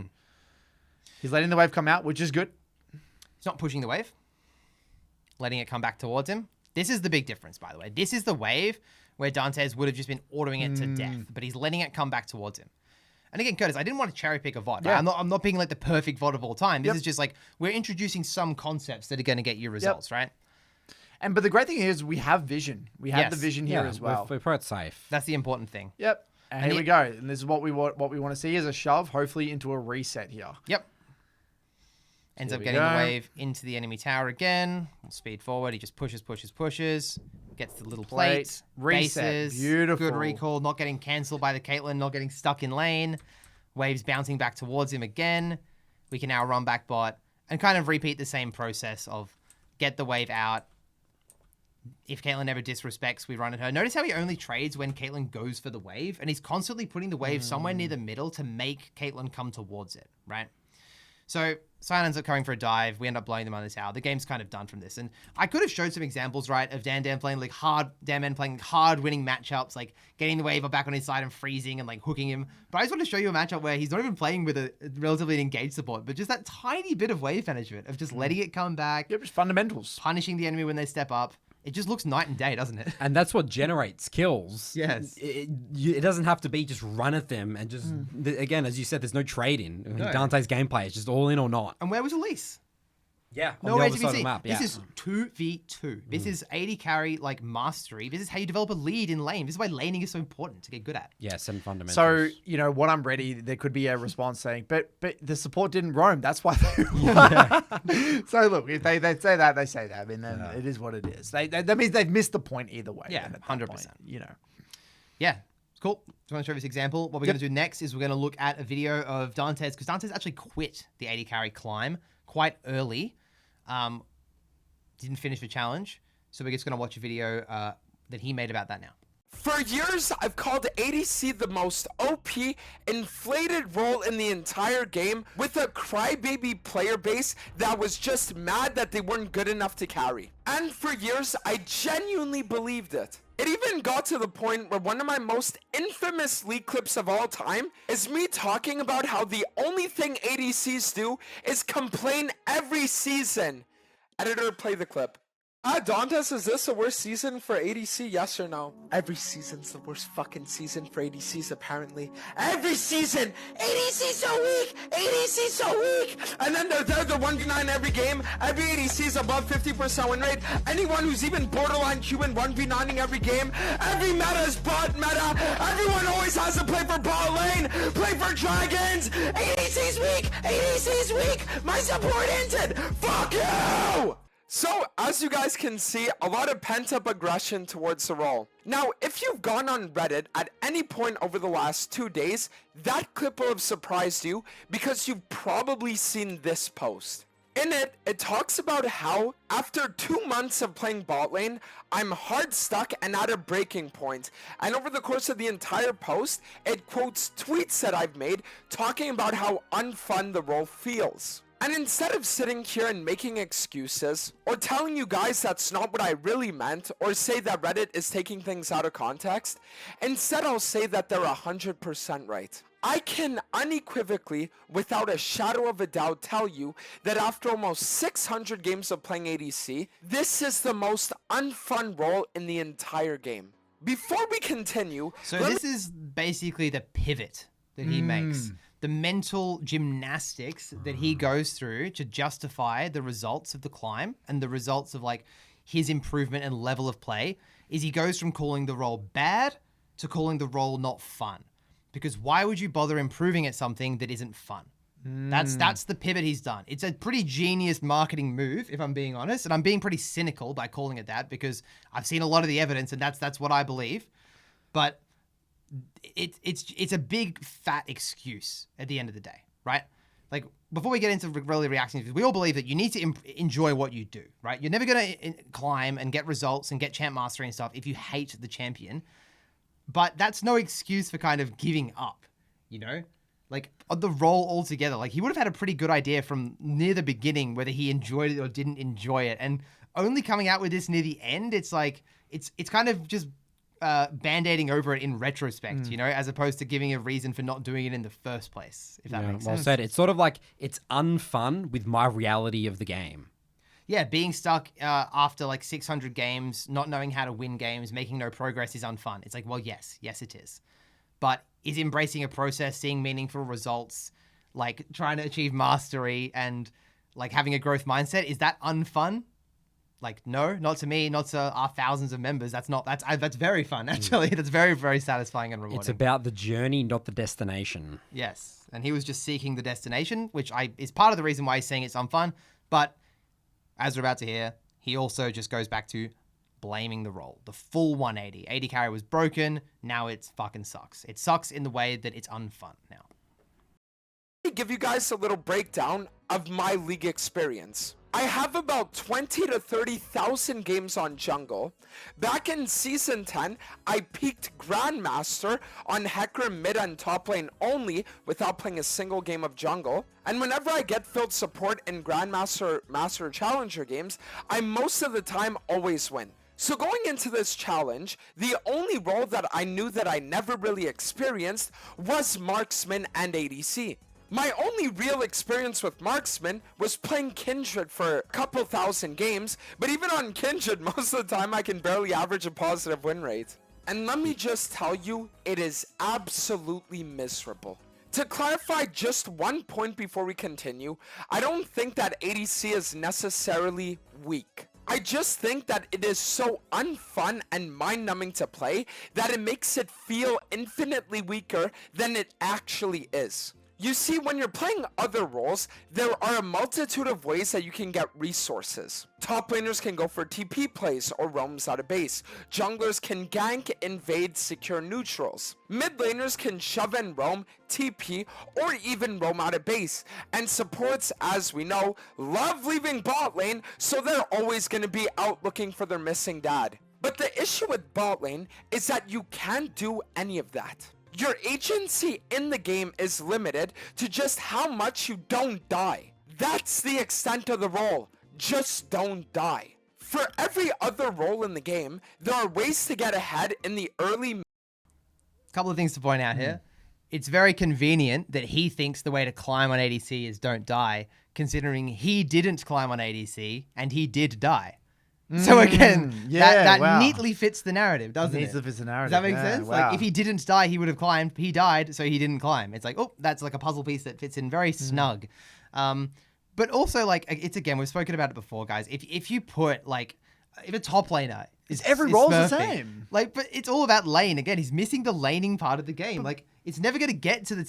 he's letting the wave come out, which is good. He's not pushing the wave, letting it come back towards him. This is the big difference, by the way. This is the wave where Dantes would have just been ordering it to death, but he's letting it come back towards him. And again, Curtis, I didn't want to cherry pick a VOD. Yeah. I'm not picking like the perfect VOD of all time. This is just like, we're introducing some concepts that are going to get you results, right? But the great thing is we have vision. We have the vision here as well. We're pro safe. That's the important thing. Yep. And here we go. And this is what we want to see is a shove, hopefully into a reset here. Yep. Ends up we getting go. the wave into the enemy tower again. We'll speed forward. He just pushes. Gets the little plate. Reset. Bases. Beautiful. Good recall. Not getting cancelled by the Caitlyn. Not getting stuck in lane. Waves bouncing back towards him again. We can now run back bot and kind of repeat the same process of get the wave out. If Caitlyn ever disrespects, we run at her. Notice how he only trades when Caitlyn goes for the wave, and he's constantly putting the wave somewhere near the middle to make Caitlyn come towards it, right? So Sion ends up coming for a dive. We end up blowing them on the tower. The game's kind of done from this. And I could have showed some examples, right, of Dan playing like hard winning matchups, like getting the wave back on his side and freezing and like hooking him. But I just want to show you a matchup where he's not even playing with a relatively engaged support, but just that tiny bit of wave management of just letting it come back, Yep, just fundamentals. punishing the enemy when they step up. It just looks night and day, doesn't it? And that's what generates kills. Yes. It doesn't have to be just run at them and just, again, as you said, there's no trade in. No. Dante's gameplay is just all in or not. And where was Elise? Yeah. Nowhere to be seen. Map, yeah. This is 2v2. This is AD carry like mastery. This is how you develop a lead in lane. This is why laning is so important to get good at. Yes, and fundamentals. So, when I'm ready, there could be a response saying, but the support didn't roam. That's why So look, if they say that, they say that. I mean, then it is what it is. That means they've missed the point either way. Yeah, then at that 100%. point, Yeah, it's cool. Just want to show this example. What we're going to do next is we're going to look at a video of Dantes, because Dantes actually quit the AD carry climb quite early. Didn't finish the challenge. So we're just going to watch a video that he made about that now. For years, I've called ADC the most OP, inflated role in the entire game with a crybaby player base that was just mad that they weren't good enough to carry. And for years, I genuinely believed it. It even got to the point where one of my most infamous leak clips of all time is me talking about how the only thing ADCs do is complain every season. Editor, play the clip. Dantes, is this the worst season for ADC? Yes or no? Every season's the worst fucking season for ADCs, apparently. Every season! ADC's so weak! ADC's so weak! And then they're the 1v9 every game. Every ADC's above 50% win rate. Anyone who's even borderline human 1v9ing every game. Every meta is bot meta. Everyone always has to play for bot lane. Play for dragons. ADC's weak! ADC's weak! My support ended! Fuck you! So, as you guys can see, a lot of pent-up aggression towards the role. Now, if you've gone on Reddit at any point over the last 2 days, that clip will have surprised you because you've probably seen this post. In it, it talks about how, after 2 months of playing bot lane, I'm hard stuck and at a breaking point. And over the course of the entire post, it quotes tweets that I've made talking about how unfun the role feels. And instead of sitting here and making excuses, or telling you guys that's not what I really meant, or say that Reddit is taking things out of context, instead I'll say that they're 100% right. I can unequivocally, without a shadow of a doubt, tell you that after almost 600 games of playing ADC, this is the most unfun role in the entire game. Before we continue... So this is basically the pivot that he makes. The mental gymnastics that he goes through to justify the results of the climb and the results of like his improvement and level of play is he goes from calling the role bad to calling the role not fun. Because why would you bother improving at something that isn't fun? That's the pivot he's done. It's a pretty genius marketing move, if I'm being honest. And I'm being pretty cynical by calling it that because I've seen a lot of the evidence and that's what I believe. But it's a big fat excuse at the end of the day, right? Like before we get into really reacting, we all believe that you need to enjoy what you do, right? You're never going to climb and get results and get champ mastery and stuff if you hate the champion. But that's no excuse for kind of giving up, Like on the role altogether. Like he would have had a pretty good idea from near the beginning whether he enjoyed it or didn't enjoy it. And only coming out with this near the end, it's like it's kind of just band-aiding over it in retrospect, as opposed to giving a reason for not doing it in the first place, if that makes sense. Well said. It's sort of like it's unfun with my reality of the game. Yeah, being stuck after like 600 games, not knowing how to win games, making no progress is unfun. It's like, well, yes it is. But is embracing a process, seeing meaningful results, like trying to achieve mastery and like having a growth mindset. Is that unfun? Like, no, not to me, not to our thousands of members. That's very fun, actually. That's very, very satisfying and rewarding. It's about the journey, not the destination. Yes. And he was just seeking the destination, which is part of the reason why he's saying it's unfun. But as we're about to hear, he also just goes back to blaming the role. The full 180. AD carry was broken. Now it fucking sucks. It sucks in the way that it's unfun now. Let me give you guys a little breakdown of my league experience. I have about 20 to 30,000 games on jungle. Back in season 10, I peaked Grandmaster on Hecarim mid and top lane only without playing a single game of jungle. And whenever I get filled support in Grandmaster Master Challenger games, I most of the time always win. So going into this challenge, the only role that I knew that I never really experienced was Marksman and ADC. My only real experience with Marksman was playing Kindred for a couple thousand games, but even on Kindred, most of the time I can barely average a positive win rate. And let me just tell you, it is absolutely miserable. To clarify just one point before we continue, I don't think that ADC is necessarily weak. I just think that it is so unfun and mind-numbing to play that it makes it feel infinitely weaker than it actually is. You see, when you're playing other roles, there are a multitude of ways that you can get resources. Top laners can go for TP plays or roams out of base. Junglers can gank, invade, secure neutrals. Mid laners can shove and roam, TP, or even roam out of base. And supports, as we know, love leaving bot lane, so they're always going to be out looking for their missing dad. But the issue with bot lane is that you can't do any of that. Your agency in the game is limited to just how much you don't die. That's the extent of the role. Just don't die. For every other role in the game, there are ways to get ahead in the early... Couple of things to point out here. It's very convenient that he thinks the way to climb on ADC is don't die, considering he didn't climb on ADC and he did die. So again, that neatly fits the narrative, doesn't it? Neatly fits the narrative. Does that make sense? Wow. Like, if he didn't die, he would have climbed. He died, so he didn't climb. It's like, oh, that's like a puzzle piece that fits in very snug. But also, like, it's again, we've spoken about it before, guys. If you put, like, if a top laner is every role's the same. Like, but it's all about lane. Again, he's missing the laning part of the game. Like, it's never going to get to the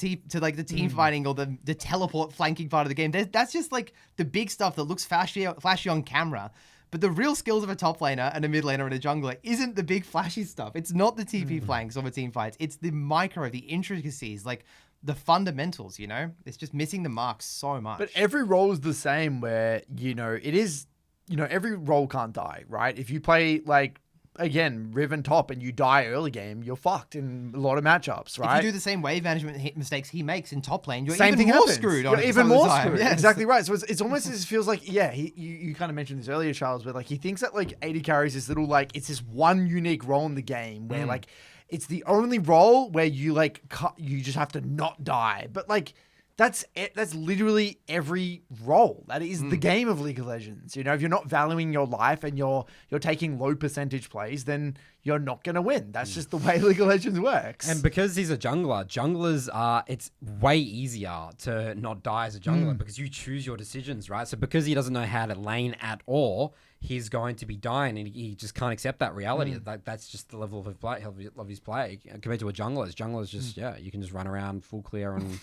team fighting or the teleport flanking part of the game. That's just like the big stuff that looks flashy on camera. But the real skills of a top laner and a mid laner and a jungler isn't the big flashy stuff. It's not the TP flanks or the team fights. It's the micro, the intricacies, like the fundamentals, you know? It's just missing the mark so much. But every role is the same where, you know, it is, you know, every role can't die, right? If you play, like, again, Riven top and you die early game, you're fucked in a lot of matchups, right? If you do the same wave management mistakes he makes in top lane, you're Same even thing more happens. screwed. You're even more screwed. Yes. Exactly right. So it's almost as it feels like, yeah, you kind of mentioned this earlier, Charles, but like he thinks that like AD carries this little like it's this one unique role in the game where like it's the only role where you like you just have to not die, but like. That's literally every role. That is the game of League of Legends. You know, if you're not valuing your life and you're taking low percentage plays, then you're not going to win. That's just the way League of Legends works. And because he's a jungler, junglers are, it's way easier to not die as a jungler because you choose your decisions, right? So because he doesn't know how to lane at all, he's going to be dying and he just can't accept that reality. That's just the level of his play compared to a jungler. Junglers just, you can just run around full clear and...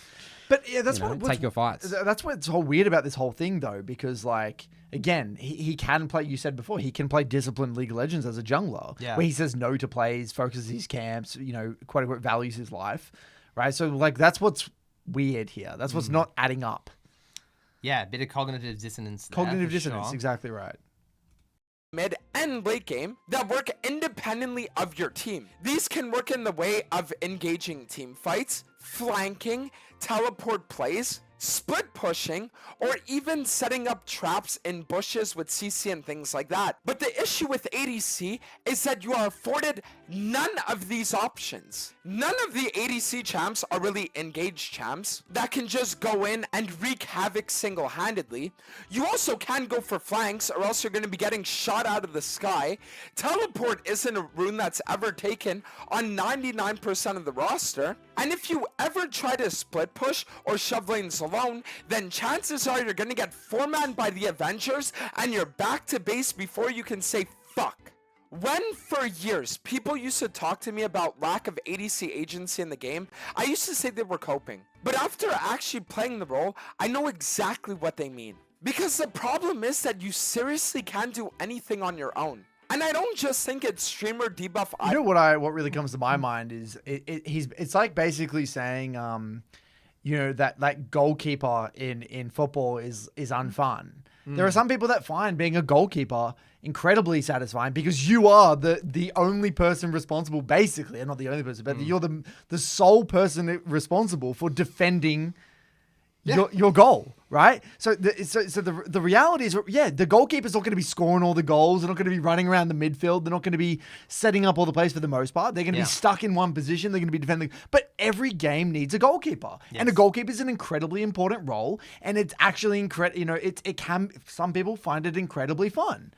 But yeah, that's take your fights. That's what's so weird about this whole thing, though, because like again, he can play. You said before he can play disciplined League of Legends as a jungler, where he says no to plays, focuses his camps, you know, quite a bit values his life, right? So like that's what's weird here. That's what's not adding up. Yeah, a bit of cognitive dissonance. Cognitive dissonance, exactly right. Mid and late game that work independently of your team. These can work in the way of engaging team fights, flanking, teleport plays, split pushing, or even setting up traps in bushes with CC and things like that. But the issue with ADC is that you are afforded none of these options. None of the ADC champs are really engaged champs that can just go in and wreak havoc single-handedly. You also can go for flanks, or else you're going to be getting shot out of the sky. Teleport isn't a rune that's ever taken on 99% of the roster. And if you ever try to split push or shove lanes alone, then chances are you're going to get 4-man by the Avengers and you're back to base before you can say fuck. When for years people used to talk to me about lack of ADC agency in the game, I used to say they were coping. But after actually playing the role, I know exactly what they mean. Because the problem is that you seriously can't do anything on your own. And I don't just think it's streamer debuff. You know what really comes to my mind is it's like basically saying you know, that goalkeeper in football is unfun. There are some people that find being a goalkeeper incredibly satisfying because you are the only person responsible, basically, and not the only person, but you're the sole person responsible for defending your goal, right? So the reality is, the goalkeeper's not going to be scoring all the goals. They're not going to be running around the midfield. They're not going to be setting up all the plays for the most part. They're going to be stuck in one position. They're going to be defending. But every game needs a goalkeeper, and a goalkeeper is an incredibly important role. And it's actually incredible. You know, it can. Some people find it incredibly fun,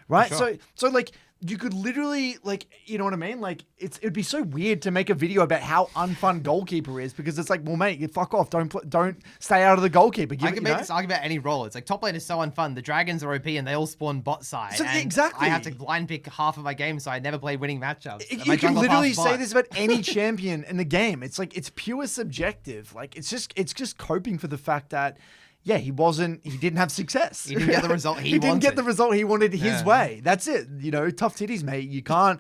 right? Sure. So like. You could literally, like, you know what I mean? Like, it'd be so weird to make a video about how unfun goalkeeper is because it's like, well, mate, you fuck off. Don't stay out of the goalkeeper. I can make this argument about any role. It's like top lane is so unfun. The dragons are OP and they all spawn bot side. So, and exactly. I have to blind pick half of my game, so I never play winning matchups. You can literally say this about any champion in the game. It's like, it's pure subjective. Like, it's just coping for the fact that, he didn't have success. He didn't get the result he wanted. He didn't get the result he wanted his way. That's it. You know, tough titties, mate. You can't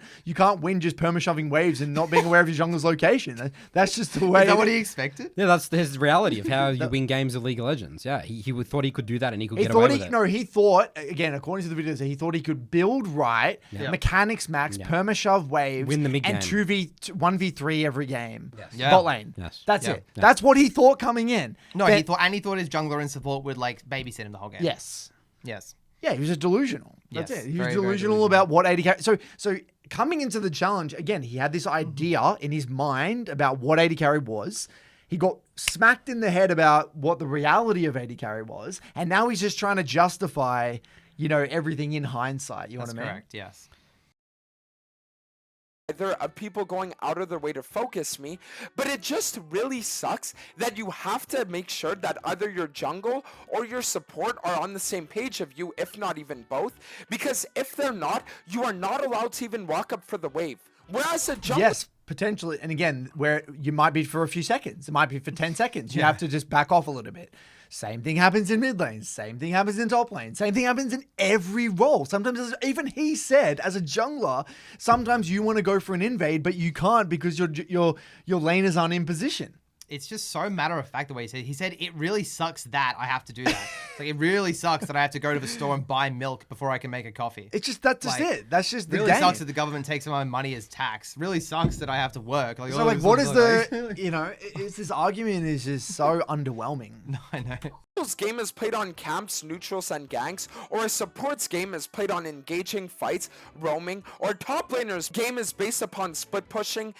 win just perma-shoving waves and not being aware of your jungler's location. That's just the way. Is that what he expected? Yeah, that's his reality of how you win games of League of Legends. Yeah, he thought he could do that and he could get away with it. No, he thought, again, according to the videos, he thought he could build right, mechanics max, perma-shove waves, win the mid game, and 1v3 every game. Yes. Yeah. Bot lane. Yes. That's it. Yeah. That's what he thought coming in. No, he thought his jungler and support would like babysit him the whole game. Yes. Yeah, he was just delusional. That's it. He was delusional about what AD carry. So coming into the challenge, again, he had this idea in his mind about what AD carry was. He got smacked in the head about what the reality of AD carry was, and now he's just trying to justify, you know, everything in hindsight. You know what I mean? That's correct. Yes. There are people going out of their way to focus me, but it just really sucks that you have to make sure that either your jungle or your support are on the same page of you, if not even both, because if they're not, you are not allowed to even walk up for the wave. Whereas a jungle... Yes, potentially. And again, where you might be for a few seconds. It might be for 10 seconds. You have to just back off a little bit. Same thing happens in mid lane. Same thing happens in top lane. Same thing happens in every role. Sometimes, even he said, as a jungler, sometimes you want to go for an invade, but you can't because your laners aren't in position. It's just so matter of fact the way he said. He said, it really sucks that I have to do that. Like, it really sucks that I have to go to the store and buy milk before I can make a coffee. It's just, that's just it. That's just the really game. Sucks that the government takes my money as tax. Really sucks that I have to work. Like, so, like, what is the, you know, it's this argument is just so underwhelming. No, I know. Game is played on camps, neutrals, and ganks, or a support's game is played on engaging fights, roaming, or top laner's game is based upon split pushing,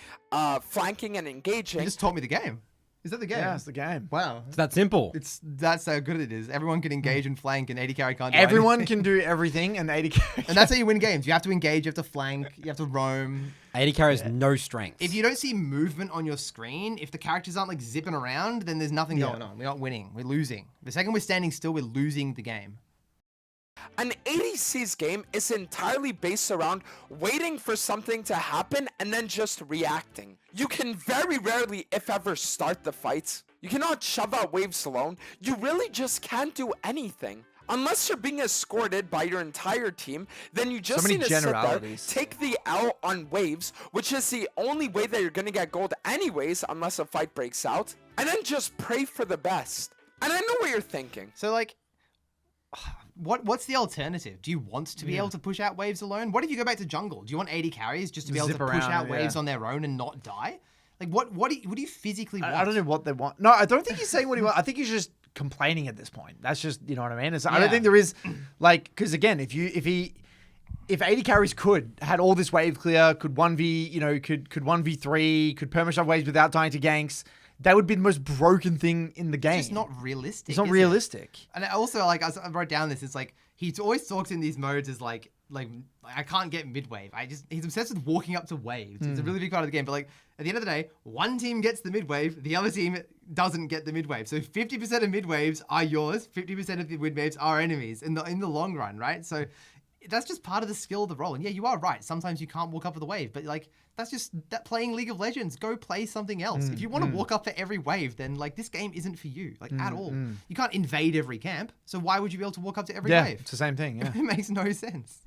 flanking, and engaging. You just taught me the game. Is that the game? Yeah, it's the game. Wow. It's that simple. That's how good it is. Everyone can engage and flank, and AD carry can't do Everyone anything. can do everything, and AD carry. And that's how you win games. You have to engage, you have to flank, you have to roam. AD carry has no strength. If you don't see movement on your screen, if the characters aren't like zipping around, then there's nothing going on. We're not winning. We're losing. The second we're standing still, we're losing the game. An ADC's game is entirely based around waiting for something to happen and then just reacting. You can very rarely, if ever, start the fights. You cannot shove out waves alone. You really just can't do anything. Unless you're being escorted by your entire team, then you just need to sit there, take the L on waves, which is the only way that you're going to get gold anyways, unless a fight breaks out, and then just pray for the best. And I know what you're thinking. So, like, what's the alternative? Do you want to be able to push out waves alone? What if you go back to jungle? Do you want AD carries just to be able to push out waves on their own and not die? Like, what do you physically want? I don't know what they want. No, I don't think he's saying what he wants. I think he's just complaining at this point. That's just, you know what I mean? I don't think there is, like, because again, if if AD carries had all this wave clear, could 1v, could 1v3, could perma shove waves without dying to ganks, that would be the most broken thing in the game. It's just not realistic. It's not is realistic. It? And also, like, I wrote down this, it's like, he always talks in these modes as like I can't get mid wave. He's obsessed with walking up to waves. It's a really big part of the game. But like at the end of the day, one team gets the mid wave, the other team doesn't get the mid wave. So 50% of mid waves are yours, 50% of the mid waves are enemies in the long run, right? So that's just part of the skill of the role. And yeah, you are right. Sometimes you can't walk up for the wave, but like that's just that playing League of Legends. Go play something else. If you want to walk up for every wave, then like this game isn't for you, like at all. You can't invade every camp. So why would you be able to walk up to every wave? It's the same thing. Yeah, it makes no sense.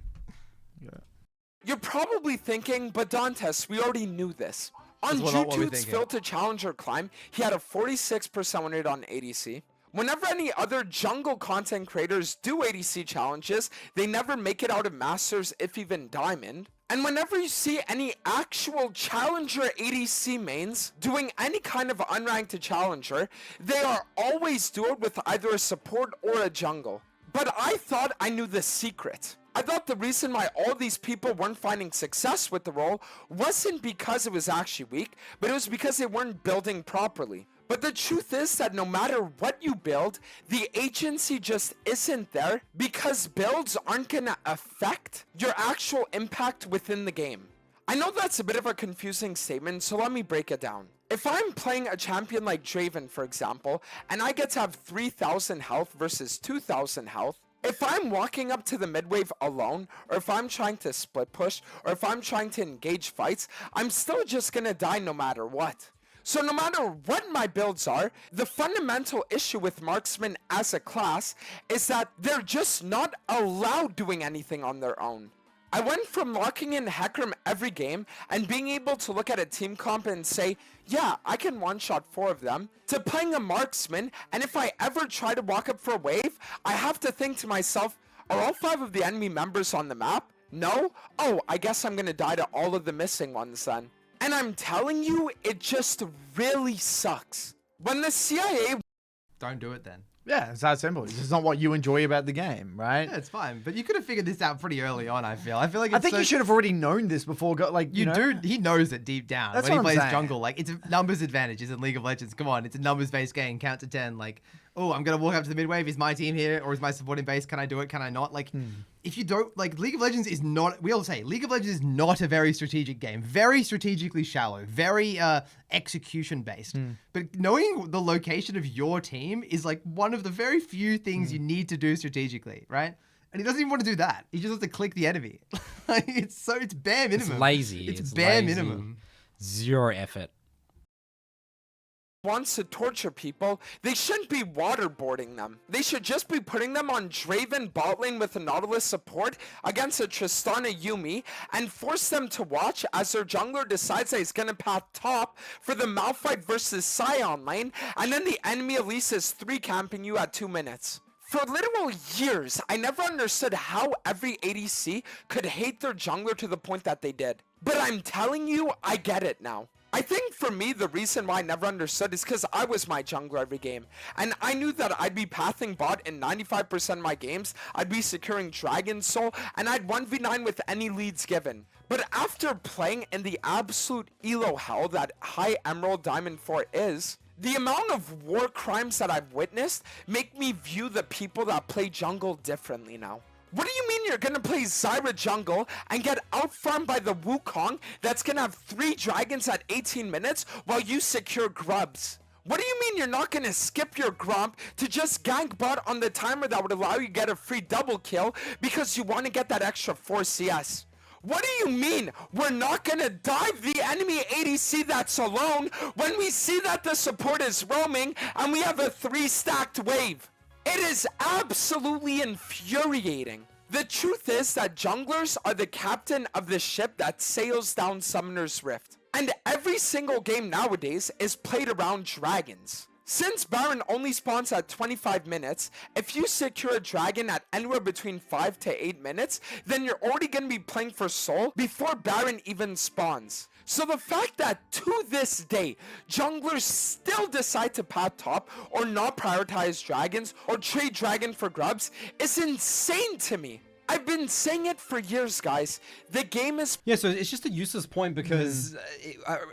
You're probably thinking, but Dantes, we already knew this. On Jutu's filter challenger climb, he had a 46% win rate on ADC. Whenever any other jungle content creators do ADC challenges, they never make it out of Masters, if even Diamond. And whenever you see any actual challenger ADC mains doing any kind of unranked challenger, they are always do it with either a support or a jungle. But I thought I knew the secret. I thought the reason why all these people weren't finding success with the role wasn't because it was actually weak, but it was because they weren't building properly. But the truth is that no matter what you build, the agency just isn't there because builds aren't gonna affect your actual impact within the game. I know that's a bit of a confusing statement, so let me break it down. If I'm playing a champion like Draven, for example, and I get to have 3,000 health versus 2,000 health, if I'm walking up to the midwave alone, or if I'm trying to split push, or if I'm trying to engage fights, I'm still just gonna die no matter what. So no matter what my builds are, the fundamental issue with marksmen as a class is that they're just not allowed doing anything on their own. I went from locking in Hecarim every game and being able to look at a team comp and say, yeah, I can one-shot 4 of them, to playing a marksman, and if I ever try to walk up for a wave, I have to think to myself, are all 5 of the enemy members on the map? No? Oh, I guess I'm gonna die to all of the missing ones then. And I'm telling you, it just really sucks. When the CIA... Don't do it then. Yeah, it's that simple. It's just not what you enjoy about the game, right? Yeah, it's fine. But you could have figured this out pretty early on, I feel. I feel like I think you should have already known this before. You know? He knows it deep down. That's when he what I'm plays saying. jungle, like, it's a numbers advantage. It's in League of Legends. Come on, it's a numbers-based game. Count to 10. Like, oh, I'm going to walk up to the mid-wave. Is my team here? Or is my supporting base? Can I do it? Can I not? Like, if you don't... Like, League of Legends is not... We all say, League of Legends is not a very strategic game. Very strategically shallow. Very execution-based. But knowing the location of your team is, like, one of the very few things you need to do strategically, right? And he doesn't even want to do that. He just wants to click the enemy. Like, it's bare minimum. It's lazy. It's bare lazy. minimum. Zero effort. Wants to torture people, they shouldn't be waterboarding them. They should just be putting them on Draven bot lane with a Nautilus support against a Tristana Yuumi and force them to watch as their jungler decides that he's gonna path top for the Malphite versus Sion lane, and then the enemy Elise is 3 camping you at 2 minutes. For literal years, I never understood how every ADC could hate their jungler to the point that they did. But I'm telling you, I get it now. I think for me, the reason why I never understood is because I was my jungler every game. And I knew that I'd be pathing bot in 95% of my games, I'd be securing Dragon Soul, and I'd 1v9 with any leads given. But after playing in the absolute elo hell that High Emerald Diamond 4 is, the amount of war crimes that I've witnessed make me view the people that play jungle differently now. What do you mean you're gonna play Zyra jungle and get outfarmed by the Wukong that's gonna have 3 dragons at 18 minutes while you secure grubs? What do you mean you're not gonna skip your grump to just gank bot on the timer that would allow you to get a free double kill because you want to get that extra 4 CS? What do you mean we're not gonna dive the enemy ADC that's alone when we see that the support is roaming and we have a 3 stacked wave? It is absolutely infuriating. The truth is that junglers are the captain of the ship that sails down Summoner's Rift. And every single game nowadays is played around dragons. Since Baron only spawns at 25 minutes, if you secure a dragon at anywhere between 5 to 8 minutes, then you're already going to be playing for Soul before Baron even spawns. So the fact that to this day, junglers still decide to path top or not prioritize dragons or trade dragon for grubs is insane to me. I've been saying it for years, guys. The game is Yeah, so it's just a useless point because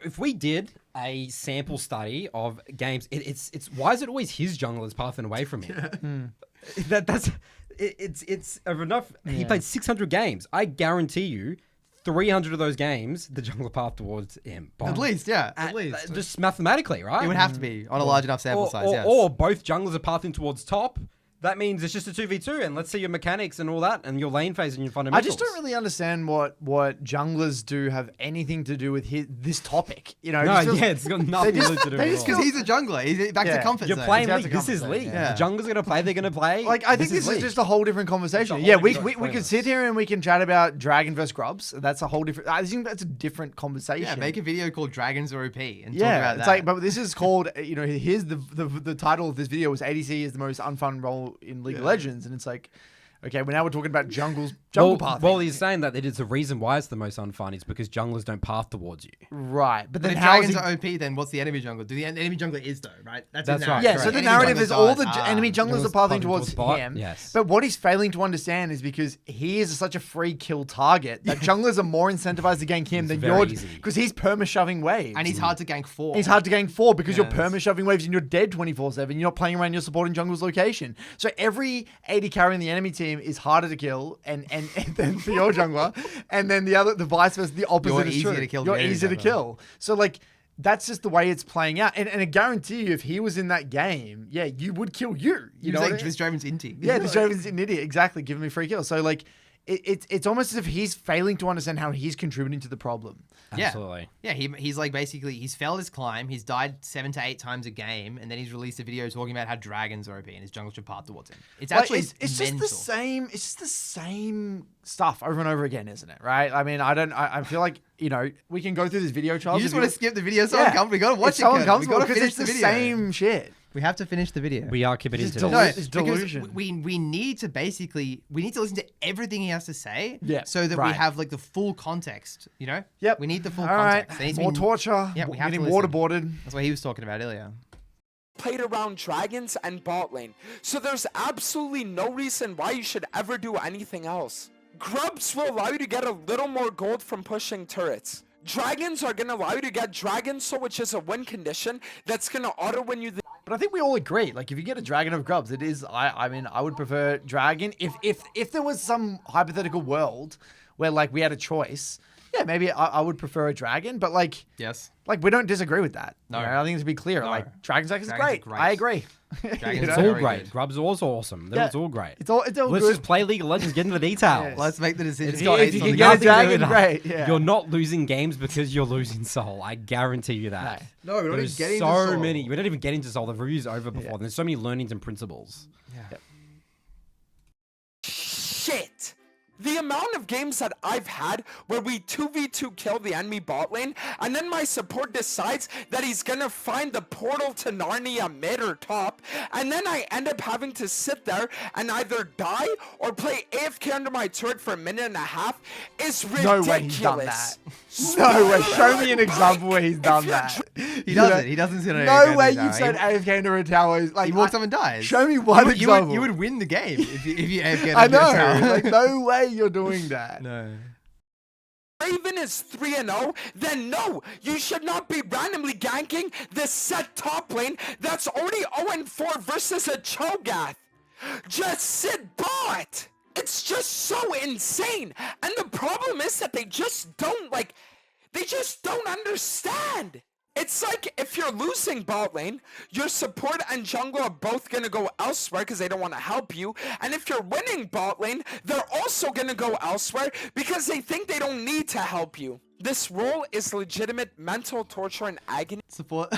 if we did a sample study of games, it's why is it always his junglers pathing away from him? It's of enough. He played 600 games. I guarantee you, 300 of those games, the jungler path towards him. At least, yeah. At least. Just mathematically, right? It would have to be on a large enough sample size, yes. Or both junglers are pathing towards top. That means it's just a 2v2, and let's see your mechanics and all that, and your lane phase and your fundamentals. I just don't really understand what junglers do have anything to do with this topic. You know, No, it's got nothing to do with it. Because he's a jungler. He's back to comfort You're zone. playing That's league. a This is comfort league. zone, yeah. The junglers are gonna play. They're gonna play. Like, I think this is league. just a whole different conversation. It's a Yeah, whole we different could pointless. sit here and we can chat about Dragon versus Grubs. That's a whole different. I think that's a different conversation. Yeah, make a video called Dragons are OP and talk Yeah, about it's that. like, but this is called. You know, here's the title of this video was ADC is the most unfun role in League of Legends, and it's like, okay, well now we're talking about jungle pathing. Well, he's saying that it is the reason why it's the most unfun is because junglers don't path towards you. Right, but But then if how is dragons he? are OP, then what's the enemy jungler? The enemy jungler is though, right? That's the right. Yeah, narrative. so the Enemy narrative jungler is all the dies. enemy junglers are pathing towards bot, him. yes. But what he's failing to understand is because he is such a free kill target that junglers are more incentivized to gank him than very you're, easy. because he's perma shoving waves. And he's hard to gank for. He's hard to gank for because you're Yes. perma shoving waves and you're dead 24/7. You're not playing around your supporting jungle's location. So every AD carry in the enemy team is harder to kill and than for your jungler, and then the vice versa, the opposite You're is easier true. to kill You're than the easier to jungler. kill. So like that's just the way it's playing out. And I guarantee you, if he was in that game, yeah, you would kill you. You know, like, what I mean? this Draven's inting. Yeah, this Draven's an idiot. Exactly, giving me free kills. So like, it's almost as if he's failing to understand how he's contributing to the problem. Yeah. Absolutely. Yeah, he's like basically he's failed his climb. He's died 7 to 8 times a game, and then he's released a video talking about how dragons are OP and his jungle should path towards him. It's Like, actually it's mental. just the same. It's just the same stuff over and over again, isn't it? Right? I mean, I feel like we can go through this video, Charles. You just if want to skip the video. So Yeah. uncomfortable. We gotta watch It's it. so Curtis. We uncomfortable gotta because finish it's the the video. same shit. We have to finish the video. We are keeping It's into just this. it's because delusion. we need to basically we need to listen to everything he has to say, Yeah, so that we right. have like the full context. You know, Yep. we need the full All right. context. There needs to More be- torture. Yeah, we have to getting listen. waterboarded. That's what he was talking about earlier. played around dragons and bot lane. So there's absolutely no reason why you should ever do anything else. Grubs will allow you to get a little more gold from pushing turrets. Dragons are going to allow you to get Dragon Soul, which is a win condition that's going to auto-win you the But I think we all agree, like if you get a Dragon of Grubs, it is. I mean, I would prefer Dragon. If there was some hypothetical world where like we had a choice, yeah, maybe I would prefer a Dragon. But like, Yes. like we don't disagree with that. No. You know, I think to be clear, No. like Dragon's Axe is Dragons are great. great. I agree. Dragons It's are all very great. good. Grubs are also awesome. Yeah. It's all great. It's all Let's good. just play League of Legends, get into the details. Let's make the decision. It's got If ace you on can the get a nothing to do dragon, with that. great. Yeah. You're not losing games because you're losing soul. I guarantee you that. No, we're not even There's getting to so soul. many. We're not even getting to soul. The review's over before. There's so many learnings and principles. shit. The amount of games that I've had where we 2v2 kill the enemy bot lane, and then my support decides that he's gonna find the portal to Narnia mid or top, and then I end up having to sit there and either die or play AFK under my turret for a minute and a half is ridiculous. No way he's done that. No way. Show me an example where he's done that. He doesn't. He doesn't sit on No AFK way under you a said tower. AFK under a tower. Like He walks up and dies. Show me one example. You would win the game if you AFK I under a know. tower. Like no way you're doing that. No. Draven is 3-0, then no, you should not be randomly ganking the set top lane that's already 0-4 versus a Cho'Gath. Just sit bot. It's just so insane. And the problem is that they just don't understand. It's like if you're losing bot lane, your support and jungle are both gonna go elsewhere because they don't want to help you. And if you're winning bot lane, they're also gonna go elsewhere because they think they don't need to help you. This role is legitimate mental torture and agony. Support.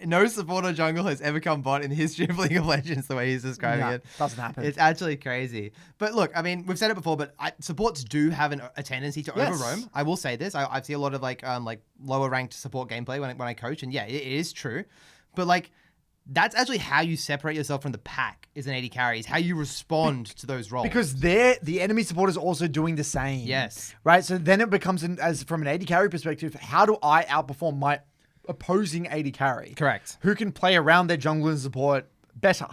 No supporter jungle has ever come bot in the history of League of Legends the way he's describing Nah, it. doesn't happen. It's actually crazy. But look, I mean, we've said it before, but supports do have a tendency to Yes. overroam. I will say this. I see a lot of like lower ranked support gameplay when I coach, and yeah, it is true. But like, that's actually how you separate yourself from the pack is an 80 carries. How you respond to those roles. Because the enemy support is also doing the same. Yes. Right? So then it becomes, as from an 80 carry perspective, how do I outperform my opposing 80 carry? Correct. Who can play around their jungle and support better?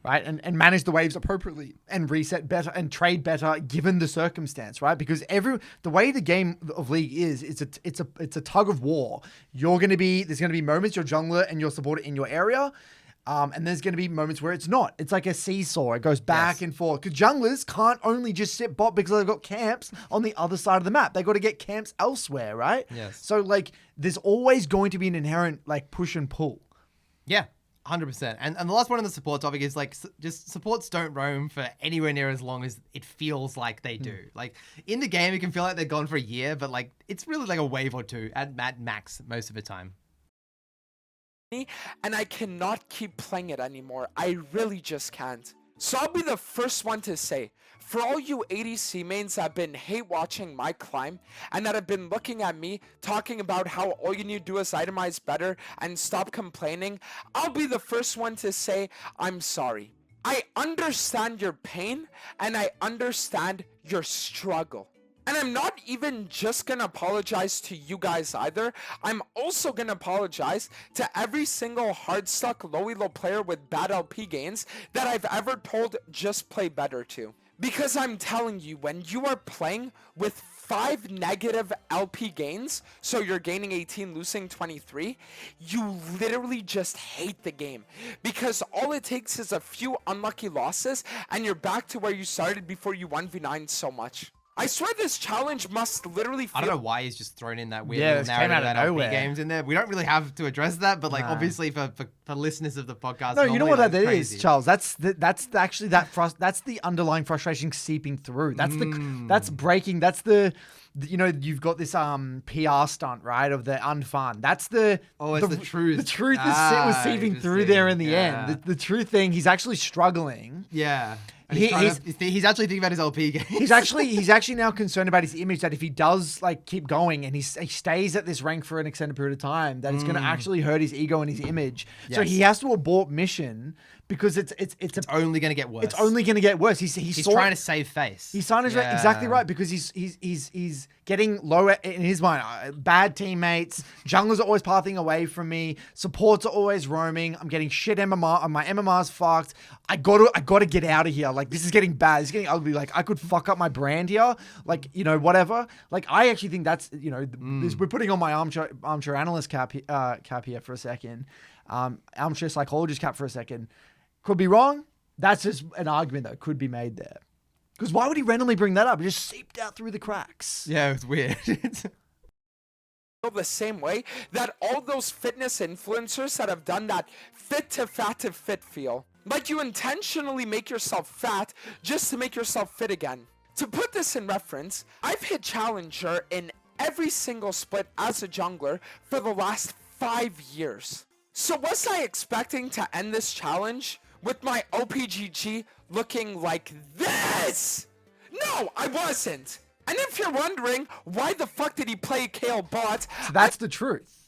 right? And manage the waves appropriately and reset better and trade better given the circumstance, right? Because the way the game of League is, it's a tug of war. There's going to be moments you're jungler and your supporter in your area. And there's going to be moments where it's not. It's like a seesaw. It goes back and forth. Because junglers can't only just sit bot because they've got camps on the other side of the map. They got to get camps elsewhere, right? Yes. So like, there's always going to be an inherent like push and pull. Yeah. 100%. And the last one on the support topic is like, just supports don't roam for anywhere near as long as it feels like they do. Like in the game, it can feel like they're gone for a year, but like it's really like a wave or two at max most of the time. And I cannot keep playing it anymore. I really just can't. So I'll be the first one to say, for all you ADC mains that have been hate watching my climb and that have been looking at me talking about how all you need to do is itemize better and stop complaining, I'll be the first one to say I'm sorry. I understand your pain and I understand your struggle. And I'm not even just gonna apologize to you guys either. I'm also gonna apologize to every single hard-stuck low elo player with bad LP gains that I've ever told just play better to. Because I'm telling you, when you are playing with 5 negative LP gains, so you're gaining 18, losing 23, you literally just hate the game. Because all it takes is a few unlucky losses and you're back to where you started before you 1v9 so much. I swear this challenge must literally feel... I don't know why he's just thrown in that weird Yeah, little this came narrative out of that LP nowhere. games in there. We don't really have to address that, but like obviously for listeners of the podcast, No, you know normally what that that's is, crazy. Charles. That's actually that's the underlying frustration seeping through. That's breaking. That's the you've got this PR stunt, right, of the UNFUN. That's the it's the truth. The truth was seeping through there in the end. The true thing. He's actually struggling. Yeah. And He's actually thinking about his LP games. He's actually now concerned about his image, that if he does like keep going and he stays at this rank for an extended period of time, that it's going to actually hurt his ego and his image. So Yes. he has to abort mission because it's only going to get worse. It's only going to get worse. He's trying to save face. He's trying to exactly right, because he's getting lower in his mind. Bad teammates, junglers are always pathing away from me, supports are always roaming. I'm getting shit MMR. My MMR's fucked. I gotta get out of here. Like, this is getting bad. It's getting ugly. Like, I could fuck up my brand here. Like, whatever. Like, I actually think that's we're putting on my armchair analyst cap here for a second. Armchair psychologist cap for a second. Could be wrong. That's just an argument that could be made there. Because why would he randomly bring that up? It just seeped out through the cracks. Yeah, it was weird. the same way that all those fitness influencers that have done that fit to fat to fit feel. Like you intentionally make yourself fat just to make yourself fit again. To put this in reference, I've hit Challenger in every single split as a jungler for the last 5 years. So was I expecting to end this challenge with my OPGG looking like this? No, I wasn't. And if you're wondering, why the fuck did he play KO bot? So that's the truth.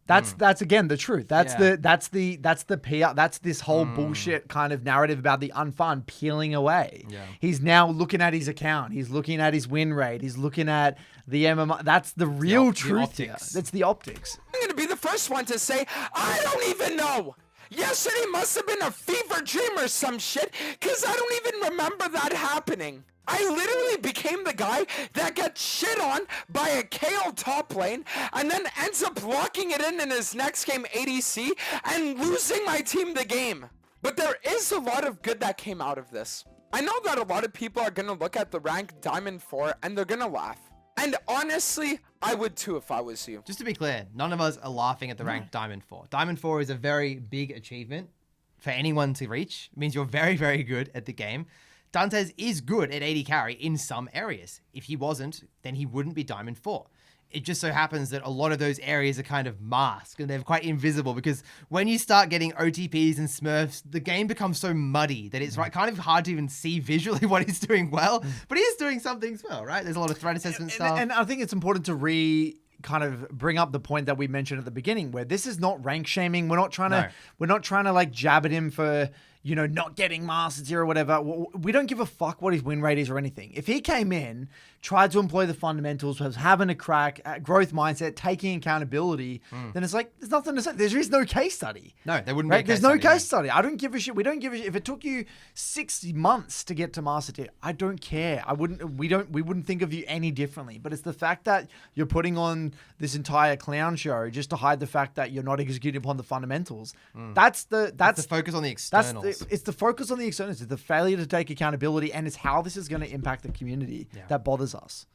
That's again the truth. That's the PR. That's this whole bullshit kind of narrative about the UNFUN peeling away. Yeah. He's now looking at his account. He's looking at his win rate. He's looking at the MMR. That's the real truth here. That's the optics. I'm gonna be the first one to say, I don't even know. Yesterday must have been a fever dream or some shit, because I don't even remember that happening. I literally became the guy that got shit on by a KO top lane and then ends up locking it in his next game ADC and losing my team the game. But there is a lot of good that came out of this. I know that a lot of people are gonna look at the rank Diamond 4 and they're gonna laugh. And honestly, I would too if I was you. Just to be clear, none of us are laughing at the rank Diamond 4. Diamond 4 is a very big achievement for anyone to reach. It means you're very, very good at the game. Dantes is good at AD carry in some areas. If he wasn't, then he wouldn't be Diamond 4. It just so happens that a lot of those areas are kind of masked and they're quite invisible, because when you start getting OTPs and smurfs, the game becomes so muddy that it's kind of hard to even see visually what he's doing well, but he is doing some things well, right? There's a lot of threat assessment stuff. And I think it's important to kind of bring up the point that we mentioned at the beginning, where this is not rank shaming. We're not trying to like jab at him for, you know, not getting Master Tier or whatever. We don't give a fuck what his win rate is or anything. If he came in, tried to employ the fundamentals, was having a crack, growth mindset, taking accountability, then it's like, there's nothing to say. There is no case study. No, there wouldn't Right? be a There's case no study, case study. I don't give a shit. We don't give a shit. If it took you 6 months to get to Master Tier, I don't care. We wouldn't think of you any differently. But it's the fact that you're putting on this entire clown show just to hide the fact that you're not executing upon the fundamentals. That's the focus on the externals. It's the focus on the externals. It's the failure to take accountability, and it's how this is going to impact the community that bothers us.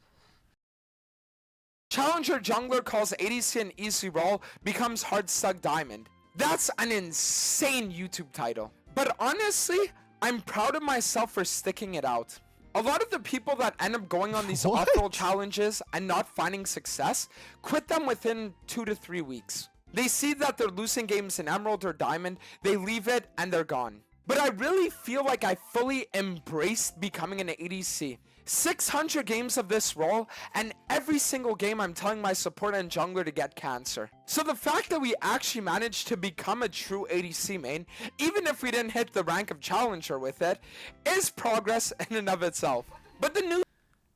Challenger jungler calls ADC an easy role, becomes hard stuck diamond. That's an insane YouTube title. But honestly, I'm proud of myself for sticking it out. A lot of the people that end up going on these off-roll challenges and not finding success quit them within 2 to 3 weeks. They see that they're losing games in Emerald or Diamond, they leave it and they're gone. But I really feel like I fully embraced becoming an ADC. 600 games of this role, and every single game I'm telling my support and jungler to get cancer. So the fact that we actually managed to become a true ADC main, even if we didn't hit the rank of challenger with it, is progress in and of itself. But the new...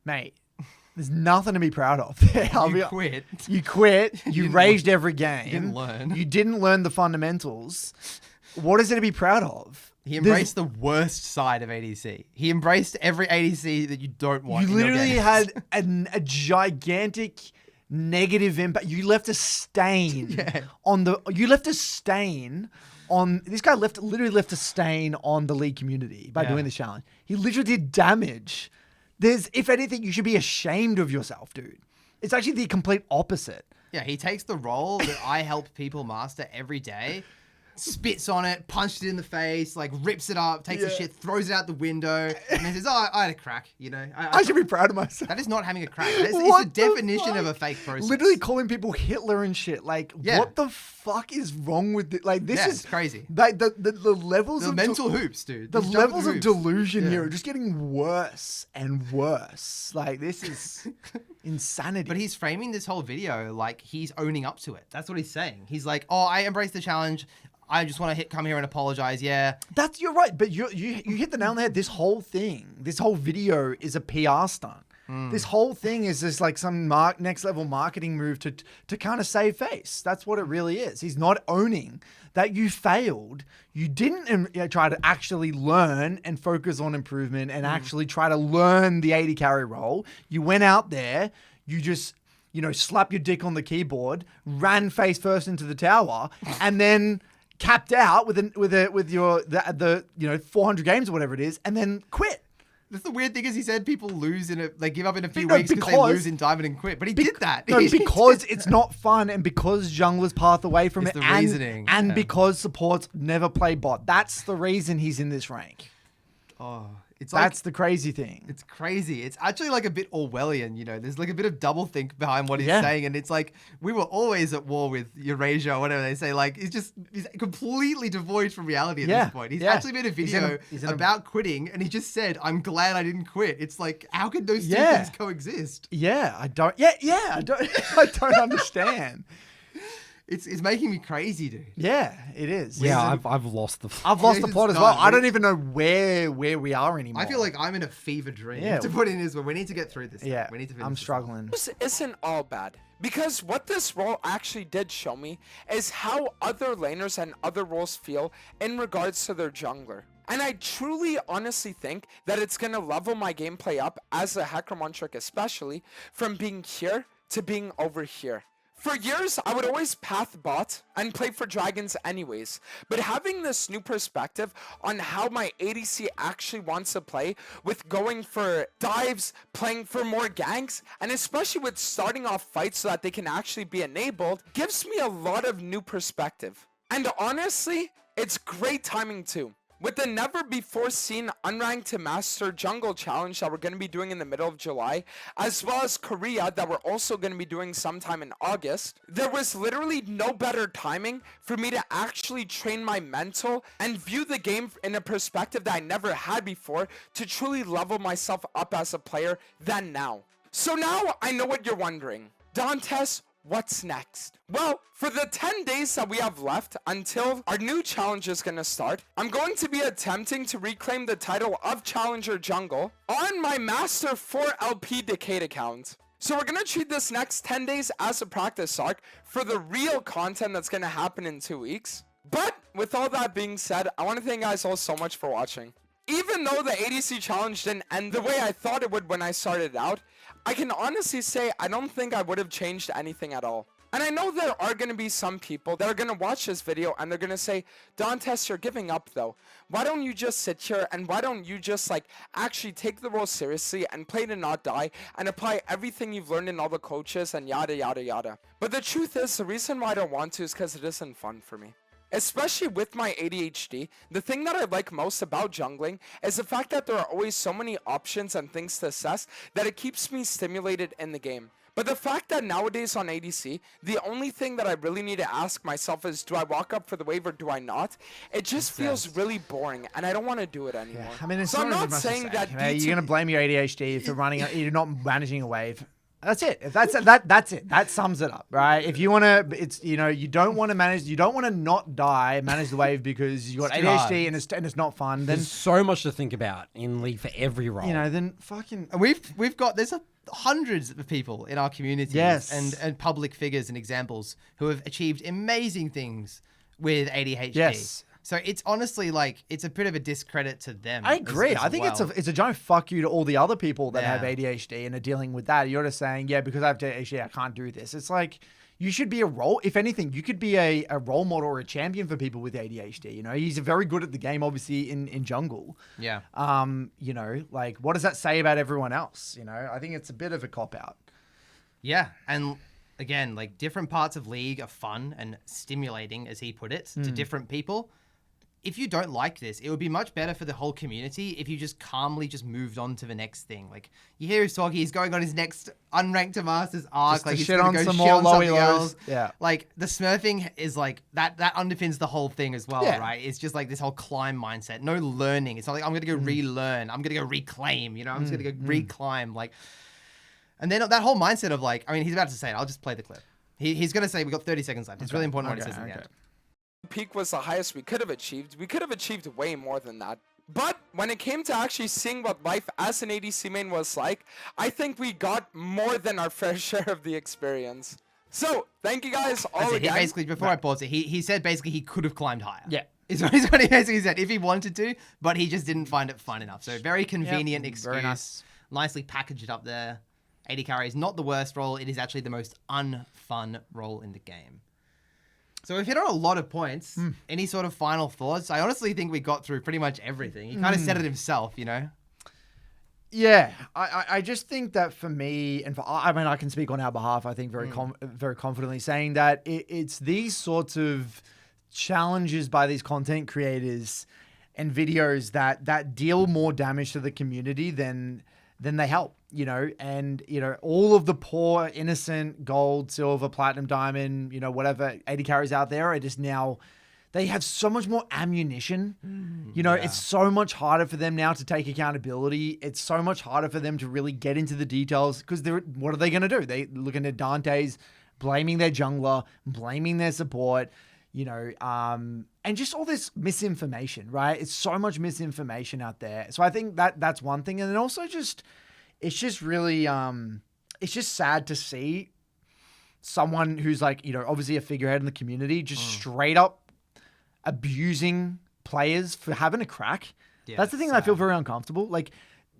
Mate, there's nothing to be proud of. Quit. You quit. You raged every game. You didn't learn. You didn't learn the fundamentals. What is there to be proud of? He embraced the worst side of ADC. He embraced every ADC that you don't want. You literally had a gigantic negative impact. You left a stain on the. You left a stain on. This guy literally left a stain on the league community by doing this challenge. He literally did damage. If anything, you should be ashamed of yourself, dude. It's actually the complete opposite. Yeah, he takes the role that I help people master every day, spits on it, punched it in the face, like rips it up, takes the shit, throws it out the window, and then says, "Oh, I had a crack." You know, I should be proud of myself. That is not having a crack. It's the definition of a fake process. Literally calling people Hitler and shit. Like, what the fuck is wrong with it? Like, this is it's crazy. Like the levels The of mental hoops, dude. The These levels jungle of hoops. delusion here are just getting worse and worse. Like, this is insanity. But he's framing this whole video like he's owning up to it. That's what he's saying. He's like, "Oh, I embraced the challenge. I just want to come here and apologize." Yeah, you're right. But you hit the nail on the head. This whole thing, this whole video is a PR stunt. This whole thing is just like some next level marketing move to kind of save face. That's what it really is. He's not owning that you failed. You didn't try to actually learn and focus on improvement and actually try to learn the AD carry role. You went out there, you just, slap your dick on the keyboard, ran face first into the tower, and then capped out with your 400 games or whatever it is, and then quit. That's the weird thing is he said people lose they give up in a few weeks because they lose in Diamond and quit. But he did that. No, because it's not fun and because junglers path away from It's it the reasoning. and because supports never play bot. That's the reason he's in this rank. Oh, That's the crazy thing. It's crazy. It's actually like a bit Orwellian, There's like a bit of doublethink behind what he's saying. And it's like, we were always at war with Eurasia or whatever they say. Like, he's completely devoid from reality at this point. He's actually made a video about quitting and he just said, "I'm glad I didn't quit." It's like, how can those two things coexist? I don't I don't understand. It's making me crazy, dude. Yeah, it is. Yeah, I've lost the. I've lost the plot as well. done. I don't even know where we are anymore. I feel like I'm in a fever dream. Yeah. To put in is, we need to get through this. Yeah, We need to finish I'm this. struggling. This isn't all bad. Because what this role actually did show me is how other laners and other roles feel in regards to their jungler. And I truly honestly think that it's going to level my gameplay up as a Hackermontric especially from being here to being over here. For years, I would always path bot and play for dragons anyways, but having this new perspective on how my ADC actually wants to play with going for dives, playing for more ganks, and especially with starting off fights so that they can actually be enabled, gives me a lot of new perspective. And honestly, it's great timing too. With the never before seen unranked to master jungle challenge that we're going to be doing in the middle of July, as well as Korea that we're also going to be doing sometime in August, there was literally no better timing for me to actually train my mental and view the game in a perspective that I never had before to truly level myself up as a player than now. So now I know what you're wondering. Dantes, what's next? Well, for the 10 days that we have left until our new challenge is going to start, I'm going to be attempting to reclaim the title of Challenger Jungle on my Master 4LP Decade account. So we're going to treat this next 10 days as a practice arc for the real content that's going to happen in 2 weeks. But with all that being said, I want to thank you guys all so much for watching. Even though the ADC challenge didn't end the way I thought it would when I started out, I can honestly say I don't think I would have changed anything at all. And I know there are going to be some people that are going to watch this video and they're going to say, Dantes, you're giving up though. Why don't you just sit here and why don't you just like actually take the role seriously and play to not die and apply everything you've learned in all the coaches and yada yada yada. But the truth is, the reason why I don't want to is because it isn't fun for me. Especially with my ADHD, the thing that I like most about jungling is the fact that there are always so many options and things to assess that it keeps me stimulated in the game. But the fact that nowadays on ADC, the only thing that I really need to ask myself is, do I walk up for the wave or do I not? It just feels really boring and I don't want to do it anymore. Yeah. I mean, it's so I'm not much to saying say. that You're going to blame your ADHD if you're not managing a wave. That's it. If that's it. That sums it up, right? If you want to, it's you don't want to manage, you don't want to not die, manage the wave because you got ADHD and it's not fun. Then There's so much to think about in League for every role. then fucking. And we've got there's hundreds of people in our community and public figures and examples who have achieved amazing things with ADHD. Yes. So it's honestly like it's a bit of a discredit to them. I agree. as I think well. it's a giant fuck you to all the other people that have Yeah. ADHD and are dealing with that. You're just saying, yeah, because I have ADHD, I can't do this. It's like you should be if anything, you could be a role model or a champion for people with ADHD. He's very good at the game, obviously in jungle. Yeah. Like what does that say about everyone else? I think it's a bit of a cop out. Yeah, and again, like different parts of League are fun and stimulating, as he put it, to different people. If you don't like this, it would be much better for the whole community if you just calmly just moved on to the next thing. Like you hear his talking, he's going on his next unranked to masters arc. Just like to he's shit gonna on go some shit more on something lowy else. lows. Yeah. Like the smurfing is like that underpins the whole thing as well, Yeah. right? It's just like this whole climb mindset. No learning. It's not like I'm gonna go relearn. I'm gonna go reclaim. I'm just gonna go reclimb. Like, and then that whole mindset of like, I mean, he's about to say it. I'll just play the clip. He's gonna say we got 30 seconds left. It's really important what he says in the end. Peak was the highest we could have achieved. We could have achieved way more than that. But when it came to actually seeing what life as an ADC main was like, I think we got more than our fair share of the experience. So, thank you guys all again. He basically, before I pause it, he said basically he could have climbed higher. Yeah. Is what he basically said, if he wanted to, but he just didn't find it fun enough. So very convenient excuse. Very nice. Nicely packaged up there. AD carry is not the worst role. It is actually the most unfun role in the game. So we've hit on a lot of points. Any sort of final thoughts? I honestly think we got through pretty much everything. He kind of said it himself, Yeah, I just think that for me, and I can speak on our behalf, I think very confidently saying that it's these sorts of challenges by these content creators and videos that deal more damage to the community than they help, and all of the poor, innocent gold, silver, platinum, diamond, whatever 80 carries out there are just now, they have so much more ammunition. It's so much harder for them now to take accountability. It's so much harder for them to really get into the details because what are they going to do? They looking at Dantes, blaming their jungler, blaming their support, and just all this misinformation, right? It's so much misinformation out there. So I think that's one thing. And then also it's just really, it's just sad to see someone who's like, obviously a figurehead in the community just straight up abusing players for having a crack. Yeah, that's the thing that I feel very uncomfortable. Like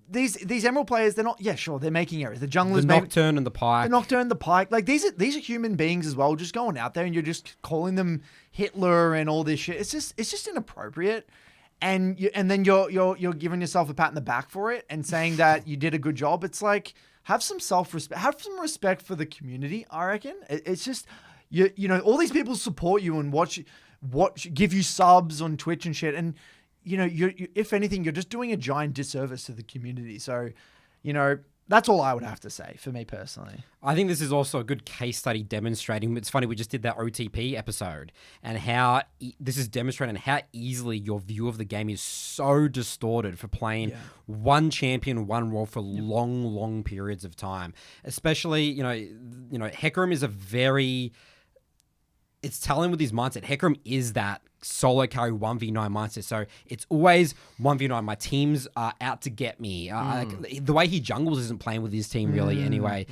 these Emerald players, they're not, sure, they're making errors. The junglers, The Nocturne and the Pyke. the Nocturne, the Pyke, like these are human beings as well. Just going out there and you're just calling them Hitler and all this shit. It's just inappropriate. And then you're giving yourself a pat in the back for it and saying that you did a good job. It's like, have some self-respect, have some respect for the community. I reckon it's just all these people support you and watch, give you subs on Twitch and shit. And you if anything, you're just doing a giant disservice to the community. So, That's all I would have to say for me personally. I think this is also a good case study demonstrating. It's funny, we just did that OTP episode, and how this is demonstrating how easily your view of the game is so distorted for playing one champion, one role for long periods of time. Especially, you know, Hecarim is a very... It's telling with his mindset. Hecarim is that solo carry 1v9 mindset. So it's always 1v9. My teams are out to get me. Like, the way he jungles isn't playing with his team really anyway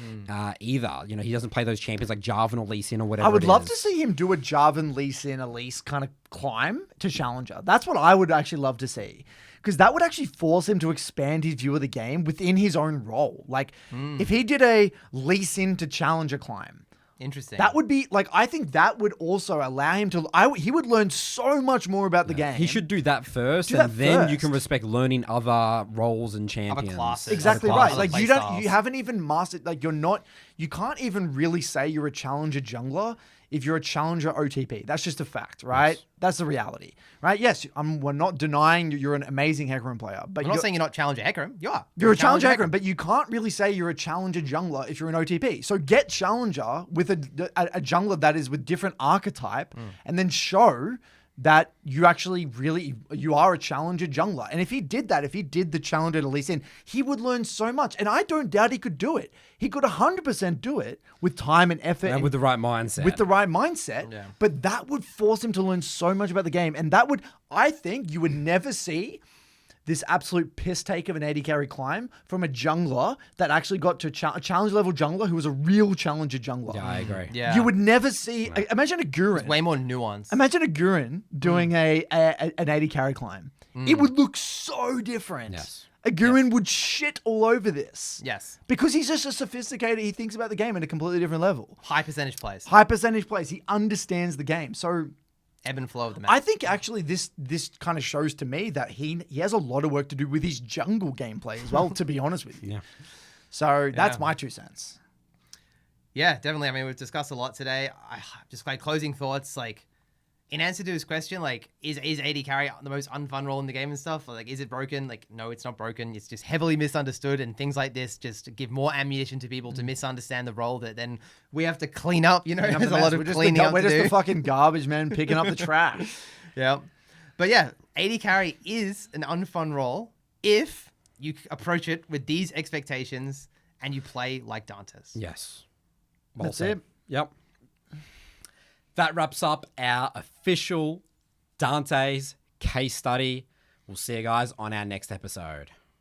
either. You know, he doesn't play those champions like Jarvan or Lee Sin or whatever. I would love to see him do a Jarvan, Lee Sin, Elise kind of climb to Challenger. That's what I would actually love to see. Because that would actually force him to expand his view of the game within his own role. Like, if he did a Lee Sin to Challenger climb, Interesting. that would be like, I think that would also allow him to. He would learn so much more about the game. He should do that first, Do and that then you first. can respect learning other roles and champions. classes. Exactly Other right. classes, Like play you haven't even mastered. Like you can't even really say you're a challenger jungler if you're a challenger OTP. That's just a fact, right? Yes. That's the reality, right? Yes, we're not denying you're an amazing Hecarim player, but I'm not saying you're not challenger Hecarim. You are. you're a challenger Hecarim, but you can't really say you're a challenger jungler if you're an OTP. So get challenger with a jungler that is with different archetype, and then show that you actually you are a challenger jungler. And if he did that, if he did the challenger to Lee Sin, he would learn so much. And I don't doubt he could do it. He could 100% do it with time and effort. And with the right mindset. With the right mindset. Yeah. But that would force him to learn so much about the game. And that would, I think you would never see this absolute piss take of an AD carry climb from a jungler that actually got to a challenge level jungler who was a real challenger jungler. Yeah, I agree. Yeah. You would never see. Imagine a Gurren. way more nuance. Imagine a Gurren doing an AD carry climb. It would look so different. Yes. A Gurren would shit all over this. Yes. Because he's just a sophisticated, he thinks about the game at a completely different level. High percentage plays. High percentage plays. He understands the game. So Ebb and flow of the match. I think actually this kind of shows to me that he has a lot of work to do with his jungle gameplay as well, to be honest with you. Yeah. So that's Yeah. my 2 cents. Yeah, definitely. I mean, we've discussed a lot today. Just like closing thoughts, like in answer to his question, like is AD carry the most unfun role in the game and stuff? Like, is it broken? Like, no, it's not broken. It's just heavily misunderstood, and things like this just give more ammunition to people to misunderstand the role that then we have to clean up. You know, there's a lot of cleaning up We're to just do. the fucking garbage man picking up the trash. Yeah. But yeah, AD carry is an unfun role if you approach it with these expectations and you play like Dantes. Yes. Well That's said. it. Yep. That wraps up our official Dantes case study. We'll see you guys on our next episode.